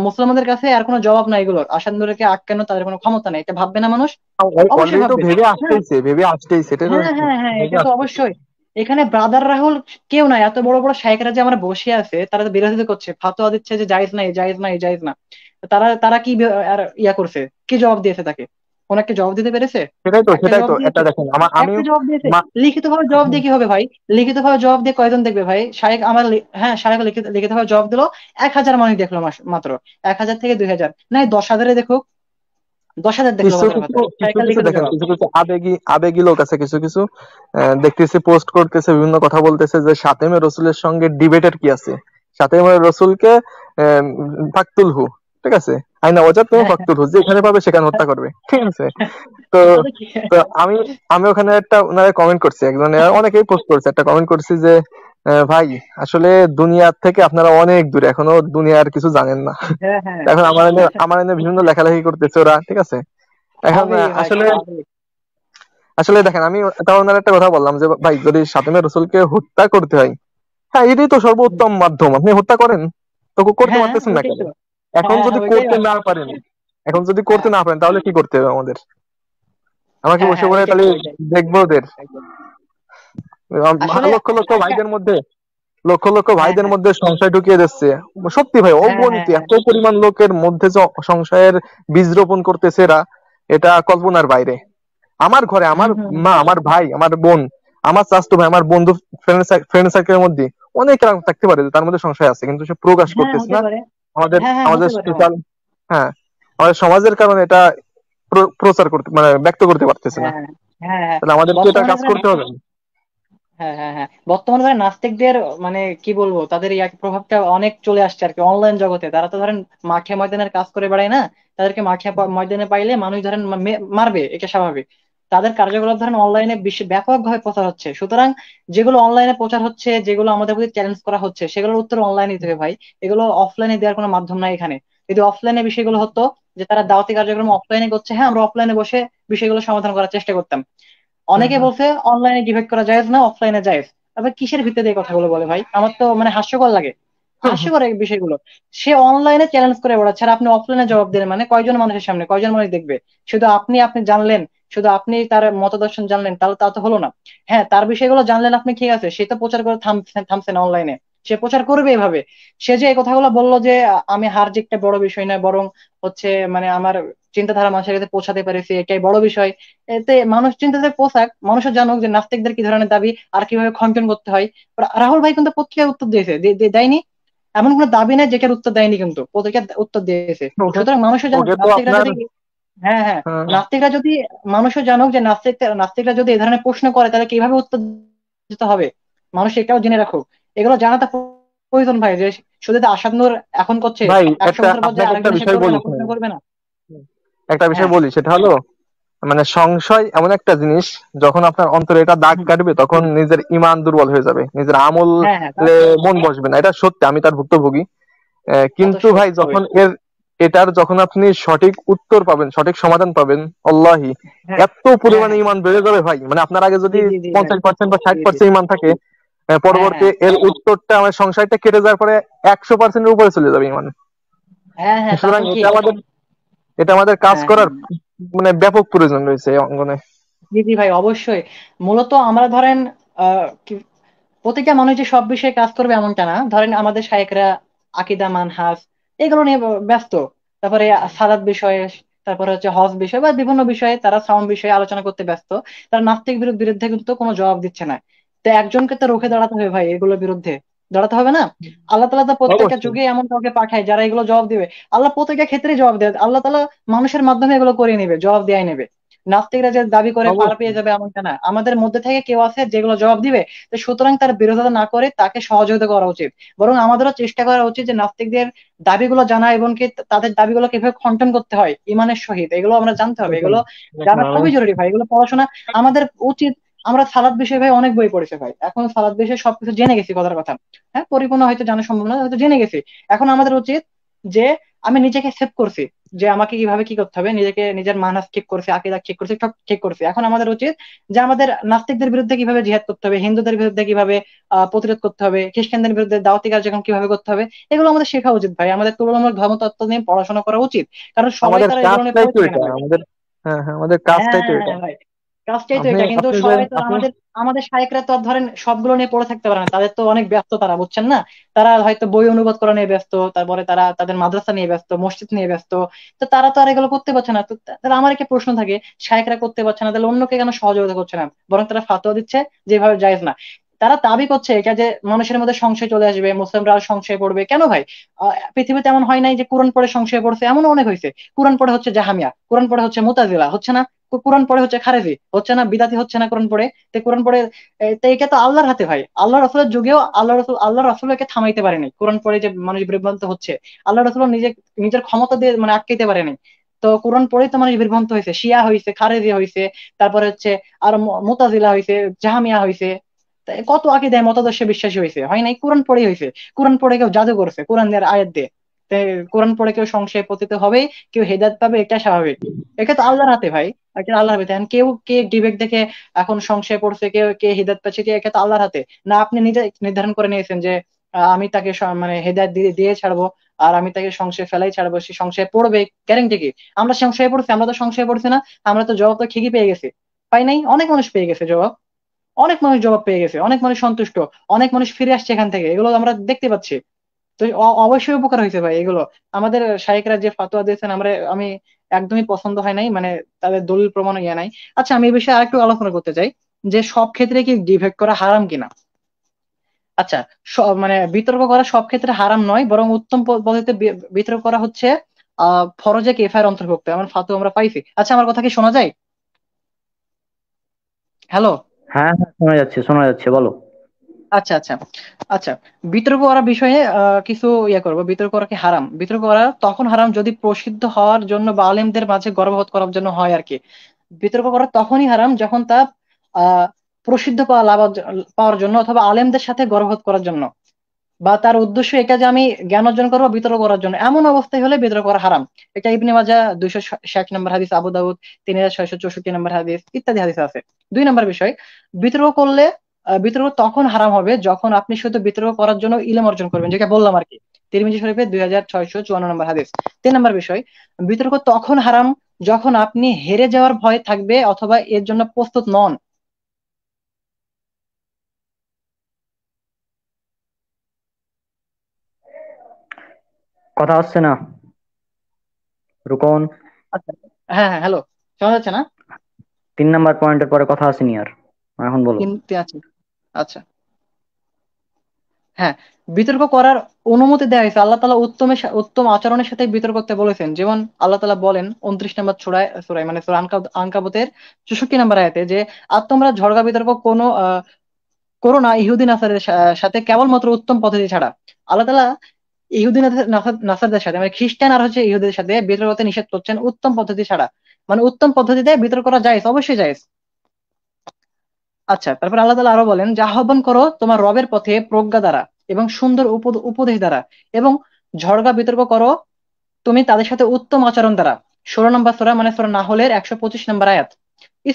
মুসলমানদের কাছে আর কোনো জবাব নাই, এগুলোর আসাদুরকে আটকানো তাদের কোনো ক্ষমতা নেই, এটা ভাববে না মানুষ? অবশ্যই অলরেডি তো ভাববে। ভেবে আসতেইছে এটা তো হ্যাঁ হ্যাঁ হ্যাঁ, এটা ভেবে তো আসতেছে। অবশ্যই। এখানে ব্রাদার রাহুল কেউ নাই, এত বড় বড় শাইখরা যে আমরা বসে আছে, তারা তো বিরোধিতা করছে, ফাতোয়া দিচ্ছে যে জায়েজ নাই জায়েজ নাই জায়েজ না। তো তারা তারা কি আর ইয়া করছে, কি জবাব দিয়েছে তাকে? ওনাকে জবাব দিতে পেরেছে? একটা সেটাই জবাব তো এটা দিয়েছে? দেখেন আমি একটা জবাব দিয়েছে? মা, লিখিত ভাবে জবাব দিয়ে কি হবে ভাই? লিখিত ভাবে জবাব দিয়ে কয়জন দেখবে ভাই? শাইখ আমার হ্যাঁ, শাইখ লিখিত লিখিত ভাবে জবাব দিলো, 1,000 মানুষ দেখলো মাত্র। 1,000 থেকে 2,000, নাই 10,000-এ দেখুক, 10,000 দেখলো কিছু ভাতার কিছু কথা কিছু শাইখের কিছু লিখিত দেখেন, জবাব। কিছু আবেগী আবেগী লোক আছে, কিছু কিছু দেখতেছি পোস্ট করতেছে, বিভিন্ন কথা বলতেছে যে শাতেমে রসুলের সঙ্গে ডিবেটের কি আছে। শাতেমে রসুলকে ফাকতুল হু, ঠিক আছে, আইনা ওয়াজাদ তুমি হ্যাঁ হ্যাঁ ফাকতুল হু, যেখানে পাবে সেখানে হত্যা করবে, ঠিক আছে। তো এটা তো কি? তো আমি আমি ওখানে একটা ওনারা কমেন্ট করছি, একজনে অনেকেই পোস্ট করছে, একটা কমেন্ট করছি যে ভাই, আসলে দুনিয়ার থেকে আপনারা অনেক দূরে, এখনো দুনিয়ার কিছু জানেন না। হ্যাঁ হ্যাঁ, এখন আমার এনে বিভিন্ন লেখালেখি করতেছে ওরা, ঠিক আছে। এখন হবে ভাই, আসলে হবে। আসলে দেখেন, আমি তাও ওনার একটা কথা বললাম যে ভাই, যদি শাতিমে রসুলকে হত্যা করতে হয়, হ্যাঁ এটাই তো সর্বোত্তম মাধ্যম, আপনি হত্যা করেন, তো করতে হ্যাঁ পারতেছেন না ওইটাই কেন? তো। এখন হ্যাঁ যদি হ্যাঁ, ওইটাই করতে ভালো। না পারেন, এখন যদি করতে হ্যাঁ না পারেন, তাহলে কি করতে হবে আমাদের? আমাকে হ্যাঁ বসে হ্যাঁ, পড়ে ওইটাই তাহলে ওইটাই। দেখবো ওদের একদম। আসলে লক্ষ লক্ষ একটা, ভাইদের মধ্যে, লক্ষ লক্ষ হ্যাঁ ভাইদের হ্যাঁ মধ্যে সংশয় ঢুকিয়ে দিচ্ছে। সত্যি ভাই, হ্যাঁ হ্যাঁ অগণিত হ্যাঁ, এত পরিমাণ লোকের মধ্যে যে সংশয়ের বীজ রোপণ করতেছে এরা, এটা কল্পনার বাইরে। আমার ঘরে আমার হুম হুম হুম। মা, আমার ভাই, আমার বোন, আমার চাচাতো ভাই, আমার বন্ধু, ফ্রেন্ড সার্কেলের মধ্যে অনেক এরকম থাকতে পারে যে তার মধ্যে সংশয় আছে, কিন্তু সে প্রকাশ হ্যাঁ করতেছে হতে না। পারে। আমাদের হ্যাঁ হ্যাঁ, আমাদের হতে পারে ভাই। সোশ্যাল, হ্যাঁ, আমাদের সমাজের কারণে এটা প্রচার করতে মানে ব্যক্ত করতে পারতেছে না। হ্যাঁ হ্যাঁ হ্যাঁ। তাহলে আমাদের কি এটা বর্তমানে কাজ যারা, করতে হবে? হ্যাঁ হ্যাঁ হ্যাঁ, বর্তমানে যারা নাস্তিকদের মানে কি বলবো, তাদের এই প্রভাবটা অনেক চলে আসছে আর কি অনলাইন জগতে। তারা তো ধরেন মাঠে ময়দানের কাজ করে বেড়ায় না, তাদেরকে মাঠে ময়দানে পাইলে মানুষ ধরেন মারবে, এটা স্বাভাবিক। তাদের কার্যকলাপ ধরেন অনলাইনে বিশ্বে ব্যাপকভাবে প্রচার হচ্ছে, সুতরাং যেগুলো অনলাইনে প্রচার হচ্ছে, যেগুলো আমাদের প্রতি চ্যালেঞ্জ করা হচ্ছে, সেগুলোর উত্তর অনলাইনে দিতে হবে ভাই। এগুলো অফলাইনে দেওয়ার কোনো মাধ্যম নাই এখানে। যদি অফলাইনে বিষয়গুলো হতো, যে তারা দাওয়াতি কার্যক্রম অফলাইনে করছে, হ্যাঁ আমরা অফলাইনে বসে বিষয়গুলো সমাধান করার চেষ্টা করতাম। হুম অনেকে হুম। বলছে অনলাইনে ডিবেট করা যায় না, অফলাইনে যায়। তবে কিসের ভিত্তিতে এই কথাগুলো বলে ভাই? আমার তো মানে হাস্যকর লাগে, হুম হুম। হাস্যকর এই বিষয়গুলো। সে অনলাইনে চ্যালেঞ্জ করে বেড়াচ্ছে, আর আপনি অফলাইনে জবাব দিলেন, মানে কয়জন মানুষের সামনে কয়জন মানুষ দেখবে? শুধু আপনি আপনি জানলেন, শুধু আপনি তার মতদর্শন জানলেন, তাহলে তা তো হলো না। হ্যাঁ, তার বিষয়গুলো জানলেন আপনি, ঠিক আছে, সে তো প্রচার করে থামছে না অনলাইনে, সে প্রচার করবে এভাবে। সে যে এই কথাগুলো বললো যে আমি হার জিতটা বড় বিষয় নয়, বরং হচ্ছে মানে আমার চিন্তাধারা মানুষের কাছে পৌঁছাতে পেরেছে, এটাই বড় বিষয়। এতে মানুষ চিন্তাতে পোশাক, মানুষও জানুক যে নাস্তিকদের কি ধরনের দাবি আর কিভাবে খণ্ডন করতে হয়। রাহুল ভাই কিন্তু পত্রিকায় উত্তর দিয়েছে, দেয়নি? এমন কোনো দাবি নাই যেটার উত্তর দেয়নি, কিন্তু পত্রিকায় উত্তর দিয়েছে। ওকে, সুতরাং মানুষও জানুক ওকে তো নাস্তিকরা আপনার যদি, হ্যাঁ হ্যাঁ, আহ, নাস্তিকরা যদি, মানুষও জানুক যে নাস্তিকরা যদি এই ধরনের প্রশ্ন করে তাহলে কিভাবে উত্তর দিতে হবে, মানুষ এটাও জেনে রাখুক। এগুলো জানাটা প্রয়োজন ভাই, যে শুধু তো আসাদ নূর এখন করছে, ভাই 100 একটা বছর পর যে আপনাকে একটা আরেকজন এসে বিষয় করবে বলি না, প্রশ্ন শোনেন। করবে না। একটা বিষয় হ্যাঁ। বলি, সেটা হলো মানে সংশয় এমন একটা জিনিস, যখন আপনার অন্তরে এটা দাগ হুম, কাটবে, তখন নিজের ইমান দুর্বল হয়ে যাবে, নিজের আমল হ্যাঁ হ্যাঁ, তা এ, তো মন অবশ্যই। বসবে না, এটা সত্যি, আমি তার ভুক্তভোগী। তা তো কিন্তু ভাই সত্যই। যখন এটার যখন আপনি সঠিক উত্তর পাবেন, সঠিক সমাধান পাবেন, আল্লাহি হ্যাঁ এত হ্যাঁ পরিমাণে হ্যাঁ। ইমান বেড়ে যাবে ভাই। মানে আপনার আগে যদি জি জি জি ভাই। 50% বা ষাট জি জি। পার্সেন্ট ইমান থাকে, হ্যাঁ পরবর্তী হ্যাঁ এর উত্তরটা আমার সংসারটা কেটে যাওয়ার পরে 100%-এর উপরে চলে যাবে ইমান। হ্যাঁ হ্যাঁ, তা সুতরাং তো এটা ঠিক। আমাদের কাজ হ্যাঁ করার হ্যাঁ। মানে ব্যাপক প্রয়োজন রয়েছে এই অঙ্গনে। জি জি ভাই, অবশ্যই। মূলত আমরা ধরেন প্রতিটা মানুষ যে সব বিষয়ে কাজ করবে এমনটা না। ধরেন আমাদের শায়েখরা আকীদা, মানহাজ এগুলো নিয়ে ব্যস্ত। তারপরে সালাত বিষয়ে, তারপরে হচ্ছে হজ বিষয় বা বিভিন্ন বিষয়ে তারা সাউন্ড বিষয়ে আলোচনা করতে ব্যস্ত। তারা নাস্তিক বিরুদ্ধে কিন্তু কোনো জবাব দিচ্ছে না। তো একজনকে তো রুখে দাঁড়াতে হবে ভাই, এগুলোর বিরুদ্ধে দাঁড়াতে হবে না? আল্লাহ তালা তো প্রত্যেকটা অবশ্যই। যুগে এমন কাউকে পাঠায় যারা এগুলো জবাব দিবে। আল্লাহ প্রত্যেকটা ক্ষেত্রেই জবাব দেয়, আল্লাহ তালা মানুষের মাধ্যমে এগুলো করে নিবে, জবাব দেয়াই নেবে। নাস্তিকরা যে দাবি করে পার পেয়ে অবশ্যই। যাবে এমনটা না, আমাদের মধ্যে থেকে কেউ আছে যেগুলো জবাব দিবে। তো সুতরাং তার বিরোধিতা না করে তাকে সহযোগিতা করা উচিত। বরং আমাদেরও চেষ্টা করা উচিত যে নাস্তিকদের দাবিগুলো জানা এবং কি তাদের দাবিগুলো কিভাবে খণ্ডন করতে হয় ইমানের সহিত, এগুলো আমরা জানতে হবে। দেখেন এগুলো দেখেন জানা আমি খুবই জরুরি ভাই, এগুলো পড়াশোনা আমাদের উচিত। আমরা সালাদ বিষয়ে ভাই অনেক বই পড়েছি ভাই, এখন সালাদ বিষয়ে সবকিছু জেনে গেছি কথার কথা। হ্যাঁ, পরিপূর্ণ হয়তো জানা সম্ভব না, হয়তো জেনে গেছি। এখন আমাদের উচিত যে আমি নিজেকে সেভ করছি, যে আমাকে কিভাবে কি করতে হবে, নিজেকে নিজের মানহাজ ঠিক করছি, আকীদা ঠিক করছি, সব ঠিক করছি। এখন আমাদের উচিত যে আমাদের নাস্তিকদের বিরুদ্ধে কিভাবে জিহাদ করতে হবে, হিন্দুদের বিরুদ্ধে কিভাবে প্রতিরোধ করতে হবে, খ্রিস্টানদের বিরুদ্ধে দাওয়াতি কার্যক্রম কিভাবে করতে হবে, এগুলো আমাদের শেখা উচিত ভাই। আমাদের তুলনামূলক ধর্মতত্ত্ব নিয়ে পড়াশোনা করা উচিত, কারণ সবাই আমাদের তারা এগুলো নিয়ে কাজটাই পড়ে তো থাকে না এটা ভাই। আমাদের। হ্যাঁ হ্যাঁ, আমাদের হ্যাঁ কাজটাই তো এটা। হ্যাঁ ভাই, কাজটাই তো আপনি এটা। কিন্তু আপনি যে সবাই তো আর আপনি আমাদের আমাদের শায়েখরা তো আর ধরেন সবগুলো নিয়ে পড়ে থাকতে পারে না, তাদের তো অনেক ব্যস্ত, তারা বুঝছেন না। তারা হয়তো বই অনুবাদ করা নিয়ে ব্যস্ত, তারপরে তারা তাদের মাদ্রাসা নিয়ে ব্যস্ত, মসজিদ নিয়ে ব্যস্ত। তো তারা তো আর এগুলো করতে পারছে না। তো তাহলে আমার একটা প্রশ্ন থাকে, শায়েখরা করতে পারছে না, তাহলে অন্যকে কেন সহযোগিতা করছে না, বরং তারা ফাতোয়া দিচ্ছে যেভাবে জায়েজ না। তারা দাবি করছে এটা যে মানুষের মধ্যে সংশয় চলে আসবে, মুসলিমরা সংশয় পড়বে কেন ভাই? পৃথিবীতে এমন হয় নাই যে কোরআন পড়ে সংশয় পড়ছে, এমন অনেক হয়েছে। কোরআন পড়ে হচ্ছে জাহামিয়া, কোরআন পড়ে হচ্ছে মুতাজিলা, হচ্ছে না? কোরআন পড়ে হচ্ছে খারেজি, হচ্ছে না? বিদাতি, হচ্ছে না? কোরআন পড়ে তো কোরআন পড়ে তো এটা তো আল্লাহর হাতে ভাই। আল্লাহ রাসূলের যুগেও আল্লাহ রাসূলকে থামাইতে পারেনি। কোরআন পড়ে যে মানুষ বিভ্রান্ত হচ্ছে, আল্লাহ রাসূল নিজের ক্ষমতা দিয়ে মানে আটকাইতে পারেনি। তো কোরআন পড়েই তো মানুষ বিভ্রান্ত হয়েছে, শিয়া হয়েছে, খারেজি হয়েছে, তারপরে হচ্ছে আর মুতাজিলা হয়েছে, জাহামিয়া হয়েছে। তা কত আকীদায় মতাদর্শে বিশ্বাসী হয়েছে, হয় নাই? কোরআন পড়েই হয়েছে। কোরআন পড়ে কেউ জাদু করছে কোরআনের আয়াত দিয়ে। তো কোরআন পড়ে কেউ সংশয়ে পতিত হবে, কেউ হেদায়েত পাবে, এটা স্বাভাবিক। এটা তো আল্লাহর হাতে ভাই, এটা আল্লাহর হাতে। এখন কেউ কে ডিবেট দেখে এখন সংশয় পড়ছে, কেউ কে হিদায়ত পাচ্ছে, এটা তো আল্লাহর হাতে। না আপনি নিজে নির্ধারণ করে নিয়েছেন যে আমি তাকে মানে হেদায়ত দিয়ে দিয়ে ছাড়বো, আর আমি তাকে সংশয় ফেলাই ছাড়বো, সে সংশয় পড়বে, গ্যারেন্টি কি? আমরা সংশয় পড়ছি? আমরা তো সংশয় পড়ছি না। আমরা তো জবাব তো ঠিকই পেয়ে গেছি। পাই নাই? অনেক মানুষ পেয়ে গেছে জবাব, অনেক মানুষ জবাব পেয়ে গেছে, অনেক মানুষ সন্তুষ্ট, অনেক মানুষ ফিরে আসছে এখান থেকে, এগুলো আমরা দেখতে পাচ্ছি। তো অবশ্যই উপকার হয়েছে ভাই এগুলো। আমাদের শাইখরা যে ফাতোয়া দিয়েছেন আমি একদমই পছন্দ হয় নাই, মানে তাদের দলিল প্রমাণ ইয়ে নাই। আচ্ছা, আমি এই বিষয়ে আরেকটু আলোচনা করতে চাই যে সব ক্ষেত্রে কি ডিবেট করা হারাম কিনা। আচ্ছা, মানে বিতর্ক করা সব ক্ষেত্রে হারাম নয়, বরং উত্তম পদ্ধতিতে বিতর্ক করা হচ্ছে ফরজে কিফায়ার অন্তর্ভুক্ত, এমন ফাতোয়া আমরা পাইছি। আচ্ছা, আমার কথা কি শোনা যায়? হ্যালো। হ্যাঁ হ্যাঁ, শোনা যাচ্ছে, বলো। আচ্ছা আচ্ছা। আচ্ছা, বিতর্ক করার বিষয়ে কিছু ইয়ে করবো। বিতর্ক করা কি হারাম? বিতর্ক করা তখন হারাম যদি প্রসিদ্ধ হওয়ার জন্য বা আলেমদের মাঝে গর্ববোধ করার জন্য হয় আর কি। বিতর্ক করা তখনই হারাম যখন তা আহ প্রসিদ্ধ পাওয়ার জন্য, অথবা আলেমদের সাথে গর্ববোধ করার জন্য, বা তার উদ্দেশ্য এটা যে আমি জ্ঞান অর্জন করবো বিতর্ক করার জন্য, এমন অবস্থায় হলে বিতর্ক করা হারাম। এটা ইবনে মাজাহ 260 নম্বর হাদিস, আবু দাউদ 3664 নম্বর হাদিস, ইত্যাদি হাদিস আছে। 2 নম্বর বিষয়, বিতর্ক করলে বিতর্ক তখন হারাম হবে যখন আপনি শুধু বিতর্ক করার জন্য ইলম অর্জন করবেন, যেটা বললাম আর কি। তিরমিজি শরীফের 2654 নম্বর হাদিস। 3 নম্বর বিষয়, বিতর্ক তখন হারাম যখন আপনি হেরে যাওয়ার ভয় থাকবে অথবা এর জন্য প্রস্তুত নন। কথা হচ্ছে না, রুকন। আচ্ছা। হ্যাঁ হ্যাঁ, হ্যালো, শোনা যাচ্ছে না? 3 নাম্বার পয়েন্টের পরে কথা আসেনি আর, এখন বলো। কিন্তু আছে। আচ্ছা। হ্যাঁ, বিতর্ক করার অনুমতি দেওয়া হয়েছে। আল্লাহ তাআলা উত্তম আচরণের সাথে বিতর্ক করতে বলেছেন। যেমন আল্লাহ তাআলা বলেন 29 নম্বর সূরায় মানে সূরা আনকাবুতের 64 নম্বর আয়াতে যে আর তোমরা ঝগড়া বিতর্ক করো না ইহুদি নাসারের সাথে কেবলমাত্র উত্তম পদ্ধতি ছাড়া। আল্লাহ তাআলা ইহুদি নাসারদের সাথে মানে খ্রিস্টান আর হচ্ছে ইহুদিদের সাথে বিতর্ক করতে নিষেধ করছেন উত্তম পদ্ধতি ছাড়া। মানে উত্তম পদ্ধতিতে বিতর্ক করা জায়েজ, অবশ্যই জায়েজ। আচ্ছা, তারপর আল্লাহ তাআলা আরো বলেন যে আহ্বান করো তোমার রবের পথে প্রজ্ঞা দ্বারা এবং সুন্দর উপদেশ দ্বারা, এবং ঝগড়া বিতর্ক করো তুমি তাদের সাথে উত্তম আচরণ দ্বারা। 16 নম্বর সূরা মানে সূরা নাহলের 125 নম্বর আয়াত।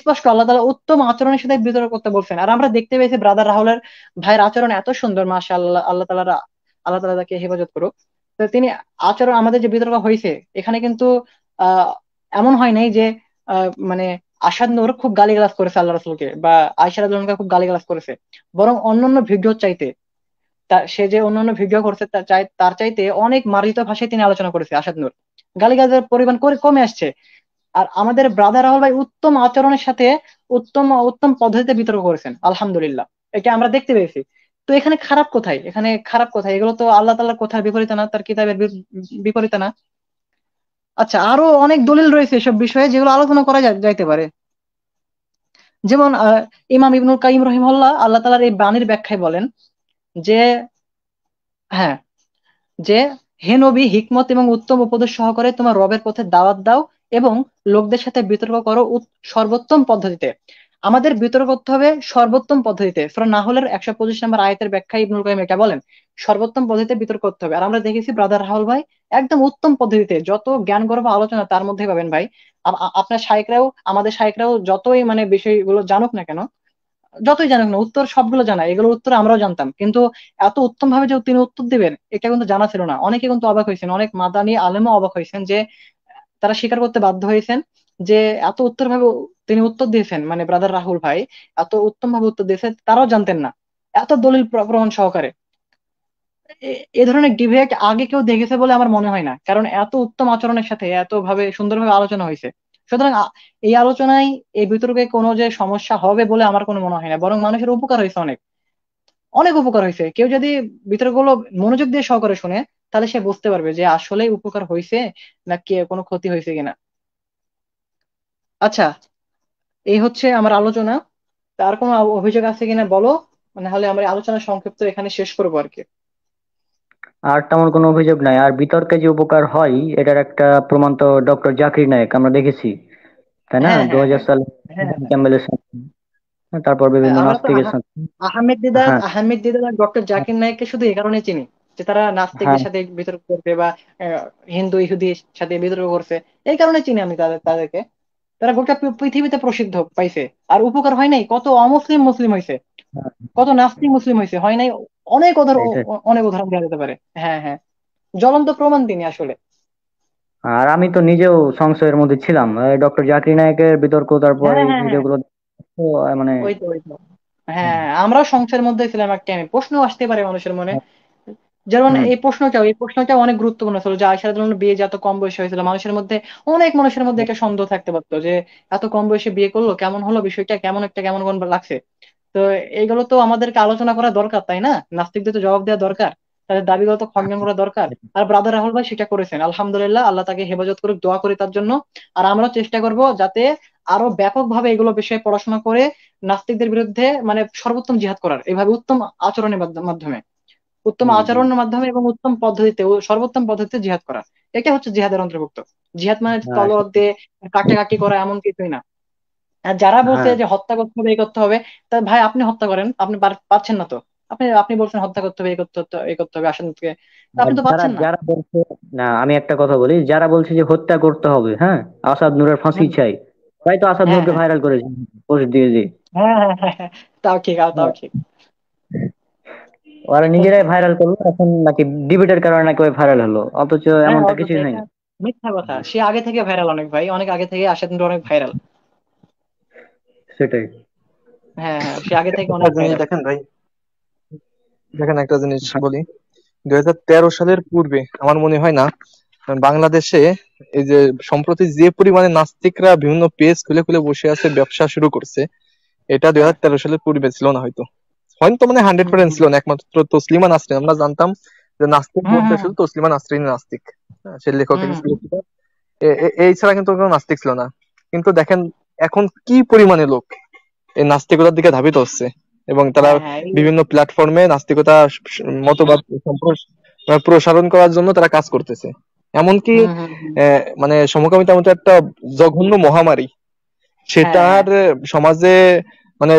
স্পষ্ট আল্লাহ তাআলা উত্তম আচরণের সাথে বিতর্ক করতে বলছেন। আর আমরা দেখতে পেয়েছি ব্রাদার রাহুলের ভাইয়ের আচরণ এত সুন্দর, মাশাআল্লাহ, আল্লাহ তাআলা তাকে হেফাজত করুক। তো তিনি আচরণ, আমাদের যে বিতর্ক হয়েছে এখানে কিন্তু আহ এমন হয় নাই যে মানে আসাদ নূর খুব গালিগালাজ করেছে আল্লাহ রাসূলকে, বা আয়েশা রাদিয়াল্লাহু আনহা খুব গালিগালাজ করেছে, বরং অন্যান্য ভিডিওর চাইতে সে যে অন্যান্য ভিডিও করছে তার চাইতে অনেক মার্জিত ভাষায় তিনি আলোচনা করেছে আসাদ নূর। গালিগালাজের পরিমাণ করে কমে আসছে। আর আমাদের ব্রাদার রাহুল ভাই উত্তম আচরণের সাথে উত্তম উত্তম পদ্ধতিতে বিতর্ক করেছেন, আলহামদুলিল্লাহ, এটা আমরা দেখতে পেয়েছি। তো এখানে খারাপ কোথায়? এখানে খারাপ কোথায়? এগুলো তো আল্লাহ তাআলার কথার বিপরীতে না, তার কিতাবের বিপরীতে না। আচ্ছা, আরো অনেক দলিল রয়েছে এসব বিষয়ে যেগুলো আলোচনা করা যাইতে পারে। যেমন ইমাম ইবনুল কাইয়িম রাহিমাহুল্লাহ আল্লাহ তাআলার এই বাণীর ব্যাখ্যায় বলেন যে, হ্যাঁ, যে হে নবী, হিকমত এবং উত্তম উপদেশ সহকারে তোমার রবের পথে দাওয়াত দাও এবং লোকদের সাথে বিতর্ক করো সর্বোত্তম পদ্ধতিতে। আমাদের বিতর্ক করতে হবে সর্বোত্তম পদ্ধতিতে। সূরা নাহলের 125 নম্বর আয়াতের ব্যাখ্যায় ইবনুল কাইয়িম এটা বলেন, সর্বোত্তম পদ্ধতিতে বিতর্ক করতে হবে। আর আমরা দেখেছি ব্রাদার রাহুল ভাই একদম উত্তম পদ্ধতিতে, যত জ্ঞান গর্ভ আলোচনা তার মধ্যে পাবেন ভাই। আপনার শাইখরাও, আমাদের শাইখরাও যতই মানে বিষয়গুলো জানুক না কেন, যতই জানুক না, উত্তর সবগুলো জানা, এগুলোর উত্তর আমরাও জানতাম, কিন্তু এত উত্তম ভাবে যে তিনি উত্তর দিবেন এটা কিন্তু জানা ছিল না। অনেকে কিন্তু অবাক হয়েছেন, অনেক মাদানী আলেমও অবাক হয়েছেন যে তারা স্বীকার করতে বাধ্য হয়েছেন যে এত উত্তর ভাবে তিনি উত্তর দিয়েছেন, মানে ব্রাদার রাহুল ভাই এত উত্তম ভাবে উত্তর দিয়েছেন, তারাও জানতেন না, এত দলিল প্রমাণ সহকারে। এ ধরনের ডিবেট আগে কেউ দেখেছে বলে আমার মনে হয় না, কারণ এত উত্তম আচরণের সাথে এত ভাবে সুন্দরভাবে আলোচনা হয়েছে। সুতরাং এই আলোচনায়, এই বিতর্কে কোনো যে সমস্যা হবে বলে আমার কোনো মনে হয় না, বরং মানুষের উপকার হয়েছে, অনেক অনেক উপকার হয়েছে। কেউ যদি বিতর্কগুলো মনোযোগ দিয়ে সহকারে শুনে তাহলে সে বুঝতে পারবে যে আসলে উপকার হয়েছে না কি কোনো ক্ষতি হয়েছে কিনা। আচ্ছা, এই হচ্ছে আমার আলোচনা। তার কোনো অভিযোগ আছে কিনা বলো, মানে হলে আমরা এই আলোচনা সংক্ষিপ্ত এখানে শেষ করবো আর কি। আর তেমন কোনো অভিযোগ নাই। আর বিতর্কে যে উপকার হয় এটার একটা প্রমাণ তো ডক্টর জাকির নায়েক আমরা দেখেছি, তাই না? হ্যাঁ, দু হ্যাঁ, হাজার হ্যাঁ, সালে হ্যাঁ, হ্যাঁ, ক্যাম্বেলের সাথে, তারপর হ্যাঁ, বিভিন্ন আমরা তো নাস্তিকের সাথে। হ্যাঁ, আহমেদ দিদার আর ডক্টর জাকির নায়েককে শুধু এই কারণে চিনি যে তারা হ্যাঁ, নাস্তিকদের সাথে বিতর্ক করবে বা হিন্দু ইহুদির সাথে বিতর্ক করছে, এই কারণে চিনি আমি তাদেরকে। তারা গোটা পৃথিবীতে প্রসিদ্ধ পাইছে। আর উপকার হয় নাই, কত অমুসলিম মুসলিম হয়েছে, হ্যাঁ, কত নাস্তিক মুসলিম হয়েছে, হয় নাই? এইটাই। অনেক উদাহরণ দেওয়া যেতে পারে। হ্যাঁ, হ্যাঁ, জ্বলন্ত প্রমাণ তিনি আসলে। আর আমি তো নিজেও সংশয়ের মধ্যে ছিলাম ডক্টর জাকির নায়েকের বিতর্ক, তারপর হ্যাঁ, এই হ্যাঁ, হ্যাঁ, ভিডিওগুলো তো মানে ওই তো হ্যাঁ, আমরাও সংসারের মধ্যে ছিলাম এক টাইমে। প্রশ্ন আসতে পারে মানুষের মনে, যেমন হুম, এই প্রশ্নটাও অনেক গুরুত্বপূর্ণ ছিল যে আয়েশা রাদিয়াল্লাহু আনহার বিয়ে যে এত কম বয়সে হয়েছিল, অনেক মানুষের মধ্যে একটা সন্দেহ থাকতে পারতো যে এত কম বয়সে বিয়ে করলো, কেমন হলো বিষয়টা, কেমন লাগছে। তো এইগুলো তো আমাদেরকে আলোচনা করা দরকার, তাই না? নাস্তিকদের তো জবাব দেওয়া দরকার, তাদের দাবিগুলো তো খণ্ডন করা দরকার। আর ব্রাদার রাহুল ভাই সেটা করেছেন, আলহামদুলিল্লাহ, আল্লাহ তাকে হেফাজত করুক, দোয়া করি তার জন্য। আর আমরা চেষ্টা করব যাতে আরো ব্যাপকভাবে এগুলো বিষয়ে পড়াশোনা করে নাস্তিকদের বিরুদ্ধে মানে সর্বোত্তম জিহাদ করার, এইভাবে উত্তম আচরণের মাধ্যমে, উত্তম হুম, হুম। আচরণের মাধ্যমে এবং উত্তম পদ্ধতিতে ও সর্বোত্তম পদ্ধতিতে জিহাদ করা, এটা হচ্ছে জিহাদের অন্তর্ভুক্ত। জিহাদ মানে হ্যাঁ, তলোয়ার দিয়ে কাটাকাটি করা এমন কিছুই না। আর যারা বলছে হ্যাঁ, যে হত্যা করতে হবে, এই করতে হবে, তা ভাই আপনি হত্যা করেন, আপনি পারছেন না তো। আপনি আপনি বলছেন হত্যা করতে হবে, এই করতে হবে আসামিকে, তো আর আপনি তো যারা পাচ্ছেন না। যারা বলছে, না আমি একটা কথা বলি, যারা বলছে যে হত্যা করতে হবে, হ্যাঁ, আসাদ নূরের ফাঁসি হুম, চাই, তাই তো আসাদ হ্যাঁ, নূরকে হ্যাঁ, ভাইরাল করেছে পোস্ট দিয়ে দিয়ে। হ্যাঁ, হ্যাঁ, হ্যাঁ, হ্যাঁ, তাও ঠিক, তাও হ্যাঁ, ঠিক। ওরা নিজেরাই ভাইরাল করলো, এখন নাকি ডিবেটের কারণে নাকি ওই ভাইরাল হলো, অথচ হ্যাঁ, এমনটা অথচ কিছুই এটা হয়নি। মিথ্যা কথা, সে আগে থেকে ভাইরাল, অনেক ভাই, অনেক আগে থেকে আসাদ নূর অনেক ভাইরাল। সেটাই। হ্যাঁ, হ্যাঁ, সে আগে থেকে একটা অনেক জিনিস ভাইরাল। দেখেন ভাই, দেখেন একটা জিনিস বলি, 2013 সালের পূর্বে আমার মনে হয় না বাংলাদেশে এই যে সম্প্রতি যে পরিমাণে নাস্তিকরা বিভিন্ন পেজ খুলে খুলে বসে আছে, ব্যবসা শুরু করছে, এটা হ্যাঁ, 2013 সালের পূর্বে ছিল না। হয়তো হয়তো মানে 100% হুম, ছিল না, একমাত্র তসলিমা নাসরিন আমরা জানতাম যে নাস্তিক হুম, বলতে হুম, শুধু তসলিমা নাসরিন নাস্তিক। হ্যাঁ, সে লেখক হুম, হিসেবে হুম, ছিল। এই ছাড়া কিন্তু কোনো নাস্তিক ছিল না। কিন্তু দেখেন এখন কি পরিমাণে লোক এই নাস্তিকতার দিকে ধাবিত হচ্ছে, এবং তারা হ্যাঁ, হ্যাঁ, বিভিন্ন প্ল্যাটফর্মে নাস্তিকতা মতবাদ প্রসারণ করার জন্য তারা কাজ করতেছে। এমনকি হুম, হুম, হুম, মানে সমকামিতার মতো একটা জঘন্য মহামারী, হ্যাঁ, হ্যাঁ, সেটার সমাজে মানে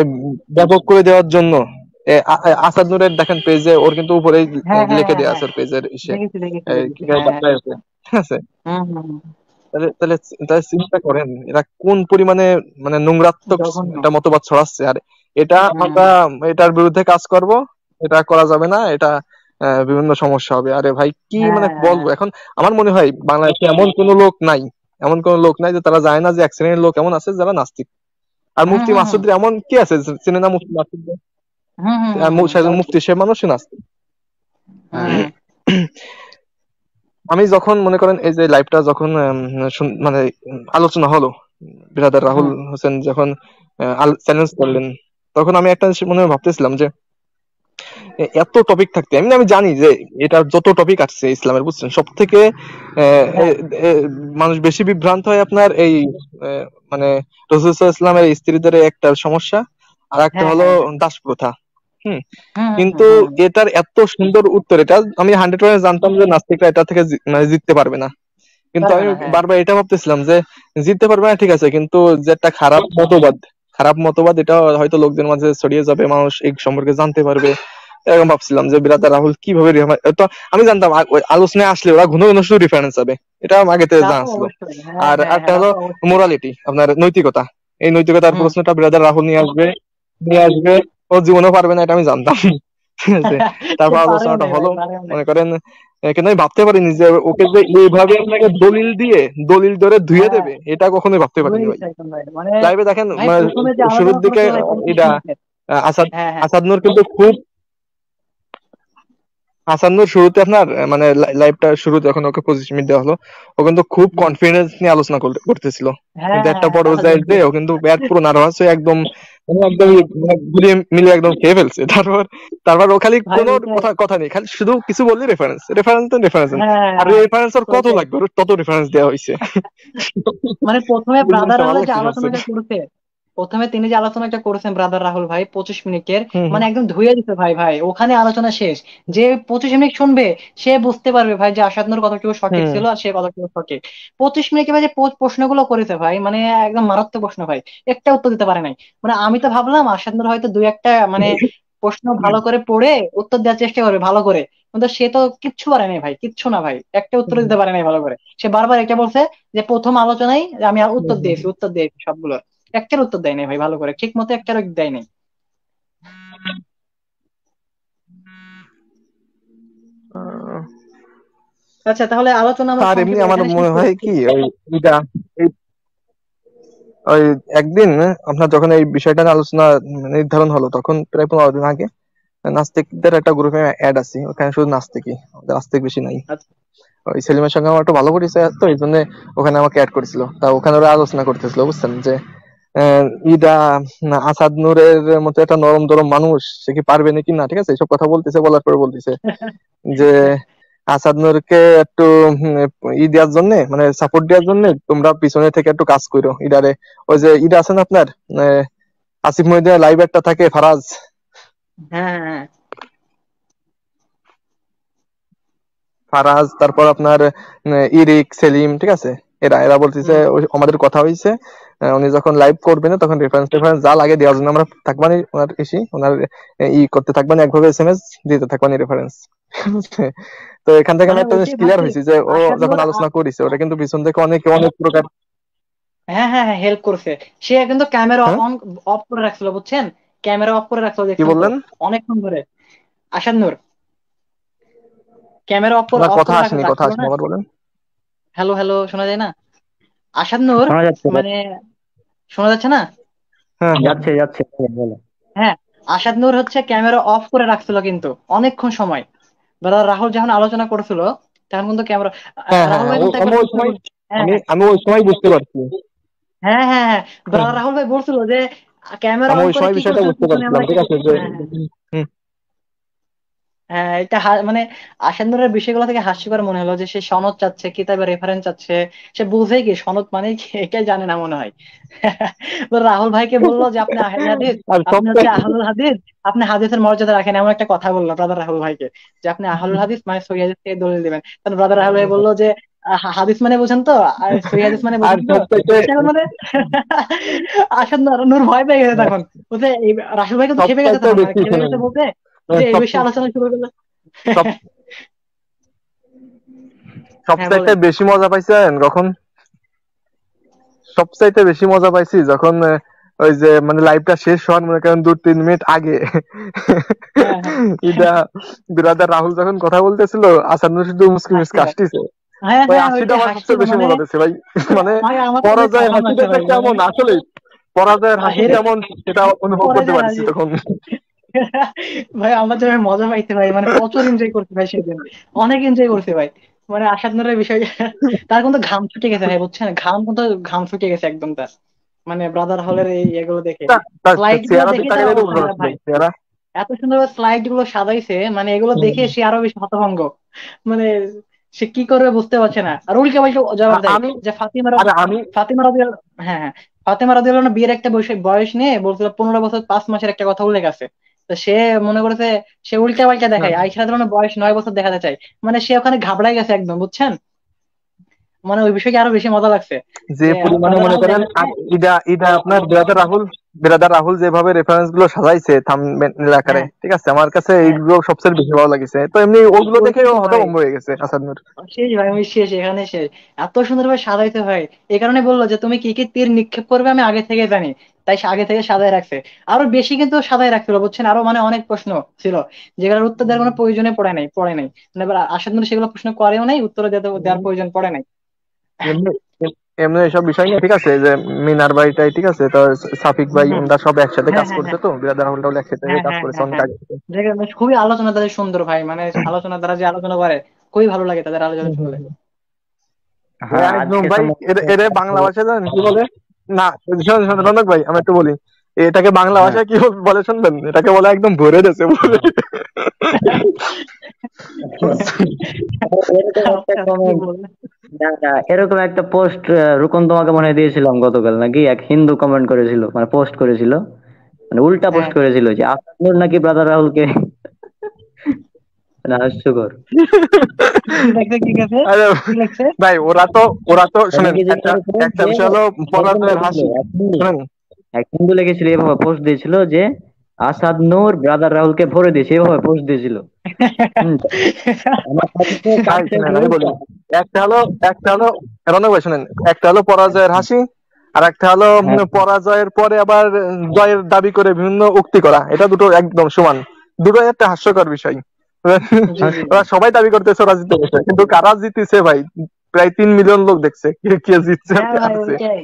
ব্যাপক করে দেওয়ার জন্য আসাদ নূরের দেখেন পেজে ওর কিন্তু উপরে হ্যাঁ হ্যাঁ লিখে হ্যাঁ দেওয়া হ্যাঁ, আছে ওর পেজের ইসে দেখেছি দেখেছি কি দেখেছি, গায়ে হ্যাঁ হ্যাঁ। বাংলায় আছে, ঠিক আছে? হুম হুম হুম। তাহলে তাহলে তাহলে চিন্তা করেন এরা কোন পরিমাণে মানে নোংরাত্মক জঘন্য। একটা মতবাদ ছড়াচ্ছে। আর এটা হুম আমরা এটার বিরুদ্ধে কাজ করব, এটা করা যাবে না, এটা বিভিন্ন সমস্যা হবে। আরে ভাই কি মানে হ্যাঁ। বলবো এখন, আমার মনে হয় বাংলাদেশে এমন কোনো লোক নাই, এমন কোন লোক নাই যে তারা জানে না যে এক শ্রেণীর লোক এমন আছে যারা নাস্তিক। আর হুম মুফতি হুম হুম মাসুদ এমন কি আছে চেনে না মুফতি মাসুদ? হুম হুম হুম হুম, মুফতি সে মানুষই নাস্তিক। হুম। আমি যখন মনে করেন এই যে লাইভটা যখন মানে আলোচনা হলো, ব্রাদার রাহুল হুম। হোসেন যখন চ্যালেঞ্জ করলেন, তখন আমি একটা জিনিস মনে হয় ভাবতেছিলাম যে এত টপিক থাকতে আমি আমি জানি যে এটা যত টপিক আসছে ইসলামের, বুঝছেন, সব থেকে হ্যাঁ মানুষ বেশি বিভ্রান্ত হয় আপনার এই আহ, মানে রাসূলুল্লাহ সাল্লাল্লাহু আলাইহি ওয়াসাল্লামের স্ত্রীদের একটা সমস্যা, আর একটা হ্যাঁ হলো হ্যাঁ হ্যাঁ। দাস প্রথা। হুম। হুম হুম কিন্তু হুম হুম। এটার এত সুন্দর উত্তর, এটা আমি 100% জানতাম যে নাস্তিকরা এটা থেকে মানে জিততে পারবে না। কিন্তু পারবে আমি না, হ্যাঁ। বারবার এটা ভাবতেছিলাম যে জিততে পারবে না ঠিক আছে, কিন্তু যে একটা খারাপ মতবাদ এটা হয়তো লোকদের মাঝে ছড়িয়ে যাবে, মানুষ এই সম্পর্কে জানতে পারবে, এরকম ভাবছিলাম যে বিরাদার রাহুল কিভাবে তো আমি জানতাম ওই আলোচনায় আসলে ওরা ঘন ঘন শুধু রেফারেন্স হবে, এটা আমার আগে থেকে তা তো জানা ছিল। অবশ্যই, হ্যাঁ আর হ্যাঁ একটা হ্যাঁ, তা হলো তো অবশ্যই। মোরালিটি, আপনার নৈতিকতা, এই নৈতিকতার হুম। প্রশ্নটা বিরাদার রাহুল নিয়ে আসবে, ও জীবনেও পারবে না এটা আমি জানতাম। ঠিক আছে। সে তারপর পারেও আলোচনাটা নাই ভাই, হলো, পারেও নাই। মনে করেন কিন্তু আমি ভাবতে পারিনি যে ওকে যে এইভাবে আপনাকে দলিল ধরে ধুয়ে হ্যাঁ, দেবে, এটা কখনোই ভাবতে হয়ে পারিনি ভাই। গেছে একদম ভাই, মানে লাইভে দেখেন ভাই মানে প্রথমে যে শুরুর আলোচনা দিকে করেছিল ভাই 25 এটা মিনিটের। আসাদ হ্যাঁ হ্যাঁ। আসাদ নূর কিন্তু খুব হাসান নূর শুরুতে আপনার মানে লাইভটা শুরুতে যখন ওকে 25 মিনিট দেওয়া হলো, ও কিন্তু খুব হুম। কনফিডেন্স নিয়ে আলোচনা করতেছিল। হ্যাঁ কিন্তু হ্যাঁ একটা হ্যাঁ, তা তো পর্যায়ে দেখছি। যে ও কিন্তু ব্যাট পুরো নার্ভাস হয়ে একদম একদম মানে গুলিয়ে মিলিয়ে একদম খেয়ে ফেলছে। তারপর ও খালি ভাই কোনো ওইটাই। কথা নেই, খালি শুধু কিছু বললি রেফারেন্স। হ্যাঁ হ্যাঁ আর হ্যাঁ, রেফারেন্স ওর কত ওইটাই। লাগবে, ওর তত রেফারেন্স দেওয়া হয়েছে। মানে প্রথমে এই ব্রাদার জিনিসটা ভালো রাহুলের যে লাগছে আলোচনাটা সবচেয়ে। করেছে, প্রথমে তিনি যে আলোচনাটা করেছেন ব্রাদার রাহুল ভাই 25 মিনিটের, হম হম মানে একদম ধুয়ে দিতে ভাই। ভাই ওখানে আলোচনা শেষ। যে 25 মিনিট শুনবে সে বুঝতে পারবে ভাই যে আসাদ নূর কতটুকু সঠিক হম ছিল আর সে কতটুকু সঠিক। 25 মিনিটে ভাই যে প্রশ্নগুলো করেছে ভাই, মানে একদম মারাত্মক প্রশ্ন ভাই। একটা উত্তর দিতে পারে নাই। মানে আমি তো ভাবলাম আসাদ নূর হয়তো দুই একটা মানে প্রশ্ন ভালো করে পড়ে উত্তর দেওয়ার চেষ্টা করবে ভালো করে, কিন্তু সে তো কিচ্ছু পারে নাই ভাই, কিচ্ছু না ভাই, একটা উত্তর দিতে পারে নাই ভালো করে। সে বারবার এটা বলছে যে প্রথম আলোচনায় আমি আর উত্তর দিয়েছি সবগুলোর, একটার উত্তর দেয় নাই ভাই ভালো করে, ঠিক মতো একটার দেয় নাই। আহ, আচ্ছা তাহলে আলোচনা আমরা আর এমনি সংক্ষেপে আমার এখানে শেষ মনে করি হয় কি? কি ওই এটা ওই একদিন আপনার যখন এই বিষয়টা নিয়ে আলোচনা নির্ধারণ হলো, তখন প্রায় 15 দিন আগে নাস্তিকদের একটা গ্রুপে অ্যাড আছি, ওখানে শুধু নাস্তিকই, আমাদের আস্তিক বেশি নাই। আচ্ছা। ওই সেলিমের সঙ্গে আমার একটু ভালো পরিচয়, তো এই জন্য ওখানে আমাকে অ্যাড করেছিল। তা ওখানে ওরা আলোচনা করতেছিল, বুঝছেন, যে ইদা আসাদ নূরের মতো একটা নরম দরম মানুষ সে কি পারবে নাকি না, ঠিক আছে, এইসব কথা বলতেছে। বলার পরে বলতেছে যে আসাদ নূরকে একটু দেওয়ার জন্য, মানে সাপোর্ট দেওয়ার জন্য তোমরা পিছনে থেকে একটু কাজ করো ইডারে। ওই যে ইডা আছে না আপনার আসিফ মহিউদ্দিনের লাইভ একটা থাকে ফারাজ, হ্যাঁ হ্যাঁ হ্যাঁ। তারপর আপনার ইরিক সেলিম, ঠিক আছে, এরা এরা বলতেছে হুম। আমাদের কথা হয়েছে উনি যখন লাইভ করবেন না তখন রেফারেন্স যা লাগে দেওয়ার জন্য আমরা থাকবানি, ওনার ওনার করতে থাকবানি, একভাবে এসএমএস দিতে থাকবানি রেফারেন্স। তো এখান থেকে আমি মানে একটা জিনিস ওইটাই ভাই, ক্লিয়ার হয়েছি যে ও আসাদ যখন নূর আলোচনা করেছে ওটা কিন্তু পিছন থেকে অনেক অনেক প্রকার। হ্যাঁ হ্যাঁ হ্যাঁ হেল্প করছে। সে কিন্তু ক্যামেরা হ্যাঁ, অন অফ করে রাখছিল বুঝছেন, ক্যামেরা অফ করে রাখছিল কি দেখছেন তো বললেন? অনেকক্ষণ ধরে। আসাদ নূর ক্যামেরা আপনার অফ কথা করে আসেনি, কথা রাখছিল আসেনি, না। আবার বলেন। হ্যালো হ্যালো, শোনা যায় না? আসাদ নূর শোনা যাচ্ছে, মানে শোনা যাচ্ছে না? হ্যাঁ হ্যাঁ যাচ্ছে যাচ্ছে, বলো, বলো। হ্যাঁ, আসাদ নূর হচ্ছে ক্যামেরা অফ করে রাখছিল কিন্তু অনেকক্ষণ সময়। ব্রাদার রাহুল যখন আলোচনা করছিল তখন কিন্তু ক্যামেরা, হ্যাঁ হ্যাঁ রাহুল হ্যাঁ, ভাই কিন্তু আমি একবার ওই বলছিল সময় হ্যাঁ আমি হ্যাঁ আমি ওই সময় বুঝতে পারছি। হ্যাঁ হ্যাঁ হ্যাঁ, হ্যাঁ, ব্রাদার রাহুল ভাই বলছিল যে ক্যামেরা আমি অন ওই করে সময় কি বিষয়টা করছিল বুঝতে পিছনে পারছিলাম, আমরা কি ঠিক আছে, যে হ্যাঁ হ্যাঁ হুম, হ্যাঁ। এটা মানে আসানুরের বিষয়গুলো থেকে হাস্যকর মনে হলো যে সে সনদ চাচ্ছে, কিতাবের রেফারেন্স চাচ্ছে। সে বুঝে কি সনদ মানে কি এটাই জানে না মনে হয়। তো রাহুল ভাইকে বললো যে আপনি আহলে হাদিস, আর আপনি হচ্ছে সবচেয়ে আহলুল হাদিস, আপনি হাদিসের মর্যাদা রাখেন, এমন একটা কথা বললো ব্রাদার রাহুল ভাইকে, যে আপনি আহলুল হাদিস মানে সহি হাদিস থেকে দলিল দিবেন। তখন ব্রাদার রাহুল ভাই বললো যে হাদিস মানে বোঝেন তো, আর সহি হাদিস মানে আর বোঝেন তো। সবচাইতে তখন মানে আসাদ নূর ভয় পেয়ে গেছে তখন, বলছে এই রাসেল ভাই কিন্তু খেপে গেছে সবচাইতে তখন, মানে বেশি খেপে শুনেন, গেছে বলতে যে এই সব বিষয়ে আলোচনা শুরু করলো। সব হ্যাঁ সবচাইতে বলেন। বেশি মজা পাইছেন কখন? সবচাইতে বেশি মজা পাইছি যখন ওই যে মানে লাইভটা শেষ হওয়ার মনে করেন 2-3 মিনিট আগে হ্যাঁ হ্যাঁ ইদা বিরাদার রাহুল যখন কথা বলতেছিল, আসানুর শুধু মুসকি মুসকি হাসছিল। আসতেছে। হ্যাঁ ওই হ্যাঁ হাসিটা ওইটা আমার হাসছিল সবচেয়ে বেশি মানে, মজা দিচ্ছে ভাই। মানে ভাই আমার তো ভাই পরাজয়ের পাগল হাসিটা লাগছে যে ভাই মানে, কেমন আসলে, পরাজয়ের হাসি হেরে কেমন সেটা অনুভব পরে করতে যায় পারছি হাসি। তখন। ভাই আমার যে ভাই মজা পাইছে ভাই, মানে প্রচুর এনজয় করছি ভাই সেদিন, অনেক এনজয় করছি ভাই। মানে আসাদ নূরের বিষয় তার কিন্তু ঘাম ছুটে গেছে ভাই, বুঝছেন, ঘাম ছুটে গেছে একদম তার, মানে ব্রাদার হলের এই এগুলো দেখে, তার স্লাইড গুলো চেহারা দেখে দিকে তার তাকালে তো অবস্থা বোঝা খারাপ যাচ্ছে ভাই। ভাই চেহারা। এত সুন্দর স্লাইড গুলো সাজাইছে, মানে এগুলো দেখে সে আরো বেশি হতভম্ব, মানে সে কি করবে বুঝতে পারছে না, আর উল্টা পাল্টা জবাব দেয় আমি যে আমি ফাতিমা রাদিয়াল্লাহু, হ্যাঁ হ্যাঁ, ফাতিমা রাদিয়াল্লাহু আনহা বিয়ের একটা বয়স বয়স নিয়ে বলছিল 15 বছর 5 মাসের একটা কথা উল্লেখ আছে। তো সে মনে করেছে, সে উল্টা পাল্টা দেখায়, আয়েশা রাদিয়াল্লাহু আনহার বয়স 9 বছর দেখাতে চায়, মানে সে ওখানে ঘাবড়াই গেছে একদম, বুঝছেন, মানে ওই বিষয়টা আরো বেশি মজা লাগছে যে যে পরিমাণে ব্রাদার মনে রাহুল করেন দেখাচ্ছে। ইদা ইদা আপনার বিরাদার রাহুল যেভাবে রেফারেন্স গুলো সাজাইছে থাম্বনেইল আকারে, হ্যাঁ ঠিক আছে, আমার কাছে হ্যাঁ, এইগুলো সবচেয়ে বেশি ভালো লাগিছে। তো এমনি ওগুলো দেখে ওইটাই তো ভাই, হতভম্ব হয়ে গেছে আসাদনুর। শেষ ভাই, আমি শেষ, এখানে শেষ। এত সুন্দর ভাবে সাজাইতে হয়, এই কারণে বললো যে তুমি কি কি তীর নিক্ষেপ করবে আমি আগে থেকে জানি, তাই সে আগে থেকে সাজায় রাখছে। আরো বেশি কিন্তু সাজায় রাখছিল, বুঝছেন, আরো মানে অনেক প্রশ্ন ছিল যেগুলোর উত্তর দেওয়ার কোনো প্রয়োজনে পড়ে নাই, মানে এবার আসাদ নূর সেগুলো প্রশ্ন করেও নাই, উত্তর দেওয়ার প্রয়োজন পড়ে নাই। এমনি এমনি এসব বিষয় নিয়ে ঠিক আছে যে মিনার ভাইটাই ঠিক আছে, তো সাফিক হম ভাই হম, ওরা সব একসাথে হ্যাঁ কাজ হ্যাঁ করছে, হ্যাঁ তো বিরাদার রাহুল টাহুল একসাথে হ্যাঁ কাজ হ্যাঁ করেছে হ্যাঁ অনেক হ্যাঁ, আগে থেকে। খুবই আলোচনা তাদের সুন্দর ভাই, মানে আলোচনা তারা যে আলোচনা করে খুবই ভালো লাগে তাদের আলোচনা হুম, হুম, শুনলে। হুম। হ্যাঁ একদম আজকে তো ভাই, এরে বাংলা ভাষায় জানেন কি বলে? না, শোনেন শোনেন রনক ভাই, আমি একটু বলি, এটাকে বাংলা হ্যাঁ ভাষায় কি বলে শুনবেন? এটাকে বলে একদম ভরে দিয়েছে বলে। এরকম একটা আচ্ছা কি কমেন্ট, বলবো। না না, এরকম একটা পোস্ট রুকন তোমাকে মনে হয় দিয়েছিলাম গতকাল নাকি, এক হিন্দু কমেন্ট করেছিল, মানে পোস্ট করেছিল, মানে উল্টা পোস্ট হ্যাঁ, করেছিল যে আসাদুর নাকি ব্রাদার রাহুলকে, মানে হাস্যকর। কি লাগছে, কি গেছে, আরে কি লাগছে। ভাই, ওরা তো শুনেন, নাকি যে একটা এরকম একটা যে বিষয় হলো একজন পরাজয়ের লিখেছিল, হাসি। শুনেন, এক হিন্দু লিখেছিল এভাবে পোস্ট দিয়েছিল যে আসাদ নূর ব্রাদার রাহুলকে ভরে দিয়েছে, এভাবে পোস্ট দিয়েছিল। হম, আমার সাথে তো ভাই কাটছে শুনেন যে আমি বলি, উল্টা। একটা হলো রনক ভাই শুনেন, একটা হলো পরাজয়ের হাসি, আর একটা হলো হ্যাঁ পরাজয়ের পরে আবার জয়ের দাবি করে বিভিন্ন উক্তি করা, এটা দুটো একদম সমান, দুটো একটা হাস্যকর বিষয়। জি জি জি। ওরা সবাই দাবি করতেছে ওরা জিতে গেছে, কিন্তু কারা জিতেছে ভাই? প্রায় 3 মিলিয়ন লোক দেখছে, কে কে জিতছে আর হ্যাঁ কে ভাই হারছে। ওইটাই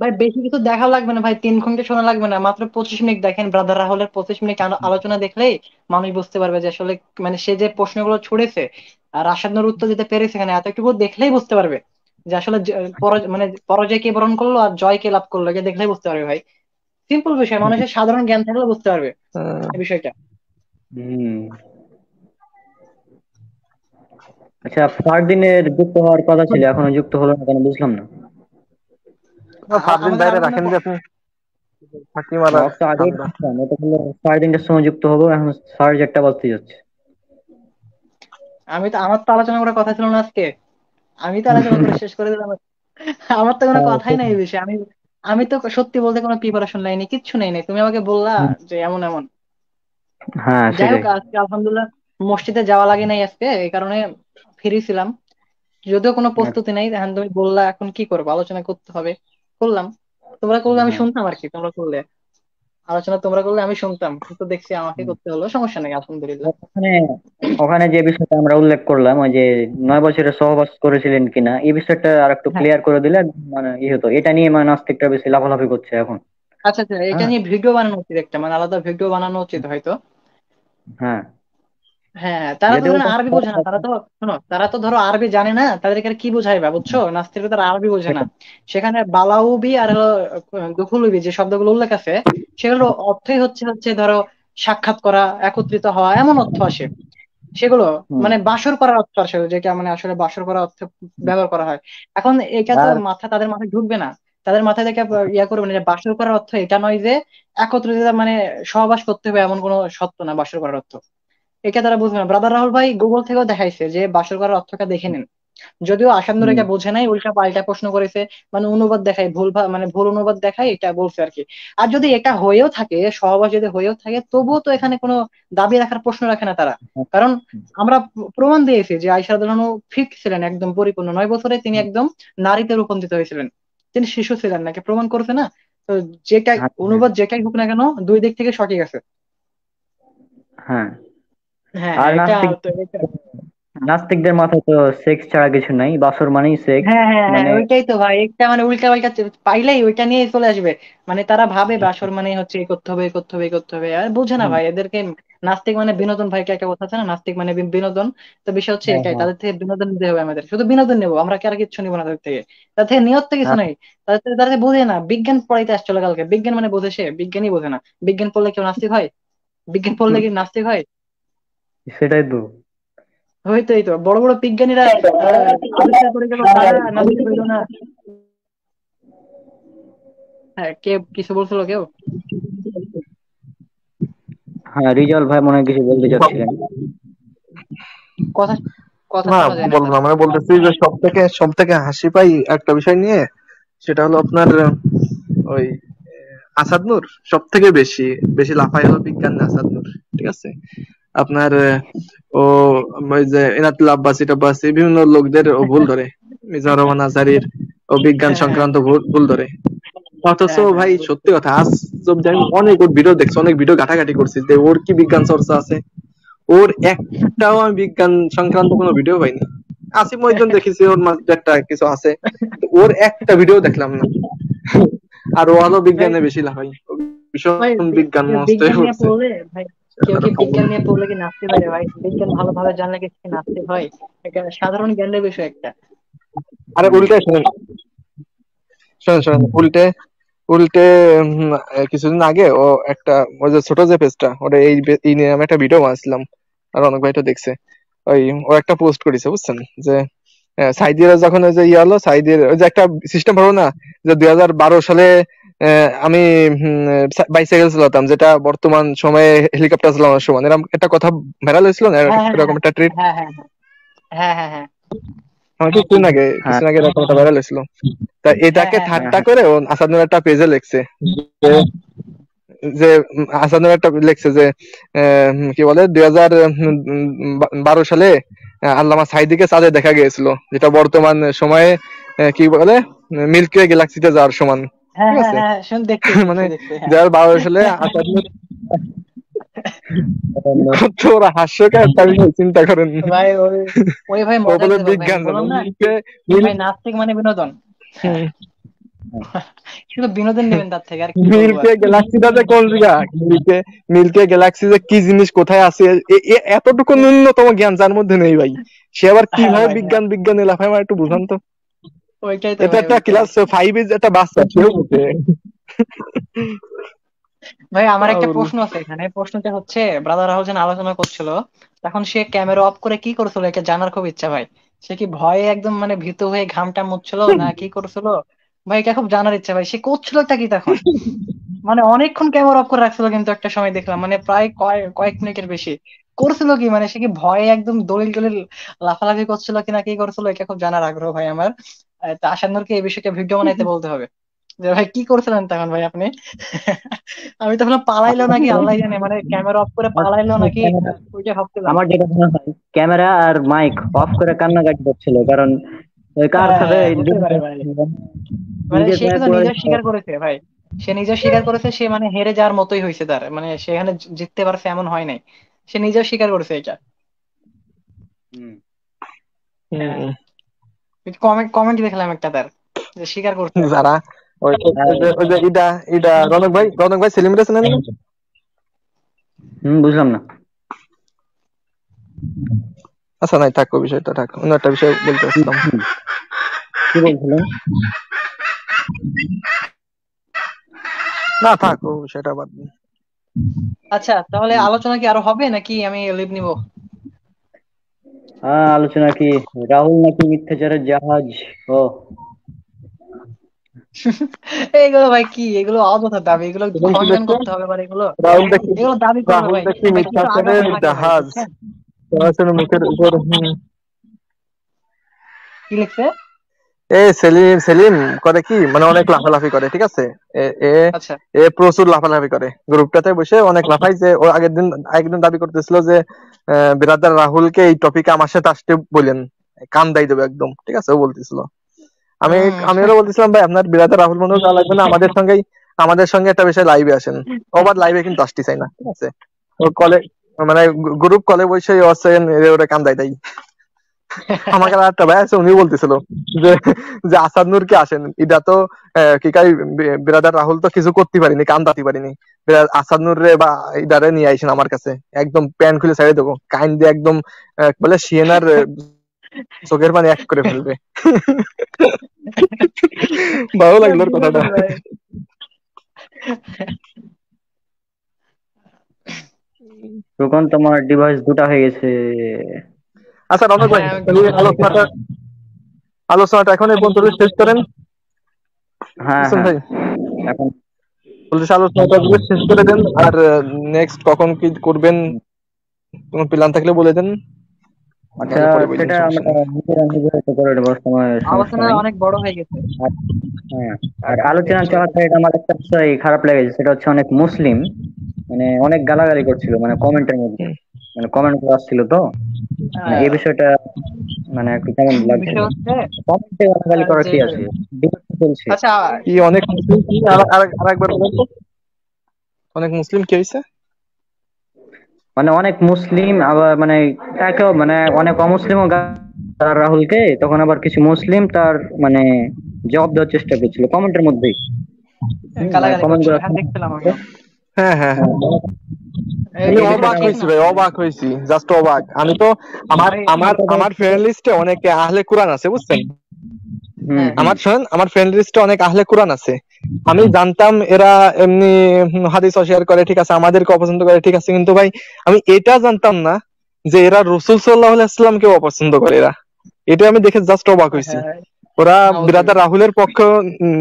ভাই, বেশি কিছু দেখা লাগবে না ভাই, 3 ঘন্টা শোনা লাগবে না, মাত্র 25 মিনিট দেখেন, ব্রাদার রাহুলের 25 মিনিট আলোচনা দেখলেই মানুষ বুঝতে পারবে যে আসলে, মানে সে যে প্রশ্নগুলো ছুড়েছে আর আসাদ নূর উত্তর দিতে পেরেছে, এখানে এতটুকু দেখলেই বুঝতে পারবে যে আসলে মানে পরাজয় কে বরণ করলো আর জয় কে লাভ করলো, এটা দেখলেই বুঝতে পারবে ভাই। সিম্পল বিষয়, মানুষের সাধারণ জ্ঞান থাকলে বুঝতে পারবে এই বিষয়টা। হম। আচ্ছা, ফারদিনের যুক্ত হওয়ার কথা ছিল, এখনো যুক্ত হলো না কেন বুঝলাম না। ফারদিন আমাদের বাইরে আলোচনা রাখেন যে আপনি, ফাঁকি মারা ওকে তো আগেই ধান্দা। বুঝলাম, এটা হলো 3:30টার সময় যুক্ত হবো, এখন 1:30 বাজতে যাচ্ছে। আমার তো আলোচনা করার কথা ছিল না আজকে, আমি তো আলোচনা করে শেষ করে দিলাম। আমার তো কোনো হ্যাঁ, কথাই নাই এই বিষয়ে, আমি আমি তো সত্যি বলতে কোনো প্রিপারেশন নেইনি, কিচ্ছু নেই নাই, তুমি আমাকে বললা যে এমন এমন। হ্যাঁ, যাই হোক, সেটাই। আজকে আলহামদুলিল্লাহ মসজিদে যাওয়া লাগে নাই আজকে, এই কারণে ফ্রি ছিলাম, যদিও কোনো প্রস্তুতি নাই, এখন তুমি বললা এখন কি করবো, আলোচনা করতে হবে, করলাম। তোমরা করলে আমি হ্যাঁ, শুনতাম আর কি, তোমরা করলে আলোচনা, তোমরা করলে আমি শুনতাম, কিন্তু দেখছি আমাকে হুম। করতে হলো, সমস্যা নেই আলহামদুলিল্লাহ। ওখানে ওখানে যে বিষয়টা আমরা উল্লেখ করলাম, ওই যে 9 বছরের সহবাস করেছিলেন কিনা, এই বিষয়টা আর একটু হ্যাঁ, ক্লিয়ার করে দিলে মানে হতো, এটা নিয়ে মানে নাস্তিকটা বেশি লাফালাফি করছে এখন। আচ্ছা আচ্ছা, এটা হ্যাঁ নিয়ে ভিডিও বানানো উচিত, একটা মানে আলাদা ভিডিও বানানো উচিত হয়তো। হ্যাঁ, হ্যাঁ হ্যাঁ, তারা তো যদিও ধরেন এটা আরবি বোঝে না, তারা তো, শোনো, তারা তো ধরো আরবি জানে না, তাদেরকে আর কি বোঝাইবা, বুঝছো, নাস্তিকরা তারা আরবি বোঝে না। সেটা- সেখানে বালাউবি আর হলো দুখুলুবি যে শব্দগুলো উল্লেখ আছে, সেগুলো অর্থই হচ্ছে হচ্ছে ধরো সাক্ষাৎ করা, একত্রিত হওয়া, এমন অর্থ আসে সেগুলো, হুম। মানে বাসর করার অর্থ আসলে, যেটা মানে আসলে বাসর করার অর্থ ব্যবহার করা হয়। এখন এটা তো আর তাদের মাথায় ঢুকবে না, তাদের মাথায় থেকে ইয়া করবে না যে বাসর করার অর্থ এটা নয় যে একত্রিত, মানে সহবাস করতে হবে এমন কোনো সত্য না বাসর করার অর্থ, এটা তারা বুঝবে না। ব্রাদার রাহুল ভাই গুগল থেকেও দেখাইছে যে বাসর করার অর্থটা দেখে নিন, যদিও আসাদ নূর হুম। এটা বোঝে নাই, উল্টা পাল্টা প্রশ্ন করেছে, মানে অনুবাদ দেখায় মানে ভুল অনুবাদ দেখায়, এটা বলছে আর কি। আর যদি এটা হয়েও থাকে, সহবাস যদি হয়েও থাকে, তবুও তো এখানে কোনো দাবি রাখার প্রশ্ন রাখে না তারা। কারণ আমরা প্রমাণ দিয়েছি যে আয়েশা রাদিয়াল্লাহু আনহু ফিট ছিলেন, একদম পরিপূর্ণ, 9 বছরে তিনি একদম নারীতে রূপান্তরিত হয়েছিলেন, তিনি শিশু ছিলেন নাকি প্রমাণ করছে না? তো যেটাই হ্যাঁ, অনুবাদ যেটাই হোক না কেন, দুই দিক থেকে সঠিক আছে। হ্যাঁ। হ্যাঁ আর হ্যাঁ, নাস্তিকদের মাথায় তো সেক্স ছাড়া কিছু নাই, বাসর মানেই সেক্স। হ্যাঁ হ্যাঁ হ্যাঁ, মানে ওইটাই তো ভাই, একটা মানে উল্টা পাল্টা পাইলেই ওইটা নিয়ে চলে আসবে। মানে তারা ভাবে বাসর মানে হচ্ছে এই করতে হবে, এই করতে হবে, এই করতে হবে, আর বোঝে না হুম, ভাই এদেরকে। নাস্তিক মানে বিনোদন, ভাই একটা কথা আছে না, নাস্তিক মানে বিনোদন। তো বিষয় হচ্ছে হ্যাঁ, এটাই, হ্যাঁ, তাদের থেকে বিনোদন নিতে হবে, আমাদের শুধু বিনোদন নেবো আমরা, কি আর কিচ্ছু নিবো না তাদের থেকে। তাদের থেকে নিয়ত তো কিছু হ্যাঁ, নাই। তাদের বোঝে না, বিজ্ঞান পড়াইতে আসছিল কালকে, বিজ্ঞান মানে বোঝে সে, বিজ্ঞানই বোঝে না। বিজ্ঞান পড়লে কেউ নাস্তিক হয়? বিজ্ঞান পড়লে কি নাস্তিক হয়? সেটাই তো। হয়তো এই তো বড় বড় বিজ্ঞানীরা আবিষ্কার করে গেল, তারা নাস্তিক হইলো না। হ্যাঁ, কে কিছু বলছিল কেউ? হ্যাঁ, রিজাল ভাই মনে হয় কিছু বলতে চাচ্ছিলেন। কথা কথা না, শোনা যায় না বলবো আপনার। না, মানে বলতেছি যে সব থেকে হাসি পাই একটা বিষয় নিয়ে, সেটা হলো আপনার ওই আসাদ নূর সব থেকে বেশি বেশি লাফায় হলো বিজ্ঞান নিয়ে আসাদ নূর। ঠিক আছে, আপনার ও ওই যে এনাতুল আব্বাসী টাব্বাসী বিভিন্ন লোকদের ও ভুল ধরে, মিজানুর রহমান আজহারির ও বিজ্ঞান হ্যাঁ হ্যাঁ সংক্রান্ত ভুল ধরে। অথচ হ্যাঁ হ্যাঁ, ভাই সত্যি কথা, আজ অব্দি আমি অনেক ওর ভিডিও দেখছি, অনেক ভিডিও ঘাটাঘাটি করছি যে ওর কি বিজ্ঞান চর্চা আছে। ওর একটাও আমি বিজ্ঞান সংক্রান্ত কোনো ভিডিও পাইনি। আসিফ মহিউদ্দিন দেখেছি, ওর মাঝে একটা কিছু আছে, কিন্তু ওর একটা ভিডিও দেখলাম না। আর ও হলো ভাই বিজ্ঞানে বেশি লাফাই, ও ভাই ভীষণ বিজ্ঞান কেউ মস্ত হয়ে বিজ্ঞান নিয়ে পড়ছে। পড়লে ভাই, কেউ কি বিজ্ঞান নিয়ে পড়লে কি নাস্তিক হয় রে ভাই? বিজ্ঞান ভালোভাবে জানলে কি সে নাস্তিক হয়? এটা সাধারণ জ্ঞানের বিষয় একটা। আরে উল্টে শোনেন, শোনেন উল্টে উল্টে কিছুদিন আগে ও একটা, ওই যে ছোট যে পেজটা, ওটা এই নিয়ে আমি একটা ভিডিও বানাচ্ছিলাম, আর অনেক ভাই তো দেখছে। ওই ও একটা পোস্ট করেছে বুঝছেন, যে সাইদিরা যখন ওই যে ইয়ে হলো, সাইদির ওই যে একটা সিস্টেম হলো না, যে 2012 সালে আমি বাইসাইকেল চালাতাম, যেটা বর্তমান সময়ে হেলিকপ্টার চালানোর সমান, এরকম একটা কথা ভাইরাল হয়েছিল না, হ্যাঁ হ্যাঁ এরকম একটা ট্রিট। হ্যাঁ হ্যাঁ হ্যাঁ হ্যাঁ হ্যাঁ আমার কিছুদিন আগে হ্যাঁ, এরকম একটা ভাইরাল হয়েছিল। তা হ্যাঁ এটাকে হ্যাঁ হ্যাঁ ঠাট্টা করে ও আসাদুর একটা পেজে লিখছে যে যে আসাদুর একটা লিখছে যে কি বলে 2012 সালে আল্লামা সাইদিকে চাঁদে দেখা গিয়েছিল, যেটা বর্তমান সময়ে কি বলে মিল্কি ওয়ে গ্যালাক্সিতে যাওয়ার সমান। হ্যাঁ ঠিক হ্যাঁ আছে, হ্যাঁ, দেখছি মানে দেখছি দেখছি, হ্যাঁ। 2012 সালে আসাদুর কত ওরা হাস্যকর একটা বিষয়, চিন্তা করেন। ভাই ওই ওই ভাই ও মজা বলে করে ভাই, বিজ্ঞান জানো, বললাম না, মিল্কি ভাই নাস্তিক মানে বিনোদন। হ্যাঁ, শুধু বিনোদন নেবেন তার থেকে, আর কি বলবো মিল্কে আর। গ্যালাক্সিটা যে কোন জায়গা, মিল্কে গ্যালাক্সি যে কি জিনিস কোথায় আছে, এতটুকু ন্যূনতম জ্ঞান যার মধ্যে নেই ভাই, সে আবার হ্যাঁ কিভাবে ভাই, হ্যাঁ, বিজ্ঞান বিজ্ঞান এলাকায়, আমার একটু বুঝান তো। ওইটাই তো এটা ভাই, একটা ওইটাই। ক্লাস 5 এর একটা বাচ্চা, সেও বুঝে। ভাই আমার একটা পাগল। প্রশ্ন আছে এখানে, প্রশ্নটা হচ্ছে ব্রাদার রাহুল আলোচনা করছিল, তখন সে ক্যামেরা অফ করে কি করছিল, এটা জানার খুব ইচ্ছা ভাই। সে কি ভয়ে একদম মানে ভীত হয়ে ঘামটা মুছছিল না কি করছিল? ভাই এটা খুব জানার ইচ্ছা ভাই, সে করছিলটা কি তখন? মানে অনেকক্ষণ ক্যামেরা অফ করে রাখছিল, কিন্তু একটা সময় দেখলাম মানে প্রায় কয়েক মিনিটের বেশি করছিল কি, মানে সে কি ভয়ে একদম দলিল টলিল লাফালাফি করছিল কিনা, কি করছিল, এটা খুব জানার আগ্রহ ভাই আমার। তা আশানুরকে এই বিষয়টা ভিডিও বানাইতে বলতে হবে, যে ভাই কি করছিলেন তখন ভাই আপনি? আমি তো ভাবলাম পালাইলো নাকি, আল্লাহ জানে, মানে ক্যামেরা অফ করে পালাইলো নাকি, ওইটা ভাবছিলাম। আমার যেটা মনে হয়, ক্যামেরা আর মাইক অফ করে কান্নাকাটি করছিল, কারণ ওই কার হ্যাঁ সাথে হ্যাঁ, হতে পারে ভাই। মানে নিজে সে যা কিন্তু করে। নিজে স্বীকার করেছে ভাই, সে নিজে স্বীকার করেছে, সে মানে হেরে যাওয়ার মতোই হয়েছে তার, মানে সেখানে জিততে পারছে এমন হয় নাই, সে নিজেও স্বীকার করেছে এটা। হুম। হ্যাঁ, হুম, কমেন্ট কমেন্ট দেখলাম একটা তার, যে স্বীকার করছে। যারা ওই যে ইটা ইটা রনক ভাই সেলিব্রেশন না। বুঝলাম না। আচ্ছা নাই, থাকো বিষয়টা, থাকো, অন্য একটা বিষয় বলতে আসলাম। হুম, কি বলছিলেন? না থাকো, সেটা বাদ দিন। আচ্ছা, তাহলে আলোচনা কি আরো হবে নাকি আমি লিভ নিব? আলোচনা কি, রাহুল নাকি মিথ্যাচারের জাহাজ? ও, এগুলো ভাই কি, এগুলো অযথা দাবি, এগুলো সেদিন কি খণ্ডন লিখছে, করতে হবে, মানে এগুলো রাহুল দেখি এগুলো দাবি করবে রাহুল ভাই, দেখি ভাই কিছু আগ্রহ মিথ্যাচারের থাকে ভাই, জাহাজ, বুঝছেন? সরাসরি মুখের উপর। কি লিখছে? সেলিম সেলিম করে কি মানে অনেক লাফালাফি করে, ঠিক আছে। এ এ আচ্ছা। এ প্রচুর লাফালাফি করে, গ্রুপটাতে বসে অনেক লাফাই। যে ও আগের দিন দাবি করতেছিল যে ব্রাদার রাহুলকে এই টপিকে আমার সাথে আসতে বলেন, কান দাই দেবে একদম, ঠিক আছে, ও বলতেছিল। আমি আমি ওরা বলতেছিলাম ভাই আপনার ব্রাদার রাহুল মনে যাওয়া লাগবে না, আমাদের সঙ্গে একটা বিষয় লাইভে আসেন। ও আবার লাইভে কিন্তু আসতে চাই না, ঠিক আছে। ও কলে মানে গ্রুপ কলে বসে ওরা কান দাই দেয়। আমাকে আর একটা ভাই আছে, উনি বলতেছিল যে যে আসাদ নূর কে আসেন, এটা তো কি কাই ব্রাদার রাহুল তো কিছু করতে পারিনি, কান দাতি পারিনি, আসাদ নূর রে বা ইদারে নিয়ে আইসেন আমার কাছে, একদম প্যান খুলে ছাড়িয়ে দেবো, কাইন দিয়ে একদম বলে শিয়েনার চোখের পানি এক করে ফেলবে। ভালো লাগলো ওর কথাটা। তখন তোমার ডিভাইস দুটা হয়ে গেছে। আচ্ছা রনক ভাই, হ্যাঁ, আমি তাহলে আলোচনাটা এখন এই পর্যন্ত শেষ করেন, হ্যাঁ বুঝছেন হ্যাঁ, ভাই। এখন বলছি আলোচনাটা যদি শেষ করে দেন, আর নেক্সট কখন কি করবেন কোনো প্ল্যান থাকলে বলে দেন, আচ্ছা, নাহলে পরে বললেন, সেটা সমস্যা আমরা নেই। নিজেরা নিজেরা তো করে নেবো, সমস্যা আলোচনা নাই। অনেক বড় হয়ে গেছে। আর হ্যাঁ, আর এখন শেষ আলোচনা করে ফেলি। চলাকালীন আমার একটা বিষয় খারাপ লেগেছে, সেটা হচ্ছে অনেক মুসলিম মানে অনেক গালাগালি করছিল মানে কমেন্টের মধ্যে, হুম। মানে কমেন্ট করে আসছিল তো, মানে এই বিষয়টা মানে একটু কেমন লাগছে। বিষয় হচ্ছে কমেন্টে গালাগালি করার যে কি আছে, ডিবেট চলছে। আচ্ছা, কি অনেক মুসলিম কি আরেকবার বলেন তো, অনেক মুসলিম কি হয়েছে? মানে অনেক মুসলিম আবার মানে তাকেও মানে অনেক অমুসলিমও তার রাহুলকে, তখন আবার কিছু মুসলিম তার মানে জবাব দেওয়ার চেষ্টা করছিল কমেন্টের মধ্যেই। মানে গালাগালি কমেন্ট করছিল, গুলো হ্যাঁ দেখছিলাম আমিও। হ্যাঁ হ্যাঁ হ্যাঁ, আমি এই অবাক বিষয়টা আমার হয়েছি ভাই, অবাক হয়েছি, জাস্ট অবাক। আমি তো আমার ভাই, আমার আমার ফ্রেন্ড লিস্টে অনেকে আহলে কোরআন আছে, বুঝছেন। হুম হ্যাঁ হুম। আমার ফ্রেন্ড লিস্টে অনেক আহলে কোরআন আছে। আমি জানতাম এরা এমনি হাদিস শেয়ার করে, ঠিক আছে, আমাদেরকে অপছন্দ করে, ঠিক আছে, কিন্তু ভাই আমি এটা জানতাম না যে এরা রাসূল সাল্লাল্লাহু আলাইহি ওয়াসাল্লামকে অপছন্দ করে। এরা, এটা আমি দেখে জাস্ট অবাক হয়েছি। হ্যাঁ, ওরা বিরাদার নাউজুবিল্লাহ। রাহুলের পক্ষ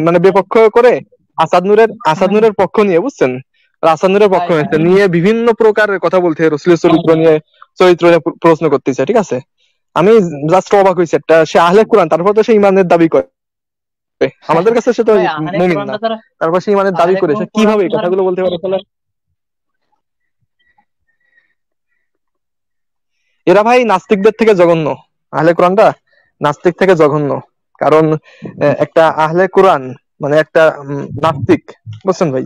মানে বিপক্ষ করে আসাদ নূরের পক্ষ নিয়ে, বুঝছেন, আসাদ নূরের পক্ষ হাই হাই, নিয়ে বিভিন্ন প্রকারের কথা বলতে, রসুলের চরিত্র নিয়ে প্রশ্ন করতেছে, ঠিক আছে। আমি জাস্ট অবাক হয়েছি, একটা সে আহলে কোরআন, তারপর তো সে ইমানের দাবি করে, আমাদের কাছে সে তো ভাই আহলে মুমিন না, কোরআনটা তারা, তারপর সে ইমানের দাবি আহলে করে, সে কোরআন কিভাবে তো এই তারা, কথাগুলো বলতে পারে তাহলে? এরা ভাই নাস্তিকদের থেকে জঘন্য, আহলে কোরআনটা নাস্তিক থেকে জঘন্য। কারণ একটা আহলে কোরআন মানে একটা নাস্তিক, বুঝছেন ভাই,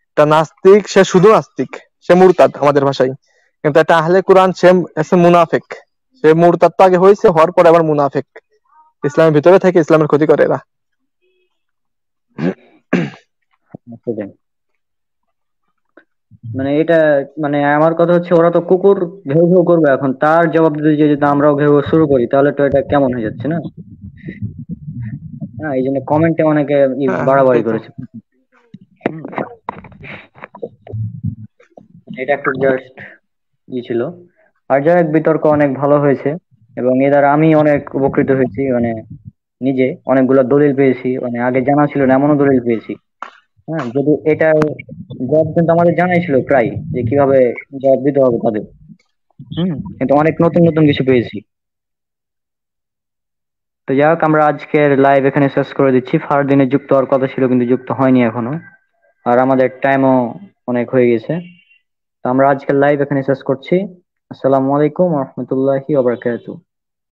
একটা নাস্তিক সে শুধু নাস্তিক, সে মুরতাদ আমাদের ভাষায়। কিন্তু একটা আহলে কোরআন সে মুনাফেক, সে মুরতাদ তো আগে হয়েছে, হওয়ার পর আবার মুনাফেক, ইসলামের ভিতরে থেকে ইসলামের ক্ষতি করে এরা। সেটাই। মানে এটা মানে আমার কথা হচ্ছে, ওরা তো কুকুর ঘেউ ঘেউ করবে, এখন তার জবাব দিতে যদি আমরাও ঘেউ ঘেউ শুরু করি তাহলে তো এটা কেমন হয়ে যাচ্ছে না? হ্যাঁ, এই জন্য কমেন্টে অনেকে হ্যাঁ বাড়াবাড়ি এটাই তো। করেছে। হুম, এটা একটু জাস্ট ছিল। আর যাই হোক, বিতর্ক অনেক ভালো হয়েছে এবং এ দ্বারা আমি অনেক উপকৃত হয়েছি, মানে নিজে অনেকগুলো দলিল পেয়েছি, মানে আগে জানা ছিল না এমনও দলিল পেয়েছি। হ্যাঁ, যদি এটা জবাব কিন্তু আমাদের জানাই ছিল প্রায়, যে কিভাবে জবাব দিতে হবে তাদের। কিন্তু অনেক নতুন নতুন কিছু পেয়েছি। তো যাই হোক, আমরা আজকের লাইভ এখানে শেষ করে দিচ্ছি। ফারদিনের যুক্ত হওয়ার কথা ছিল কিন্তু যুক্ত হয়নি এখনো, আর আমাদের টাইমও অনেক হয়ে গেছে। তো আমরা আজকের লাইভ এখানে শেষ করছি। আসসালামু আলাইকুম ওয়া রাহমাতুল্লাহি ওয়া বারাকাতুহু।